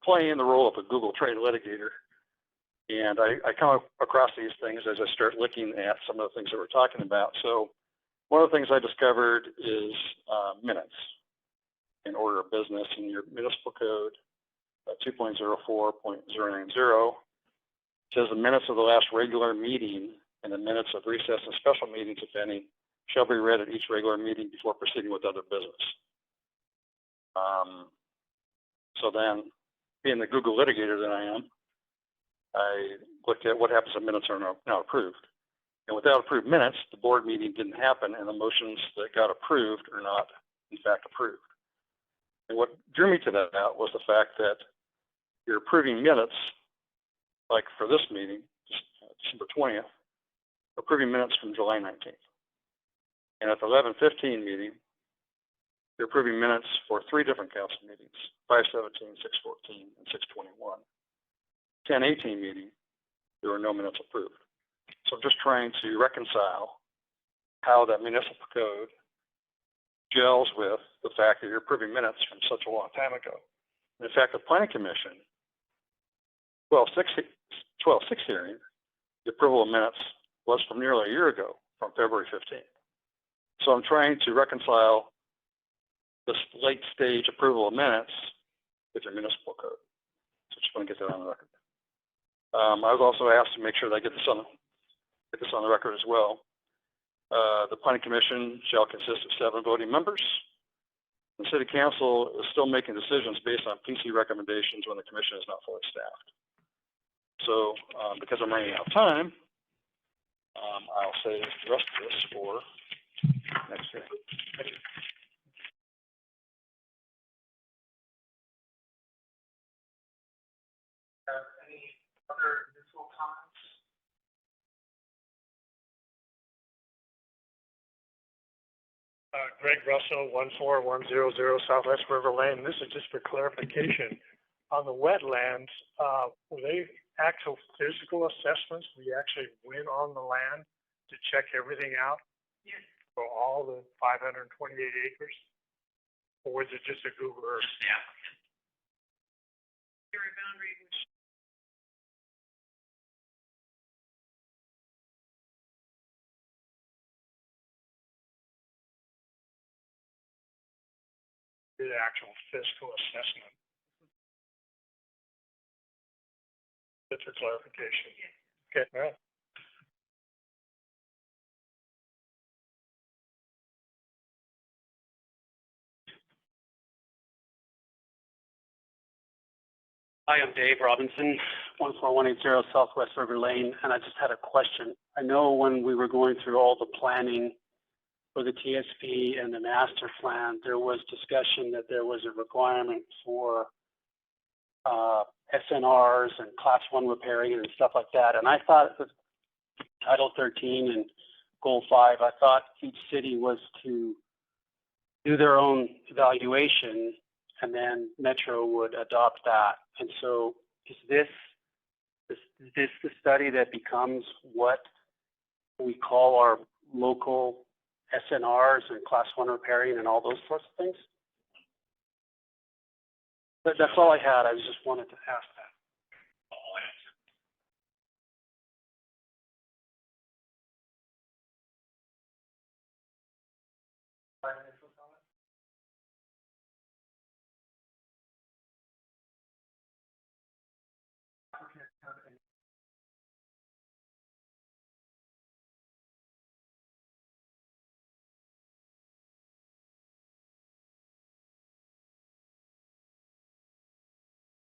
playing the role of a Google Trade litigator, and I come across these things as I start looking at some of the things that we're talking about. So one of the things I discovered is minutes in order of business in your municipal code 2.04.090 says the minutes of the last regular meeting and the minutes of recess and special meetings, if any, shall be read at each regular meeting before proceeding with other business. So then, being the Google litigator that I am, I looked at what happens if minutes are not approved. And without approved minutes, the board meeting didn't happen and the motions that got approved are not, in fact, approved. And what drew me to that was the fact that you're approving minutes, like for this meeting, December 20th, approving minutes from July 19th. And at the 11:15 meeting, you're approving minutes for 3 different council meetings, 5:17, 6:14, and 6:21. 10:18 meeting, there were no minutes approved. So I'm just trying to reconcile how that municipal code gels with the fact that you're approving minutes from such a long time ago. In fact, the planning commission, 12/6 hearing, the approval of minutes was from nearly a year ago, from February 15th. So I'm trying to reconcile this late stage approval of minutes with your municipal code. So just want to get that on the record. I was also asked to make sure that I get this on the record as well. The planning commission shall consist of 7 voting members. The city council is still making decisions based on PC recommendations when the commission is not fully staffed. So because I'm running out of time, I'll save the rest of this for next year. Thank you. Any other municipal comments? Greg Russell, 14100 Southwest River Lane. This is just for clarification. On the wetlands, were they actual physical assessments? We actually went on the land to check everything out? Yes. For all the 528 acres? Or was it just a Google Earth? Just the applicant. Area boundary, which The actual physical assessment? Just for clarification. Okay, all right. Hi, I'm Dave Robinson, 14180 Southwest River Lane, and I just had a question. I know when we were going through all the planning for the TSP and the master plan, there was discussion that there was a requirement for SNRs and Class 1 repairing and stuff like that. And I thought with Title 13 and Goal 5, I thought each city was to do their own evaluation and then Metro would adopt that. And so is this the study that becomes what we call our local SNRs and Class 1 repairing and all those sorts of things? That's all I had. I just wanted to ask that. I'll answer.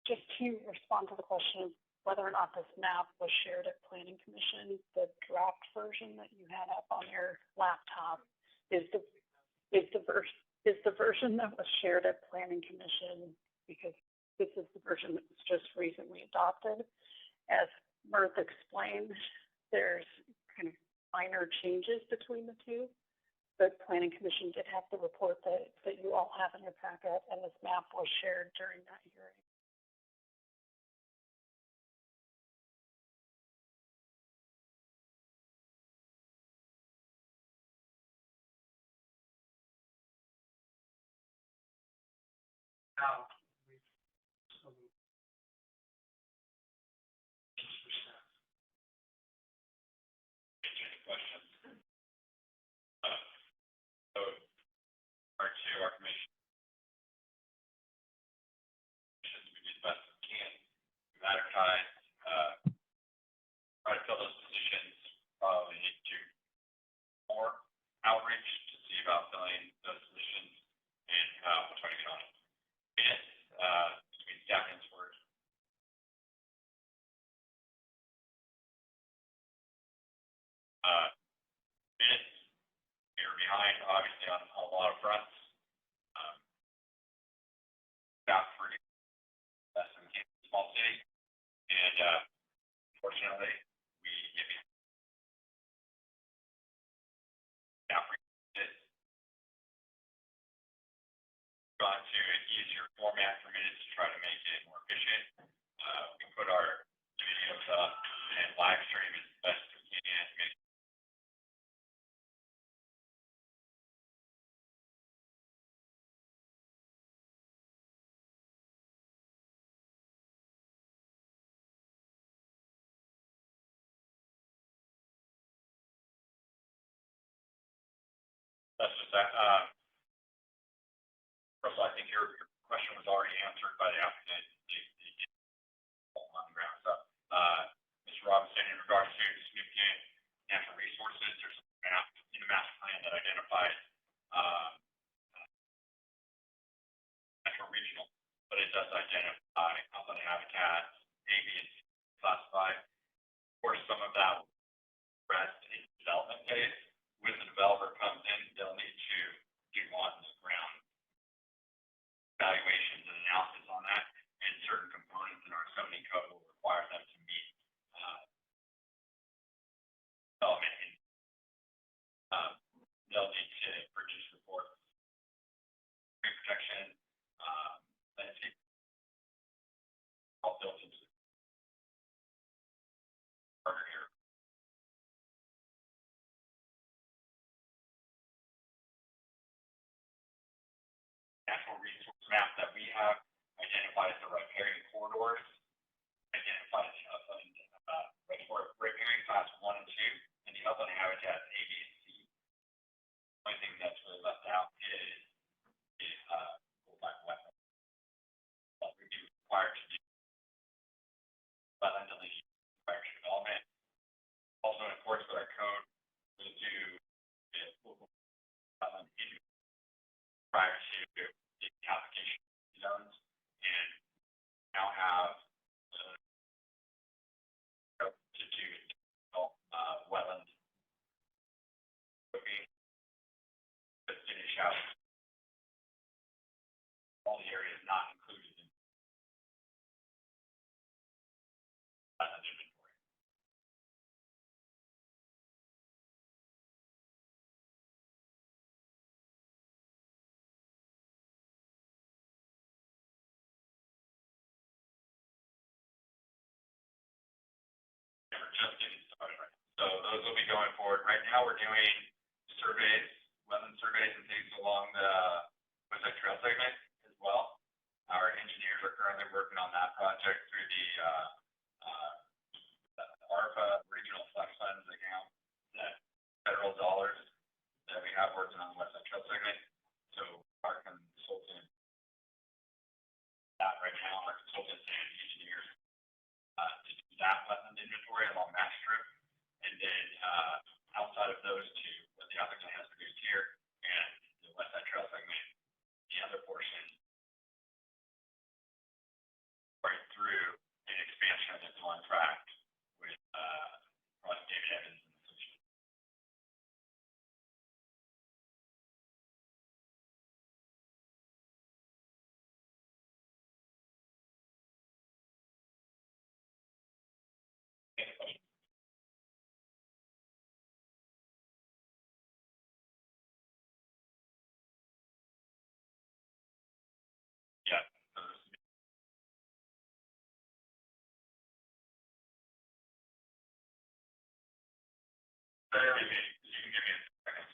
Just to respond to the question of whether or not this map was shared at Planning Commission, the draft version that you had up on your laptop is the version that was shared at Planning Commission, because this is the version that was just recently adopted. As Mirth explained, there's kind of minor changes between the two, but Planning Commission did have the report that you all have in your packet, and this map was shared during that hearing. Now, Questions? So, part 2, our commission. We do the best we can. We've advertised, try to fill those positions. Probably need to do more outreach to see about filling those positions and we'll try to get on it. Minutes, between staff and work. Minutes, we're behind, obviously, on a lot of fronts. Staff for less than small city, and fortunately, we give you staff this. Gone to an easier format for minutes to try to make it more efficient. We put our videos up and live stream as best we can to make Russell, I think your question was already answered by the applicant. On the ground stuff. Mr. Robinson, in regards to significant natural resources, there's a map in the master plan that identifies natural regional, but it does identify upland habitats, A, B, and C classified. Of course, some of that will rest in development phase. When the developer comes in, they'll need to do on the ground evaluations and analysis on that, and certain components in our zoning code will require them to meet development. They'll need to produce reports, tree protection, landscape, all built into the partner here. Natural resource map that we have identifies the riparian corridors, identifies the upland, riparian class 1 and 2, and the upland habitats A, B, and C. The only thing that's really left out is wetland. What we do require to do wetland deletion prior to development. Also in accordance with our code, we'll do local wetland prior to the application zones, and now have to do wetland cooking to finish out all the areas not included in wetland inventory. We're just getting started right now. So those will be going forward. Right now, we're doing surveys, wetland surveys and things along the Westside Trail segment as well. Our engineers are currently working on that project through the ARPA Regional Flex Funds account, that federal dollars that we have working on the Westside Trail segment. So our consultant, right now, our consultants and engineers to do that wetland inventory along that strip, and then outside of those two, what the applicant has produced here and the Westside Trail segment, the other portion right through an expansion that's on track with David Evans and Associates. Yeah. You can give me a second.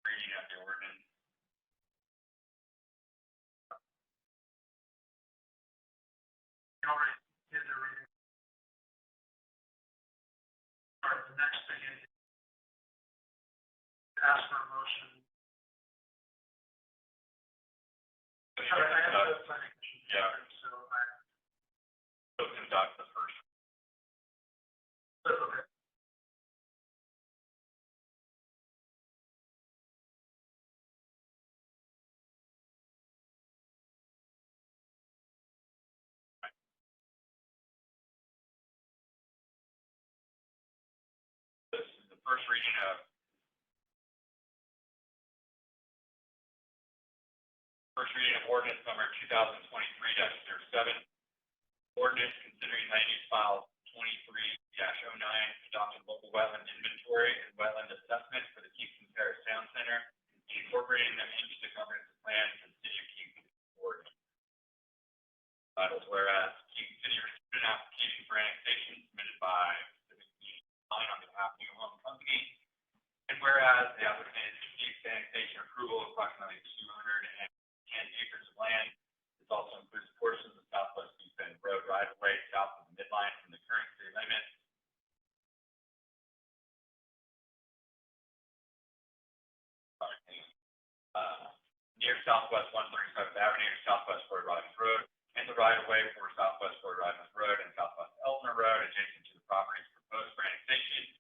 Reading of the ordinance. We already did the reading. All right, the next thing is ask for a motion. Sorry, I have the planning commission. Yeah. So I. So conduct the first. That's okay. This is the first reading of ordinance number 2023-07. Ordinance considering land use file 2023-09, adopting local wetland inventory and wetland assessment for the Kingston Terrace Town Center, and incorporating them into the comprehensive plan for the city of Kingston, Oregon. Titles, whereas Kingston City received an application for annexation submitted by Pacific Community Design on behalf of New Home Company, and whereas the applicant seeks annexation approval of approximately 210 acres of land. This also includes portions of Southwest East Bend Road right-of-way south of the midline from the current city limits. Near Southwest 137th Avenue, Southwest Fort Rogers Road, and the right-of-way for Southwest Fort Rogers Road and Southwest Elmer Road adjacent to the properties proposed for annexation.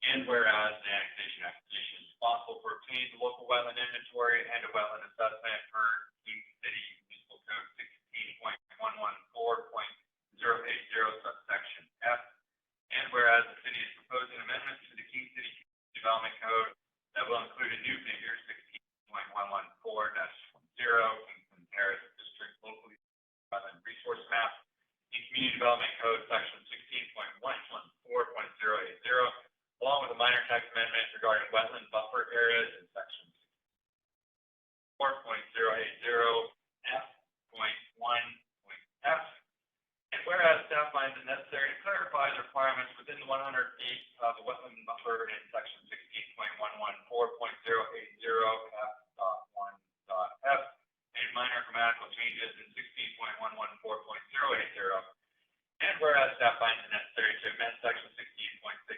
And whereas the annexation application is responsible for obtaining the local wetland inventory and a wetland assessment per Kingston City Municipal Code 16.114.080 subsection F. And whereas the city is proposing amendments to the King City Development Code that will include a new figure 16.114-10 Kingston Terrace District Locally Wetland Resource Map in Community Development Code section 16.114.080, along with a minor text amendment regarding wetland buffer areas in section 4.080F.1.F. And whereas staff finds it necessary to clarify the requirements within the 100 feet of the wetland buffer in section 16.114.080F.1.F, and minor grammatical changes in 16.114.080. And whereas staff finds it necessary to amend section 16.16.010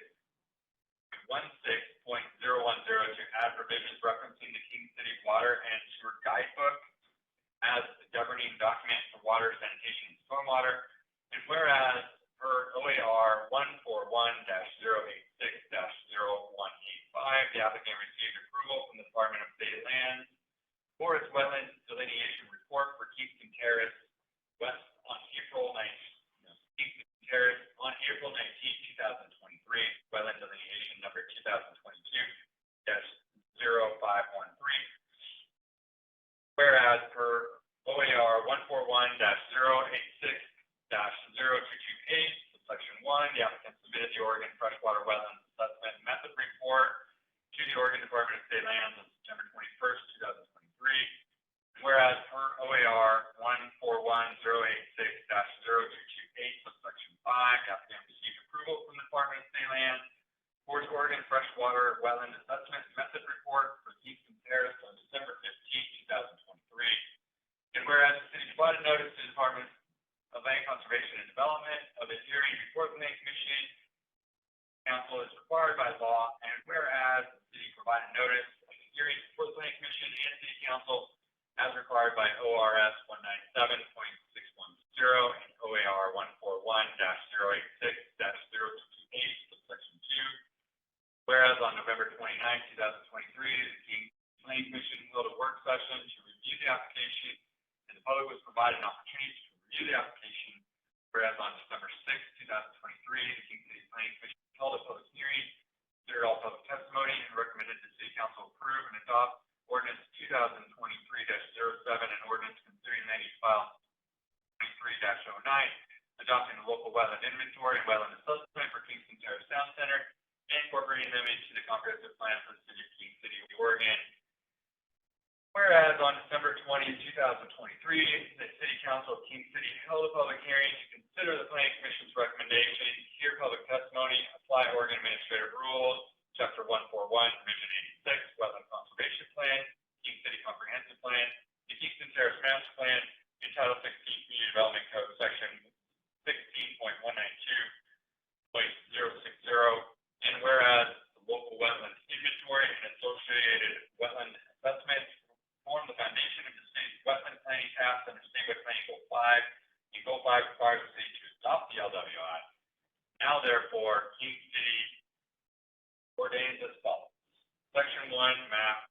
to add provisions referencing the King City Water and Sewer Guidebook as the governing document for water, sanitation, and stormwater. And whereas per OAR 141-086-0185, the applicant received approval from the Department of State Lands for its wetland delineation report for Kingston Terrace West on April 19, 2023, wetland delineation number 2022-0513. Whereas per OAR 141-086-0228, subsection 1, the applicant submitted the Oregon Freshwater Wetlands Assessment Method Report to the Oregon Department of State Lands on September 21st, 2023. Whereas per OAR 141-086-0228, subsection 5, the applicant received approval from the Department of State Lands for its Oregon Freshwater Wetland Assessment Method Report for Kingston Terrace on December 15th, 2023. And whereas the city provided notice to the Department of Land Conservation and Development of a hearing before the Land Commission, council is required by law, and whereas the city provided notice of a hearing before the Land Commission and city council as required by ORS 197.610 and OAR 141-086-0228, subsection 2. Whereas on November 29, 2023, the King Planning Commission held a work session to review the application, and the public was provided an opportunity to review the application. Whereas on December 6, 2023, the King City Planning Commission held a public hearing, considered all public testimony, and recommended the City Council approve and adopt Ordinance 2023-07, and ordinance considering land use file 23-09, adopting the local wetland inventory and wetland assessment for Kingston Terrace Town Center, and incorporating them into the comprehensive plan for the city of King City, Oregon. Whereas on December 20, 2023, the City Council of King City held a public hearing to consider the Planning Commission's recommendation, hear public testimony, apply Oregon Administrative Rules, Chapter 141, Provision 86, Wetland Conservation Plan, King City Comprehensive Plan, the Kingston Terrace Master Plan, and Title 16 Community Development Code, Section 16.192.060. And whereas the local wetland inventory and associated wetland assessments form the foundation of the city's wetland planning tasks under State Wetland Planning Goal 5, and Goal 5 requires the city to adopt the LWI. Now, therefore, King City ordains as follows. Section 1, map.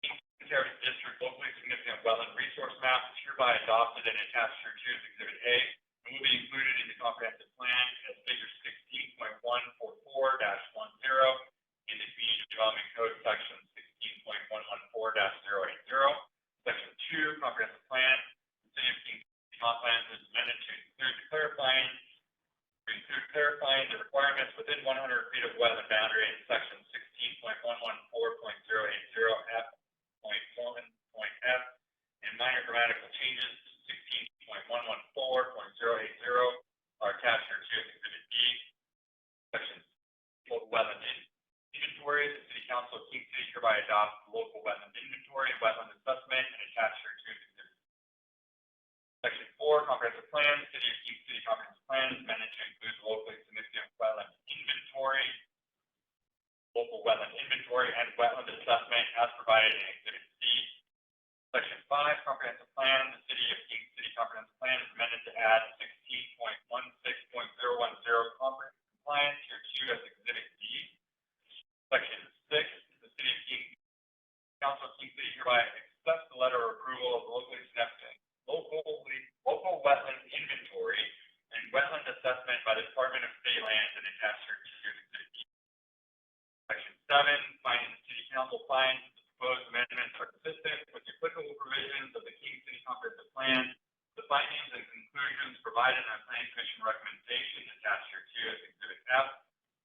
Kingston Terrace District locally significant wetland resource map is hereby adopted and attached to Exhibit A, and will be included in the comprehensive plan as figure 16.144-10 in the Community Development Code section 16.114-080. Section 2, comprehensive plan. The City of King City comp plan is amended to include the clarifying include clarifying the requirements within 100 feet of wetland boundary in section 16.114.080 F.1.F, and minor grammatical changes to 16.114.080 are attached here to Exhibit D. Section local wetland inventory. The City Council of King City hereby adopts the local wetland inventory and wetland assessment and attached here to Exhibit D. Section 4, comprehensive plan. The City of King City comprehensive plan is amended to include the locally significant wetland inventory, local wetland inventory, and wetland assessment as provided in Exhibit C. Section 5, comprehensive plan. The City of King City comprehensive plan is amended to add 16.16.010 compliance here too as Exhibit D. Section 6, the City of King Council of King City hereby accepts the letter of approval of locally significant local wetland inventory and wetland assessment by the Department of State Lands and attached here to Exhibit D. Section 7, finding the City Council finds the proposed amendments are consistent with the applicable provisions of the King City Comprehensive Plan. The findings and conclusions provided in the Planning Commission recommendation attached here to as Exhibit F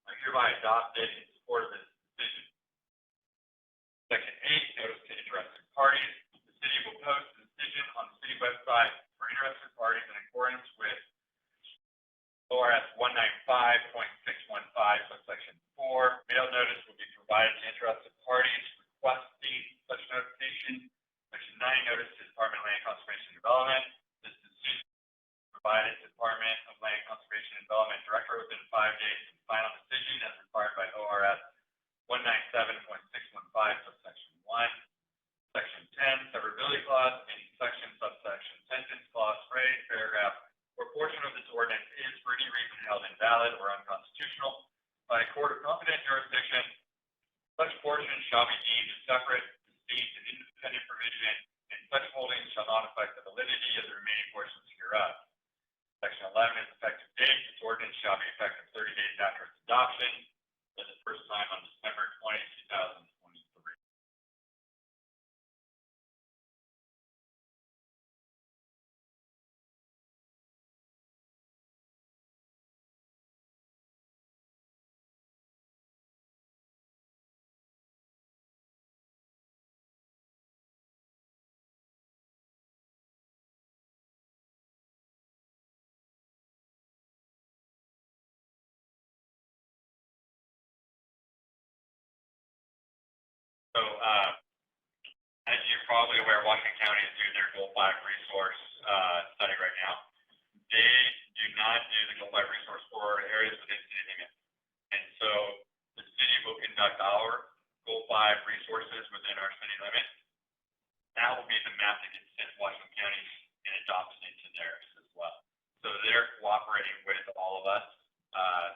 are hereby adopted in support of this decision. Section 8, notice to interested parties. The city will post the decision on the city website for interested parties in accordance with ORS 195.615, subsection 4. Mail notice will be provided to interested parties requesting such notification. Section 9, notice to Department of Land Conservation and Development. This decision provided to Department of Land Conservation and Development Director within 5 days of the final decision as required by ORS 197.615, subsection 1. Section 10, severability clause, any section, subsection, sentence, clause, phrase, paragraph, or portion of this ordinance is for any reason held invalid or unconstitutional by a court of competent jurisdiction. Such portion shall be deemed a separate, distinct, and independent provision, and such holdings shall not affect the validity of the remaining portions hereof. Section 11 is effective date. This ordinance shall be effective 30 days after its adoption, for the first time on December 20, 2023. So, as you're probably aware, Washington County is doing their Goal 5 resource study right now. They do not do the Goal 5 resource for areas within city limits. And so the city will conduct our Goal 5 resources within our city limits. That will be the map that gets sent to Washington County and adopts into theirs as well. So they're cooperating with all of us,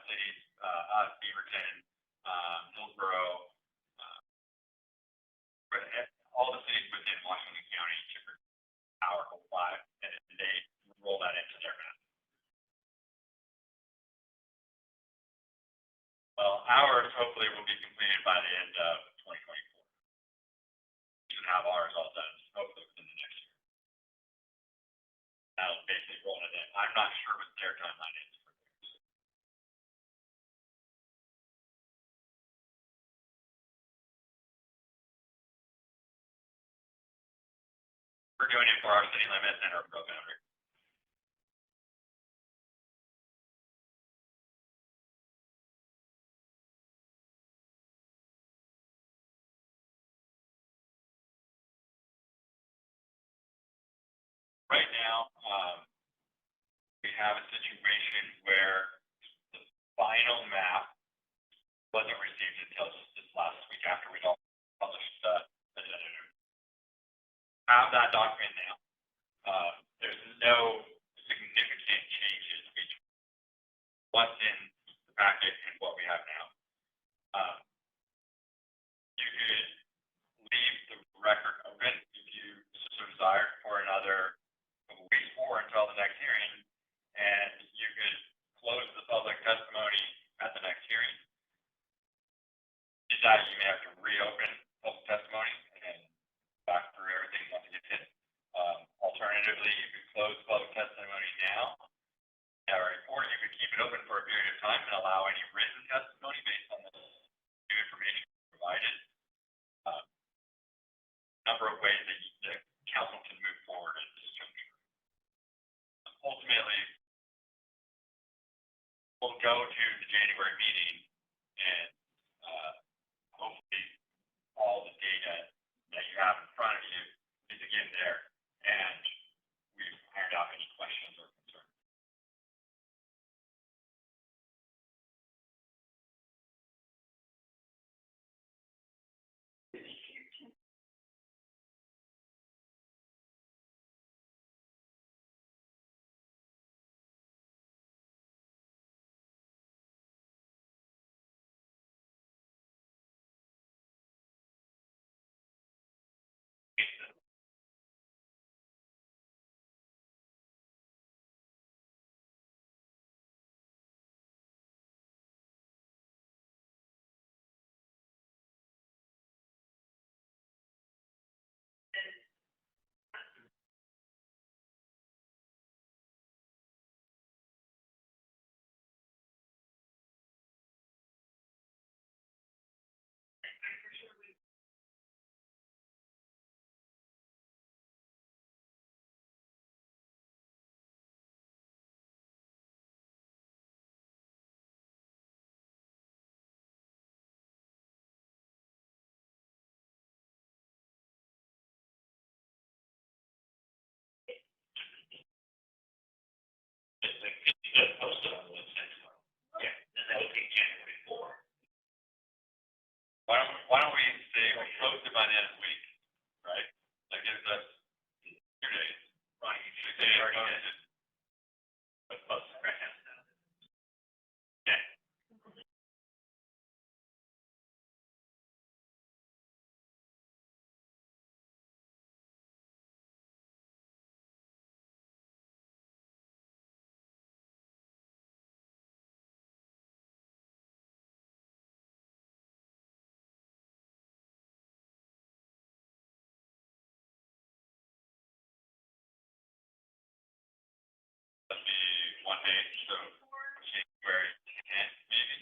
cities, us, Beaverton, Hillsborough, all the cities within Washington County to our Goal 5, and they roll that into their map. Well, ours hopefully will be completed by the end of 2024. We should have ours all done hopefully within the next year. That'll basically roll it in. I'm not sure what their timeline is for theirs. We're doing it for our city limits and our pro boundary. Right now, we have a situation where the final map wasn't received until just this last week after we'd all published the agenda. Have that document now. There's no significant changes between what's in the packet and what we have now. You could leave the record open if you so desire for another weeks or until the next hearing, and you could close the public testimony at the next hearing. Did that, you may have to reopen public testimony and back through everything once it gets hit. Alternatively, you could close public testimony now, or you could keep keep it open for a period of time and allow any written testimony based on the new information provided. Number of ways that the council can move forward at this juncture. Ultimately, we'll go to the January meeting and hopefully all the data that you have in front of you is again there, and we've ironed out any questions or concerns. Just post it on the website tomorrow. Yeah, then that would take January 4. Why don't we say we post it by the end of the week, right? That gives us 2 days. Right. They already did it. But post it right now. Yeah. That'd be 1 day, so January 10th, maybe.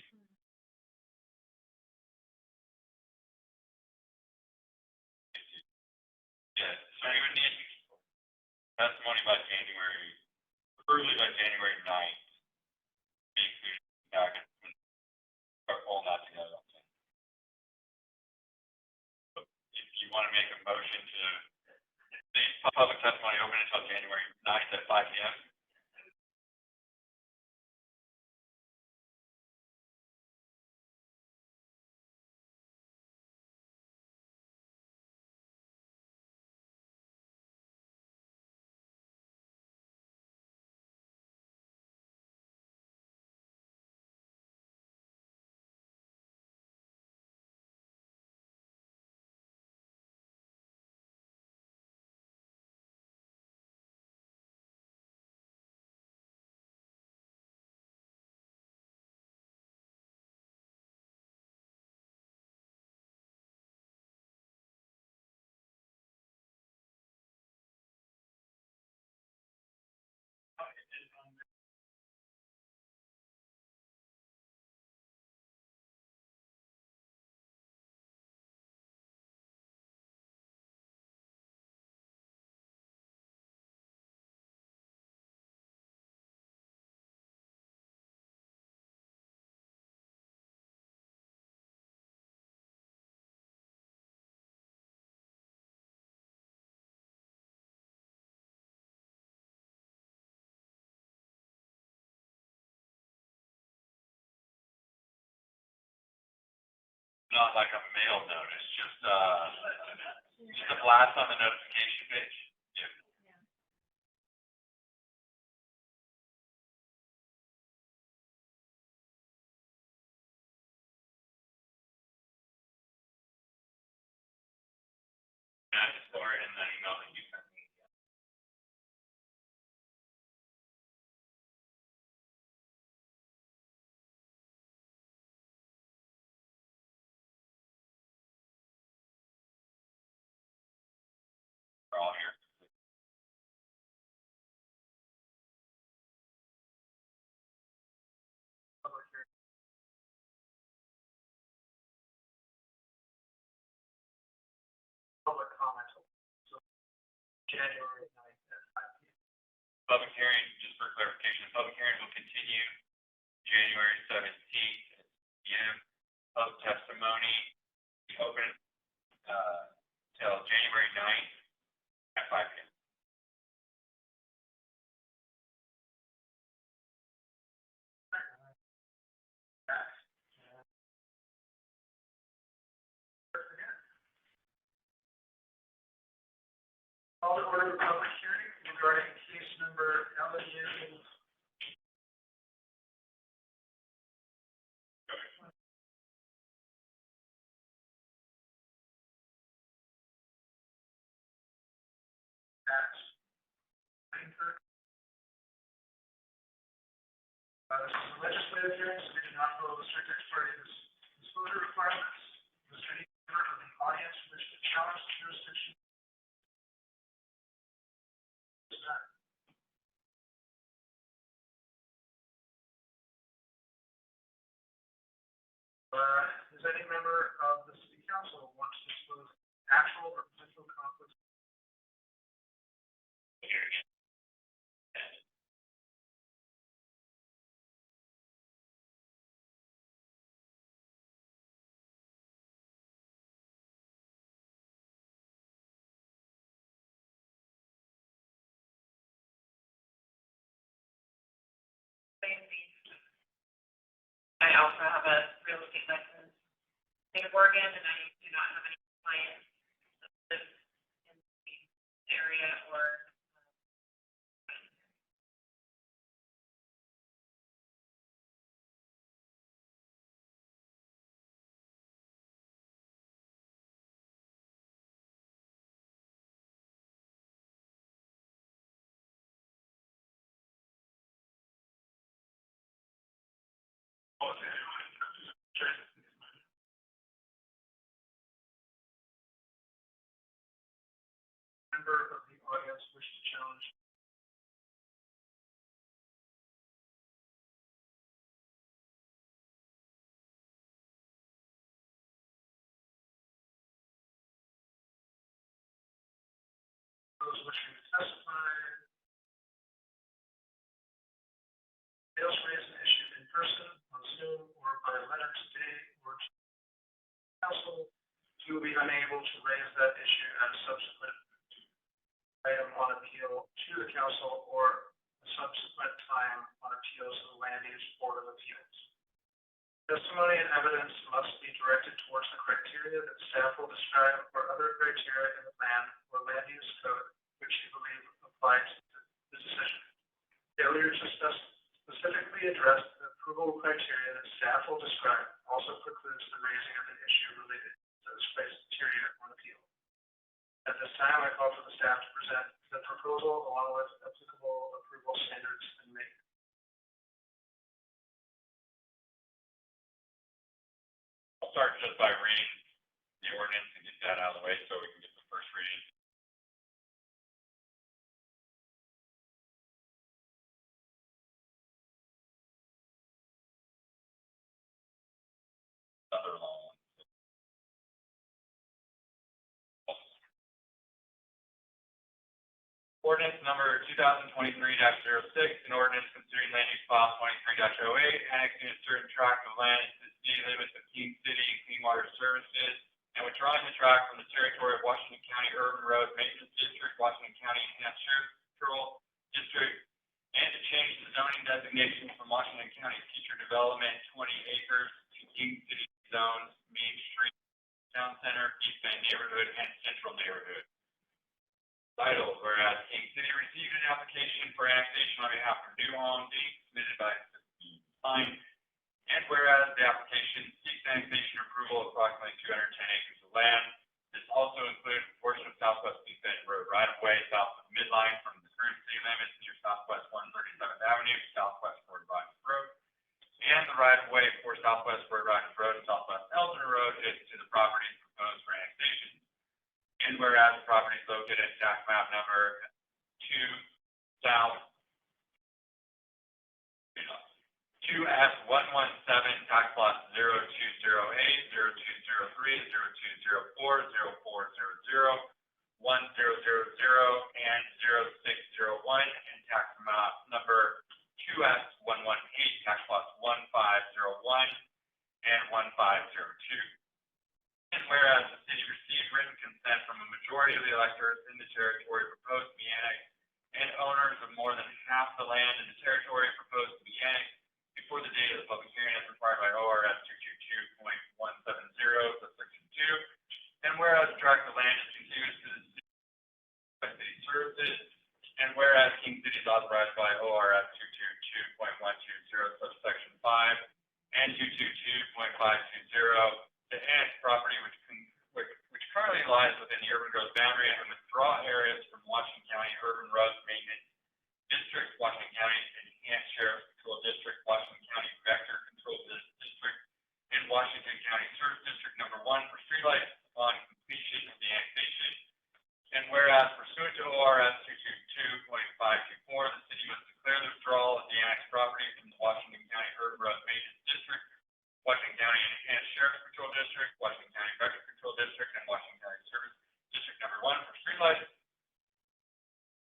Yeah, so we would need testimony by January, early by January 9th. Be back and start pulling that together. If you want to make a motion to leave public testimony open until January 9th at 5 p.m. Not like a mail notice, just a blast on the notification page. Yeah. Can I just store it in the email that you sent me? We're all here. public comment. So January 9th at 5 p.m. Public hearing, just for clarification, public hearing will continue January 17th at 6 p.m. Public testimony open till January 9th at 5 p.m. Call to order the public hearing regarding case number LU. This is a legislative hearing, so we do not follow the strict ex parte disclosure requirements. Is there any member of the audience who wishes to challenge the jurisdiction? Does any member of the city council want to disclose actual or potential conflicts? I also have a real estate license in Oregon, and I do not have any clients that live in the area or. Member of the audience wish to challenge? Those wishing to testify. Fails to raise an issue in person, on Zoom, or by letter today, or to council, you will be unable to raise that issue at a subsequent item on appeal to the council or a subsequent time on appeals to the Land Use Board of Appeals. Testimony and evidence must be directed towards the criteria that staff will describe or other criteria in the plan or land use code which you believe apply to the decision. Failure to specifically address the approval criteria that staff will describe also precludes the raising of an issue related to those criteria on appeal. At this time, I call for the staff to present the proposal along with applicable approval standards and make. I'll start just by reading the ordinance and get that out of the way so we can get the first reading. Other long one. Ordinance number 2023-06, an ordinance considering land use file 23-08, annexing a certain tract of land to the city limits of King City Clean Water Services, and withdrawing the tract from the territory of Washington County Urban Road Maintenance District, Washington County Enhanced Patrol District, and to change the zoning designation from Washington County Future Development 20 acres to King City zones, Main Street, Town Center, East Bend Neighborhood, and Central Neighborhood. Title, whereas King City received an application for annexation on behalf of New Holland Inc. submitted by Line, and whereas the application seeks annexation approval of approximately 210 acres of land. This also includes a portion of Southwest East Bend Road right of way south of the midline from the current city limits near Southwest 137th Avenue to Southwest Fort Rogers Road, and the right of way for Southwest Fort Rogers Road and Southwest Elgin Road is to the properties proposed for annexation. And whereas the property is located at tax map number 2 South 2S117, tax lot 020A, 020 0204, 0400, 1000, and 0601, and tax map number 2S118, tax lots 1501 and 1502. And whereas the city received written consent from a majority of the electors in the territory proposed to be annexed, and owners of more than half the land in the territory proposed to be annexed before the date of the public hearing as required by ORS 222.170, subsection 2. And whereas the tract of land is contiguous to the city by city services, and whereas King City is authorized by ORS 222.120, subsection 5, and 222.520 to annex property which currently lies within the urban growth boundary and withdraw areas from Washington County Urban Roads Maintenance District, Washington County Enhanced Sheriff's Patrol District, Washington County Vector Control District, and Washington County Service District Number 1 for streetlights upon completion of the annexation. And whereas pursuant to ORS 222.524, the city must declare the withdrawal of the annexed property from the Washington County Urban Roads Maintenance District, Washington County Enhanced Sheriff's Patrol District, Washington County Vector Control District, and Washington County Service District Number 1 for streetlights.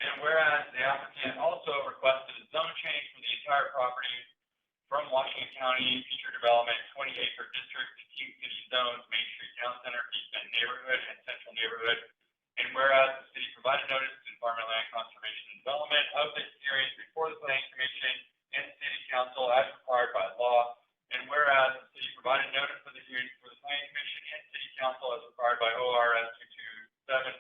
And whereas the applicant also requested a zone change for the entire property from Washington County Future Development 20-acre district to King City zones, Main Street Town Center, East Bend Neighborhood, and Central Neighborhood. And whereas the city provided notice to Department of Land Conservation and Development of the hearings before the Planning Commission and City Council as required by law. And whereas the city provided notice of the hearings for the Planning Commission and City Council as required by ORS 227.186,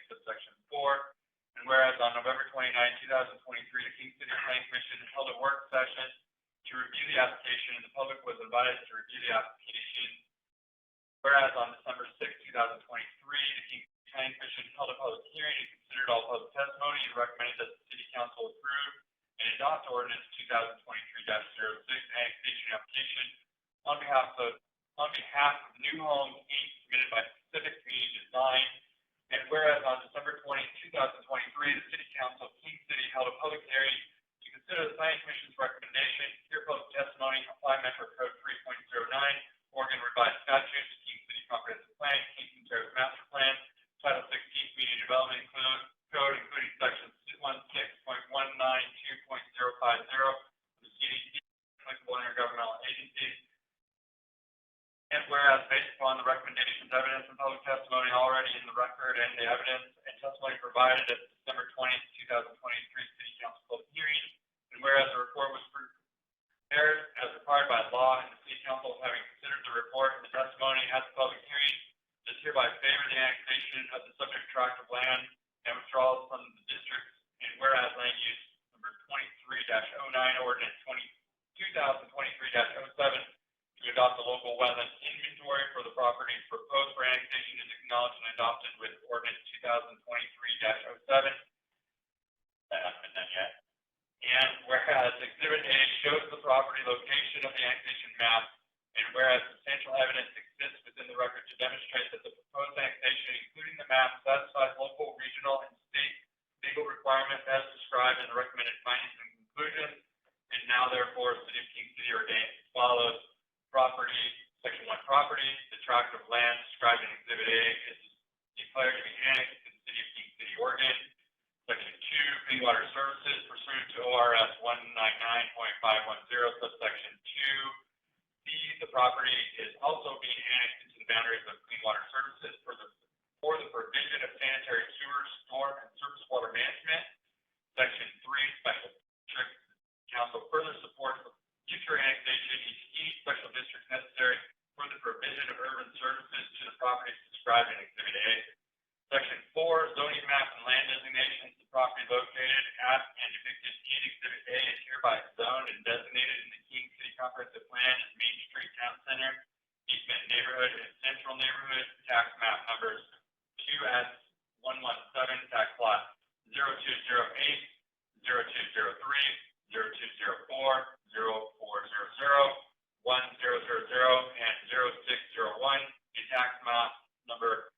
subsection 4. And whereas on November 29, 2023, the King City Planning Commission held a work session to review the application, and the public was invited to review the application. Whereas on December 6, 2023, the King City Planning Commission held a public hearing and considered all public testimony and recommended that the City Council approve and adopt ordinance 2023-06 annexation application on behalf of New Homes Inc. submitted by Pacific Community Design. And whereas on December 20, 2023, the City Council of King City held a public hearing to consider the Planning Commission's recommendation, hear public testimony, apply Metro Code 3.09, Oregon Revised Statutes, King City Comprehensive Plan, Kingston Terrace Master Plan, Title 16 Community Development Code, including sections 16.192.050 of the CDC, applicable intergovernmental agencies. And whereas based upon the recommendations, evidence, and public testimony already in the record, and the evidence and testimony provided at December 20, 2023 City Council public hearing, and whereas the report was prepared as required by law, and the City Council, having considered the report and the testimony at the public hearing, does hereby favor the annexation of the subject tract of land and withdrawals from the districts. And whereas land use number 23-09 ordinance 2023-07 to adopt a local wetland inventory for the properties proposed for annexation is acknowledged and adopted with ordinance 2023-07. That hasn't been done yet. And whereas Exhibit A shows the property location of the annexation map, and whereas substantial evidence exists within the record to demonstrate that the proposed annexation, including the map, satisfies local, regional, and state legal requirements as described in the recommended findings and conclusions, and now therefore City of King City ordains as follows. Property, Section 1 property, the tract of land described in Exhibit A is declared to be annexed to the City of King City, Oregon. Section 2, Clean Water Services, pursuant to ORS 199.510, subsection 2. B, the property is also being annexed into the boundaries of Clean Water Services for the provision of sanitary sewer, storm, and surface water management. Section 3, Special District. Council further supports the future annexation in each special district necessary for the provision of urban services to the properties described in Exhibit A. Section 4, zoning map and land designations. The property located at and depicted in Exhibit A is hereby zoned and designated in the King City Comprehensive Plan as Main Street Town Center, East Bend Neighborhood, and Central Neighborhood. Tax map numbers 2S117, tax lot 0208, 0203, 0204, 0400, 1000, and 0601, a tax map number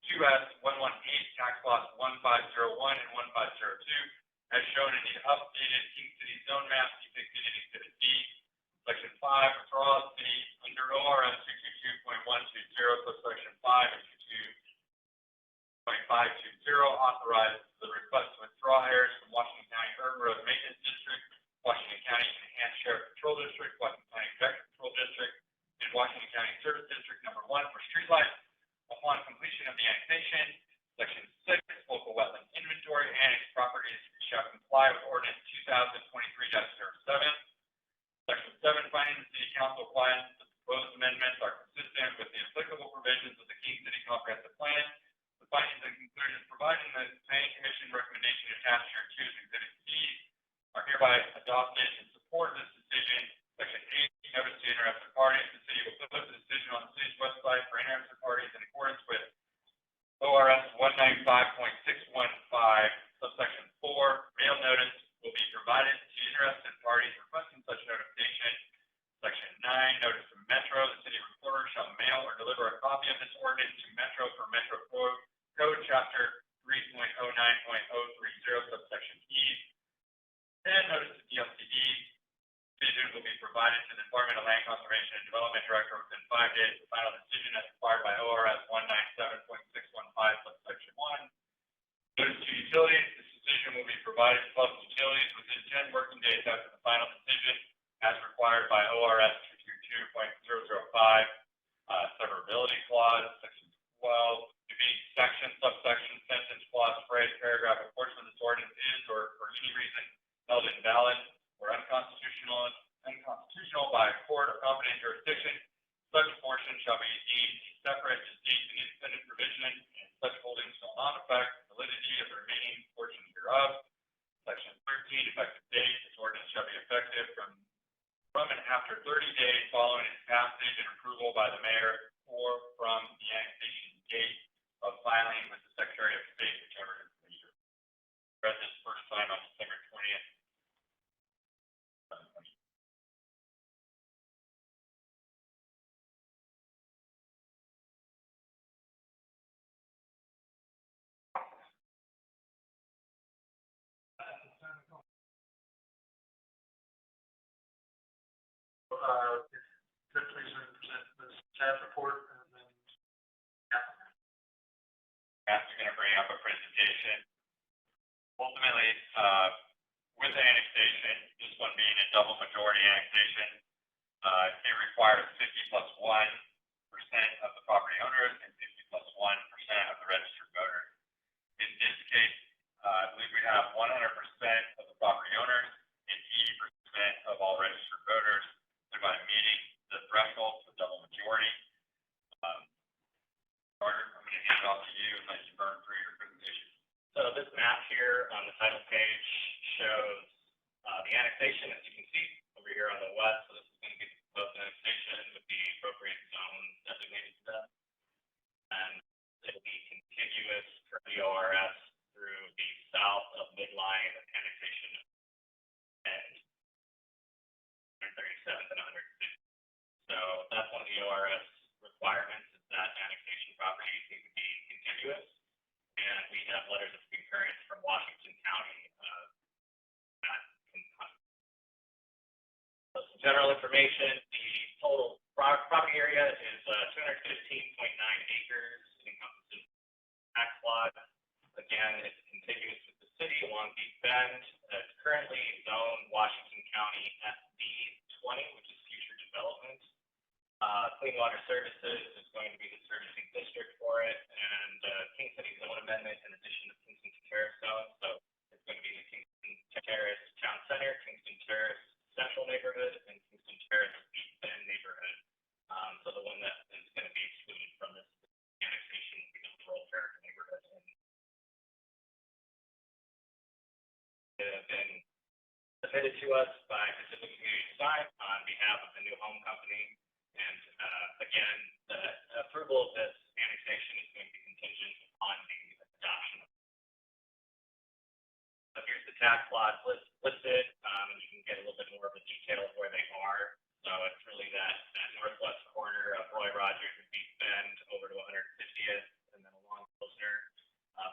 2S118, tax lots 1501 and 1502, as shown in the updated King City zone map depicted in Exhibit B. Section 5, withdrawal of city under ORS 222.120 authorize the request to withdraw errors from Washington County Urban Road Maintenance District, Washington County Enhanced Sheriff Patrol District, Washington County Vector Patrol District, and Washington County Service District Number 1 for streetlights upon completion of the annexation. Section 6, local wetland inventory, annexed properties shall comply with ordinance 2023-07. Section 7, finding the city council finds the proposed amendments are consistent with the applicable provisions of the King City Comprehensive Plan. The findings and conclusions providing the planning commission recommendation attached here to exhibit C are hereby adopted in support of this decision. Section 8, notice to interested parties. The city will post the decision on the city's website for interested parties in accordance with ORS 195.615, subsection 4. Mail notice will be provided to interested parties requesting such notification. Section 9, notice to Metro. The city reporter shall mail or deliver a copy of this ordinance to Metro per Metro Code, Chapter 3.09.030, subsection E. And notice to DLCD. Decision will be provided to the Department of Land Conservation and Development Director within 5 days of the final decision as required by ORS 197.615, subsection 1. Notice to utilities. This decision will be provided to public utilities within 10 working days after the final decision as required by ORS 222.005, severability clause, section 12. To be section, subsection, sentence, clause, phrase, paragraph, a portion of this ordinance is or for any reason held invalid or unconstitutional by a court of competent jurisdiction. Such portion shall be deemed separate, distinct, and independent provision, and such holdings shall not affect the validity of the remaining portion hereof. Section 13, effective date. This ordinance shall be effective from and after 30 days following its passage and approval by the mayor or from the annexation date of filing with the Secretary of State, whichever is later. Read this first time on December 20th. Could please present the staff report and then. After going to bring up a presentation. Ultimately, with the annexation, this one being a double majority annexation, it requires 50+1% of the property owners and 50+1% of the registered voters. In this case, I believe we have 100% of the property owners and 80% of all registered voters. By meeting the threshold for double majority. Carter, I'm going to hand it off to you and let you burn through your presentation. So this map here on the title page shows the annexation, as you can see over here on the west. So this is going to be the proposed annexation with the appropriate zone designated to them. And it'll be contiguous for the ORS through the south of midline annexation and 137th and 150th. So that's one of the ORS requirements, is that annexation properties need to be contiguous. And we have letters of concurrence from Washington County that can so some general information. The total property area is 215.9 acres. It encompasses tax lot. Again, it's contiguous with the city along Deep Bend. It's currently zoned Washington County SB20, which is future development. Clean Water Services is going to be the servicing district for it, and King City Zone Amendment in addition to Kingston Terrace Zone. So it's going to be the Kingston Terrace Town Center, Kingston Terrace Central Neighborhood, and Kingston Terrace East Bend Neighborhood. So the one that is going to be excluded from this annexation will be the rural Fair neighborhood. It has been submitted to us by Pacific Community Design on behalf of the New Home Company. And again, the approval of this annexation is going to be contingent upon the adoption of. So here's the tax lots listed, and you can get a little bit more of a detail of where they are. So it's really that northwest corner of Roy Rogers and Deep Bend over to 150th, and then along closer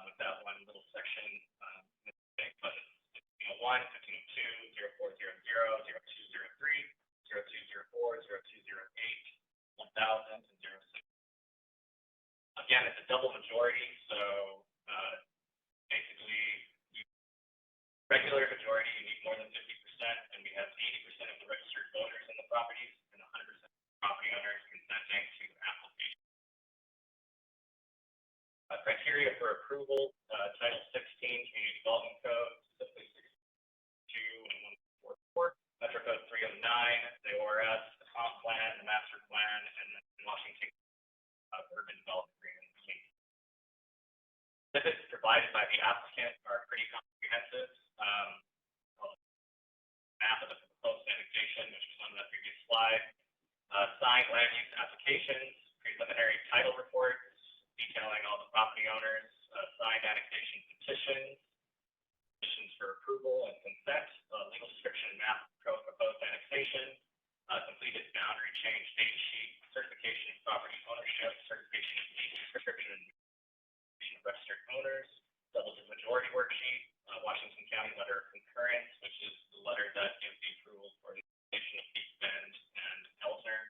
with that one little section. But it's 1501, 1502, 0400, 0203, 0204, 0208, 1000, and 06. Again, it's a double majority, so makes it Regular majority, you need more than 50%, and we have 80% of the registered voters in the properties and 100% of the property owners consenting to application. Criteria for approval, Title 16 Community Development Code, specifically 62 and 144, Metro Code 309, the ORS, the comp plan, the master plan, and the Washington urban development agreement. Exhibits provided by the applicant are pretty comprehensive. Map of the proposed annexation, which was on the previous slide. Signed land use applications, preliminary title reports detailing all the property owners, signed annexation petitions, petitions for approval and consent, legal description map of proposed annexation, completed boundary change data sheet, certification of property ownership, certification of lease description of registered owners, double the majority worksheet, Washington County letter of concurrence, which is the letter that gives the approval for the annexation of East Bend and Elsner,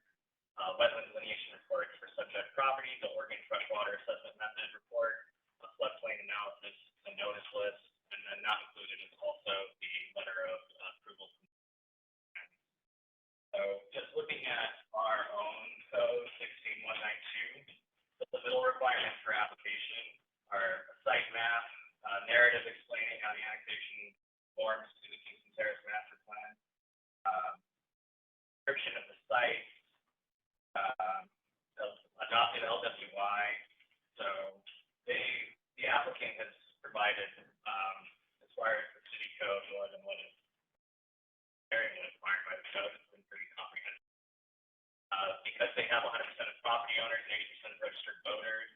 wetland delineation reports for subject property, the Oregon freshwater assessment method report, a floodplain analysis, a notice list, and then not included is also the letter of approval. So just looking at our own code 16192, the submittal requirements for application are a site map, narrative explaining how the annexation conforms to the Kingston Terrace master plan, description of the site, adopted LWI. So the applicant has provided, as far as the city code, more than what is very required by the code. It's been pretty comprehensive. Because they have 100% of property owners and 80% of registered voters,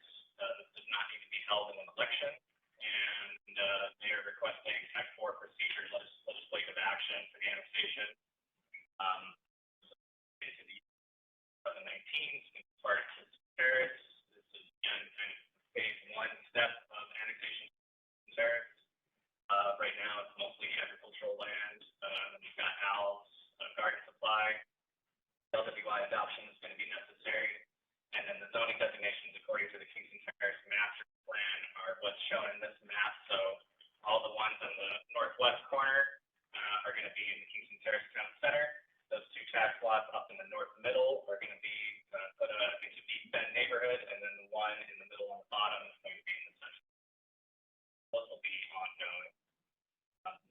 this does not need to be held in an election. And they are requesting Act 4 procedure legislative action for the annexation. Into the 2019, part of Kingston Terrace. This is again kind of phase 1 step of annexation of Terrace. Right now, it's mostly agricultural land. We've got owls, garden supply. LWI adoption is going to be necessary. And then the zoning designations according to the Kingston Terrace master plan are what's shown in this map. So all the ones on the northwest corner are going to be in the Kingston Terrace Town Center. Those 2 tax lots up in the north middle are going to be put into East Bend neighborhood, and then the one in the middle on the bottom is going to be in the center. Those will be ongoing.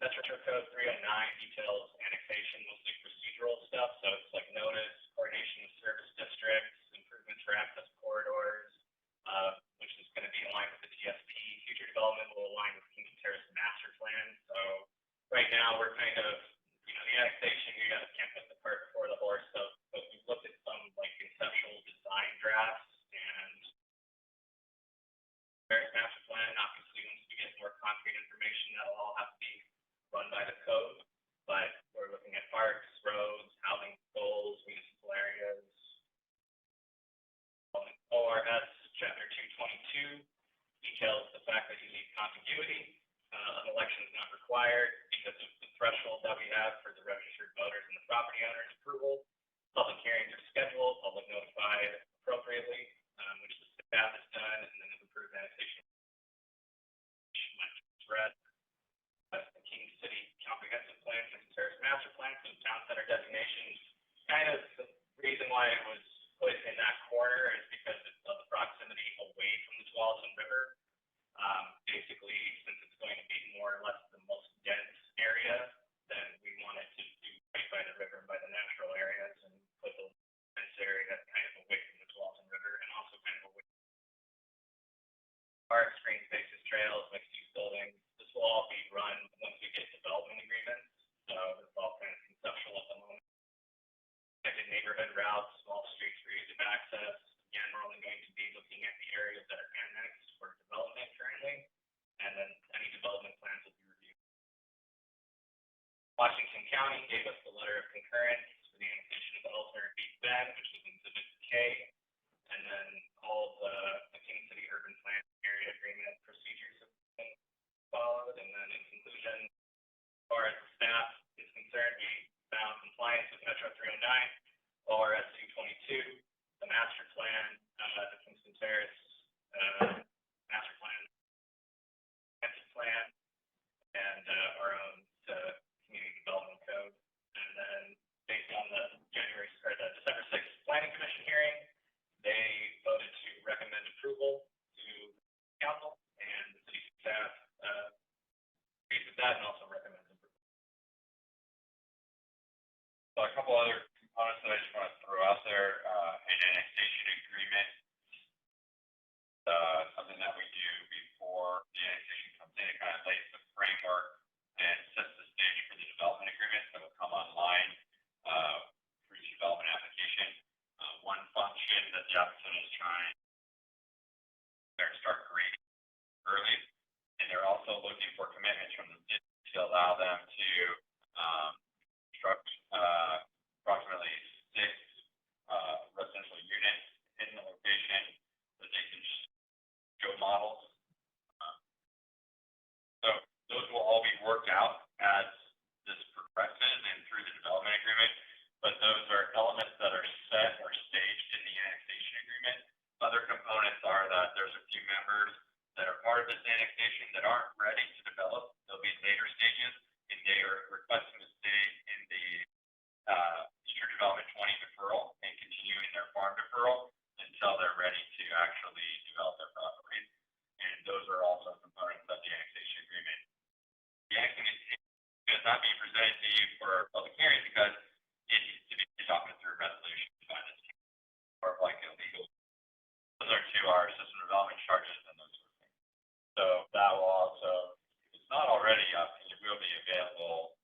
Metro Code 309 details annexation, mostly procedural stuff. So it's like notice, coordination of service districts, improvements for access corridors, which is going to be in line with the TSP. Future development will align with Kingston Terrace master plan. So right now we're kind of, the annexation, can't put the cart before the horse. So but we've looked at some like conceptual design drafts and Terrace master plan. Obviously, once we get more concrete information, that'll all have to be run by the code. But we're looking at parks, roads, housing goals, municipal areas. ORS Chapter 222 details the fact that you need contiguity. An election is not required because of the threshold that we have for the registered voters and the property owners' approval. Public hearings are scheduled, public notified appropriately, which the staff has done, and then the approved annexation. Read. The King City Comprehensive Plan, Kingston Terrace Master Plan, so town center designations. Kind of the reason why it was put in that corner is because of the proximity away from the Tualatin River. Basically, since it's going to be more or less the most dense area, then we wanted to do right by the river and by the natural areas and put the dense area kind of away from the Tualatin River and also kind of away from parks, green spaces, trails, mixed-use buildings. This will all be run once we get development agreements. So it's all kind of conceptual at the moment. Connected neighborhood routes, small streets for ease of access. Again, we're only going to be looking at the areas that are annexed for development currently, and then any development plans will be reviewed. Washington County gave us the letter of concurrence for the annexation of Elsner and East Bend, which was Exhibit K, and then all of the King City Urban Plan Area Agreement procedures have been followed. And then in conclusion, as far as the staff is concerned, we found compliance with Metro 309, ORS 222, the master plan, the Kingston Terrace master plan, plan, and our own a couple other components that I just want to throw out there. An annexation agreement, something that we do before the annexation comes in. It kind of lays the framework and sets the stage for the development agreement that will come online for each development application. One function that the applicant is trying to start grading early, and they're also looking for commitments from the city to allow them to construct approximately 6 residential units in the location that they can show models. So those will all be worked out as this progresses and through the development agreement, but those are elements that are set or staged in the annexation agreement. Other components are that there's a few members that are part of this annexation that aren't ready to develop. They'll be later stages, and they are requesting to stay in the future development 20 deferral and continuing their farm deferral until they're ready to actually develop their properties. And those are also components of the annexation agreement. The annexation is not being presented to you for public hearing because it needs to be adopted through a resolution by this team, or like illegal. Similar to our system development charges and those sort of things. So that will also, if it's not already up, it will be available.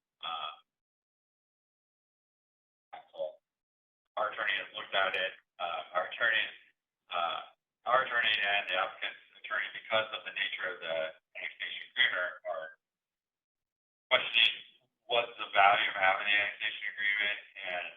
Our attorney has looked at it. Our attorney and the applicant's attorney, because of the nature of the annexation agreement, are questioning what's the value of having the annexation agreement, and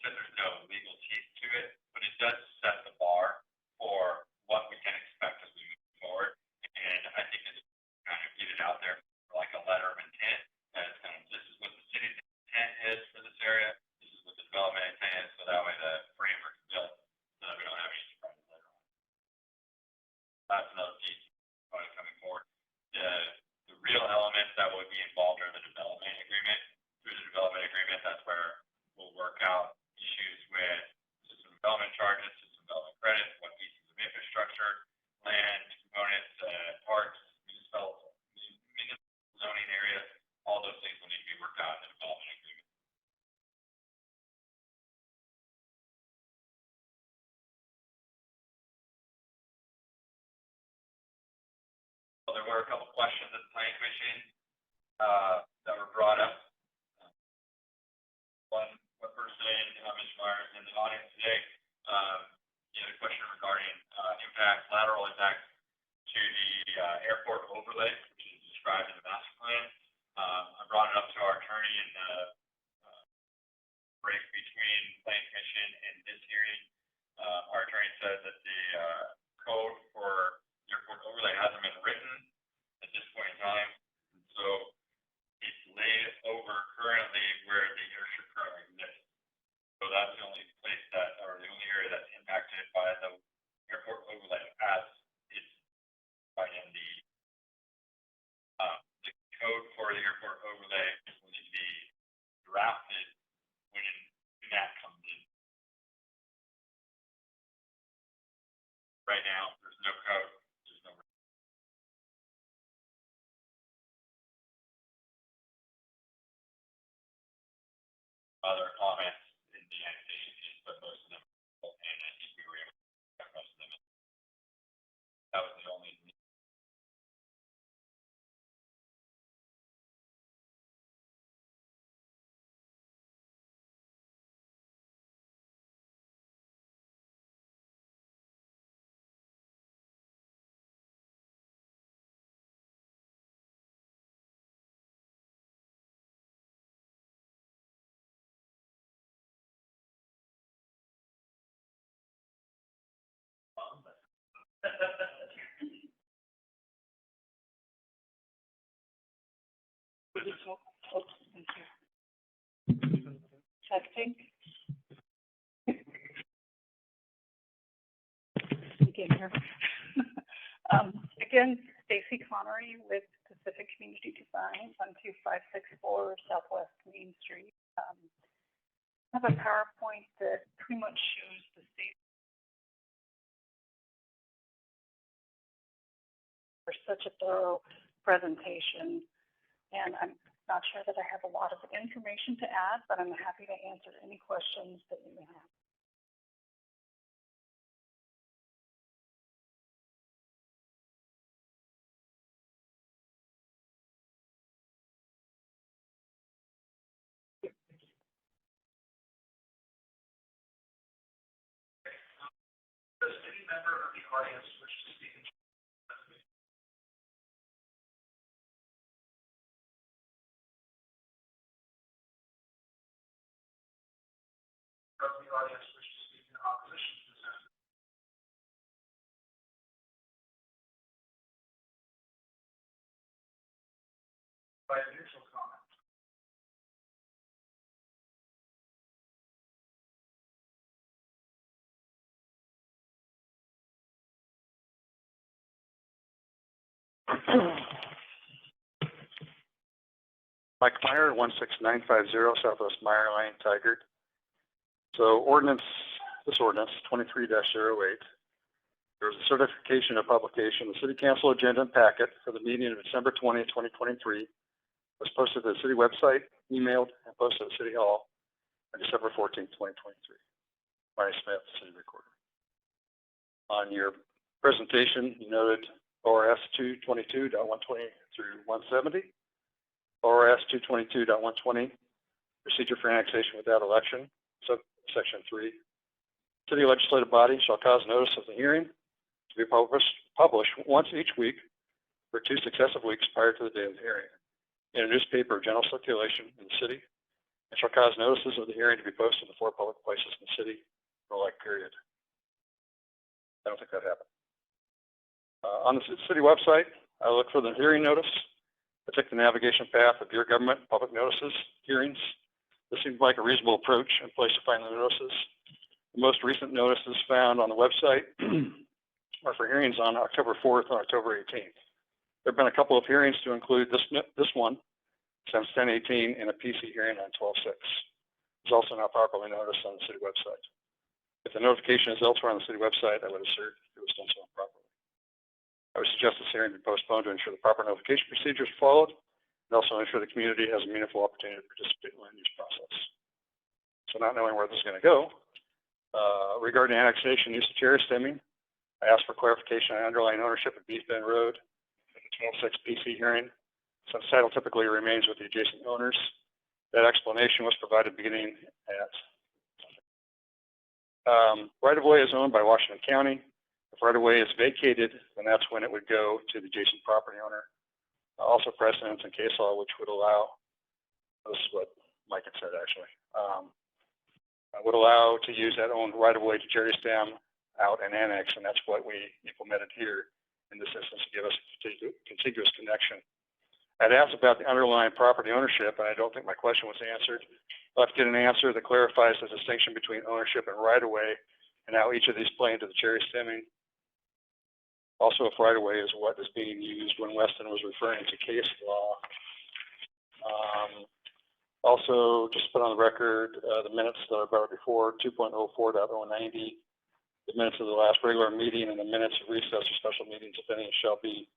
since there's no legal teeth to it, but it does set the bar for what we can expect as we move forward. And I think it's kind of get it out there like a letter of intent. That's kind of, this is what the city's intent is for this area. This is what the development intent is, so that way the framework is built, so that we don't have any surprises later on. That's another piece coming forward. The real elements that would be involved are the development agreement. Through the development agreement, that's where we'll work out issues with system development charges, system development credits, what pieces of infrastructure, land components, parks, municipal zoning areas, all those things will need to be worked out in the development agreement. Well, there were a couple questions at the planning commission that were brought up. One person, Ms. Myers, in the audience today, had a question regarding impact, lateral impact to the airport overlay, which is described in the master plan. I brought it up to our attorney in the break between planning commission and this hearing. Our attorney said that the code for the airport overlay hasn't been written at this point in time, and so it's laid over currently where the airstrip currently exists. So that's the only place that, or the only area that's impacted by the airport overlay as it's by MD. The code for the airport overlay will need to be drafted when that comes in. Right now, there's no code, there's no. Other comments in the annexation piece, but most of them, and I think we were able to get most of them. That was the only. Testing. Begin here. Again, Stacy Connery with Pacific Community Design, 12564 Southwest Main Street. I have a PowerPoint that pretty much shows the state for such a thorough presentation. And I'm Not sure that I have a lot of information to add, but I'm happy to answer any questions that you may have. Does any member of the audience wish to speak in of the audience wish to speak in opposition to this act? By a neutral comment. Mike Meyer, 16950 Southwest Meyer Lane, Tigard. So this ordinance, 23-08, there was a certification of publication. The City Council agenda and packet for the meeting of December 20th, 2023 was posted to the city website, emailed, and posted at City Hall on December 14th, 2023. Barney Smith, City Recorder. On your presentation, you noted ORS 222.120 through 170. ORS 222.120, procedure for annexation without election, subsection 3. City legislative body shall cause notice of the hearing to be published once each week for 2 successive weeks prior to the day of the hearing in a newspaper of general circulation in the city, and shall cause notices of the hearing to be posted in 4 public places in the city for a like period. I don't think that happened. On the city website, I look for the hearing notice. I take the navigation path of your government, public notices, hearings. This seems like a reasonable approach and place to find the notices. The most recent notices found on the website are for hearings on October 4th and October 18th. There have been a couple of hearings to include this one, since 10/18, and a PC hearing on 12/6. It's also not properly noticed on the city website. If the notification is elsewhere on the city website, I would assert it was done so improperly. I would suggest this hearing be postponed to ensure the proper notification procedures are followed, and also ensure the community has a meaningful opportunity to participate in the land use process. So not knowing where this is going to go, regarding annexation use of cherry stemming, I asked for clarification on underlying ownership of Beef Bend Road at the 12/6 PC hearing, since title typically remains with the adjacent owners. That explanation was provided beginning at right-of-way is owned by Washington County. If right-of-way is vacated, then that's when it would go to the adjacent property owner. Also precedents in case law which would allow, this is what Mike had said actually, would allow to use that owned right-of-way to cherry stem out and annex, and that's what we implemented here in this instance to give us a contiguous connection. I'd asked about the underlying property ownership, and I don't think my question was answered. I'll have to get an answer that clarifies the distinction between ownership and right-of-way and how each of these play into the cherry stemming. Also, if right-of-way is what is being used when Weston was referring to case law. Also, just put on the record, the minutes that I brought before, 2.04.090, the minutes of the last regular meeting and the minutes of recess or special meetings, if any, shall be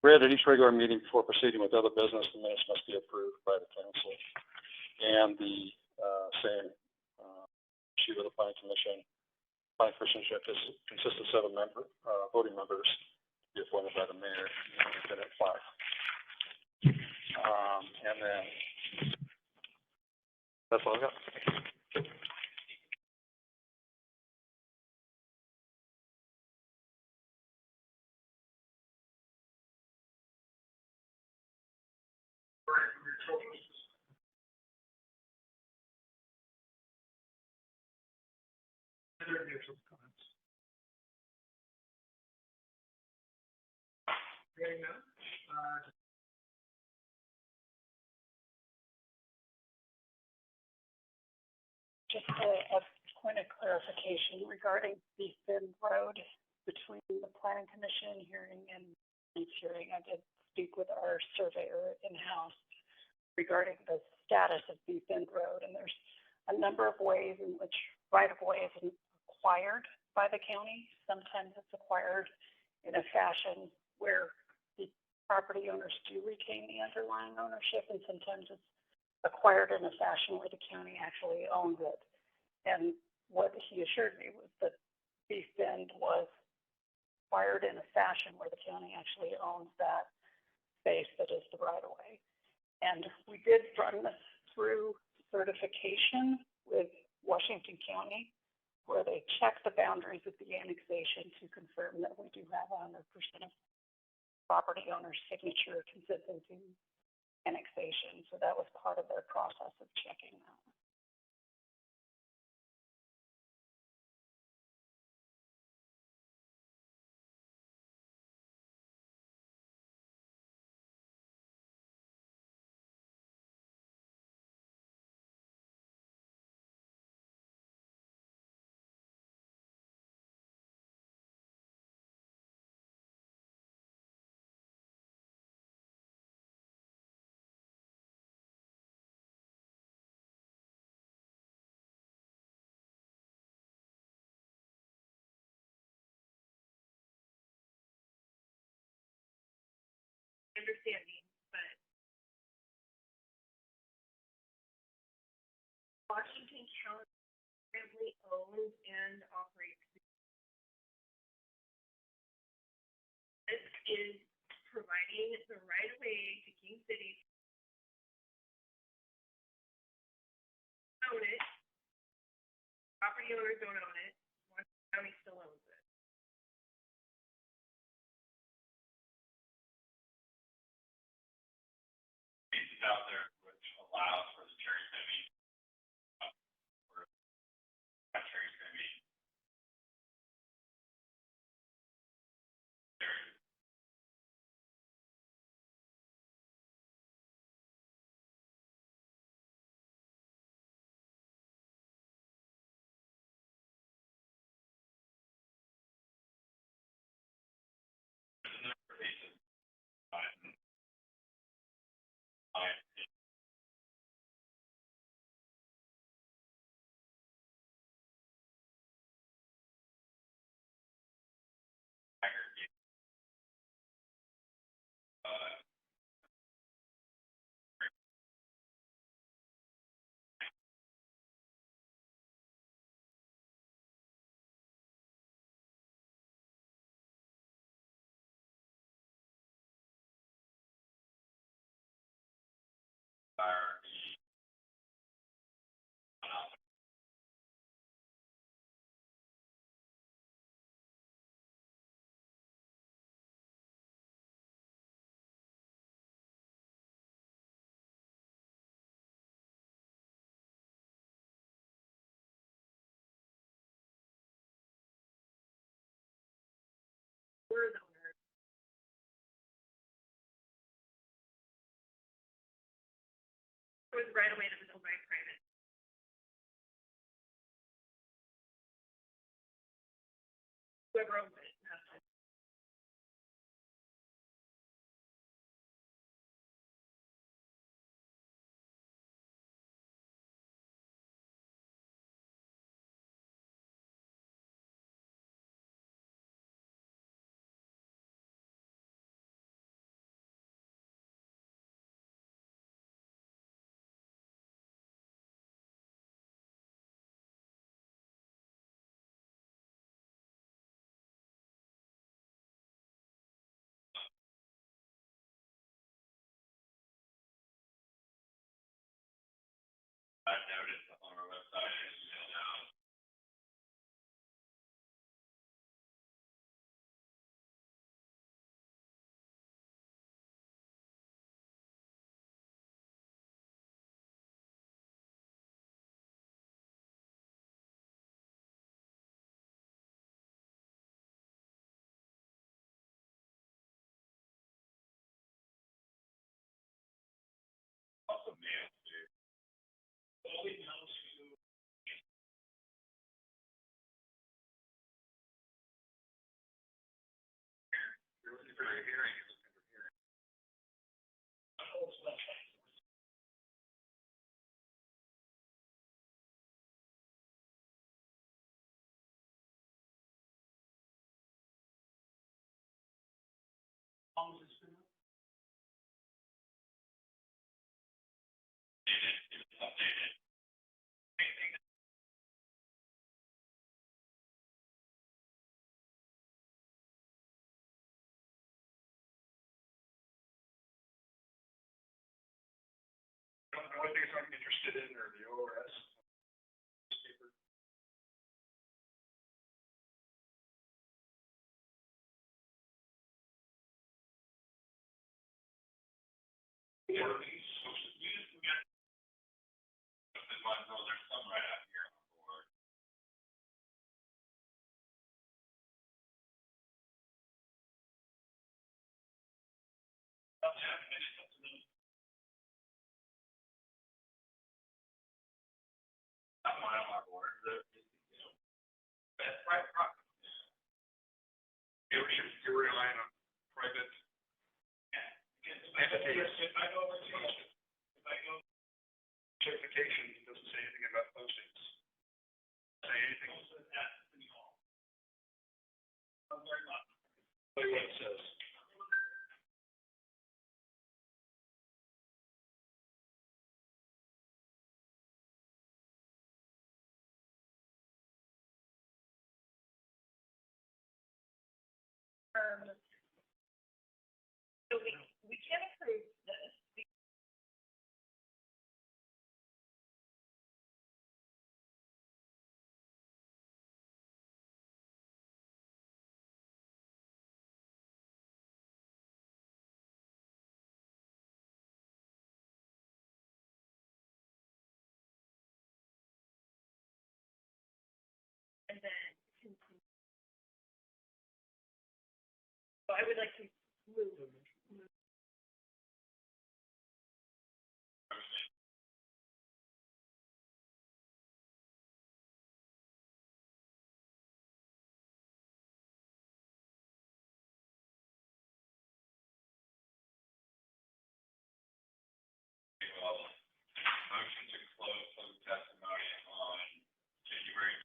read at each regular meeting before proceeding with other business. The minutes must be approved by the council. And the same sheet of the planning commission. Planning commission consists of 7 voting members to be appointed by the mayor, and at 5. And then that's all I got. Other neutral comments? Hearing none, Just a point of clarification regarding Beef Bend Road between the planning commission hearing and this hearing. I did speak with our surveyor in-house regarding the status of Beef Bend Road, and there's a number of ways in which right-of-way is acquired by the county. Sometimes it's acquired in a fashion where the property owners do retain the underlying ownership, and sometimes it's acquired in a fashion where the county actually owns it. And what he assured me was that Beef Bend was acquired in a fashion where the county actually owns that space that is the right of way. And we did run this through certification with Washington County, where they check the boundaries of the annexation to confirm that we do have 100% of property owner's signature consistent to annexation. So that was part of their process of checking that. Understanding, but Washington County currently owns and operates. This is providing the right of way to King City. Own it. Property owners don't own it. Washington County still owns it. Pieces out there which allows for the cherry picking, where that cherry's gonna be. There's a number of pieces. We're the owner. It was right away that was owned by a private. Whoever owns it has to. I've noticed on our website, it's still now. Also mail too. Only knows who. You're looking for a hearing, you're looking for hearing. How long has this been up? companies I'm interested in are the ORS. There's some right out here on the board. Not one on our board, that's private property. You're relying on private. If I go over to, Certification doesn't say anything about postings. Say anything. Tell you what it says. So we can approve this. And then continue. So I would like to move. Motion to close public testimony on January.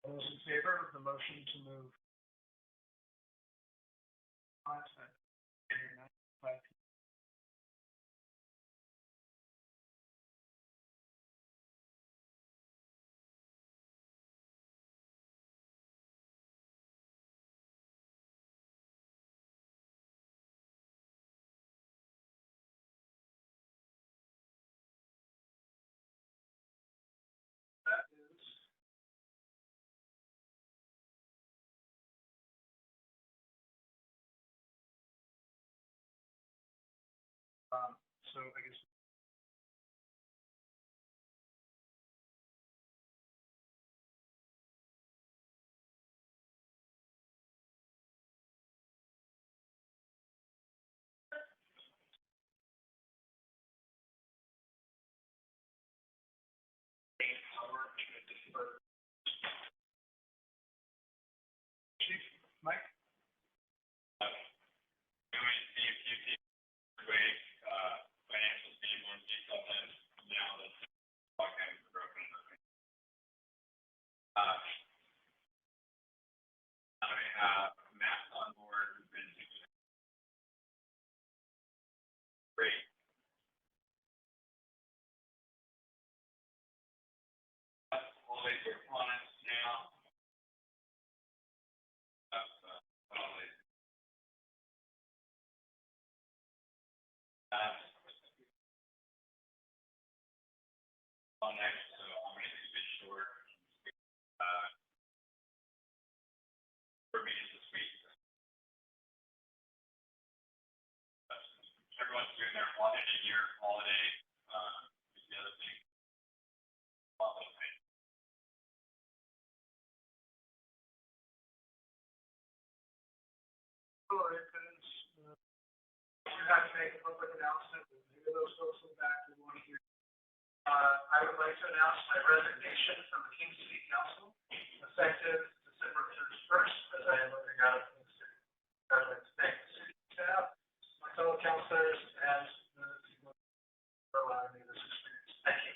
All those in favor of the motion to move? That is. So I guess. Chief, Mike? Doing CFQT, quick, financial statement, detail plans, now that's talking broken. I have Matt on board, who's been great. All these are clients now. On next, so I'm gonna keep it short. For me this week. Everyone's doing their holiday year, holiday, is the other thing. All right, friends. You have to make a public announcement, maybe those folks in the back who want to hear. I would like to announce my resignation from the King City Council, effective December 31st, as I am moving out of King City. I would like to thank the city staff, my fellow councilors, and the people for allowing me this experience. Thank you.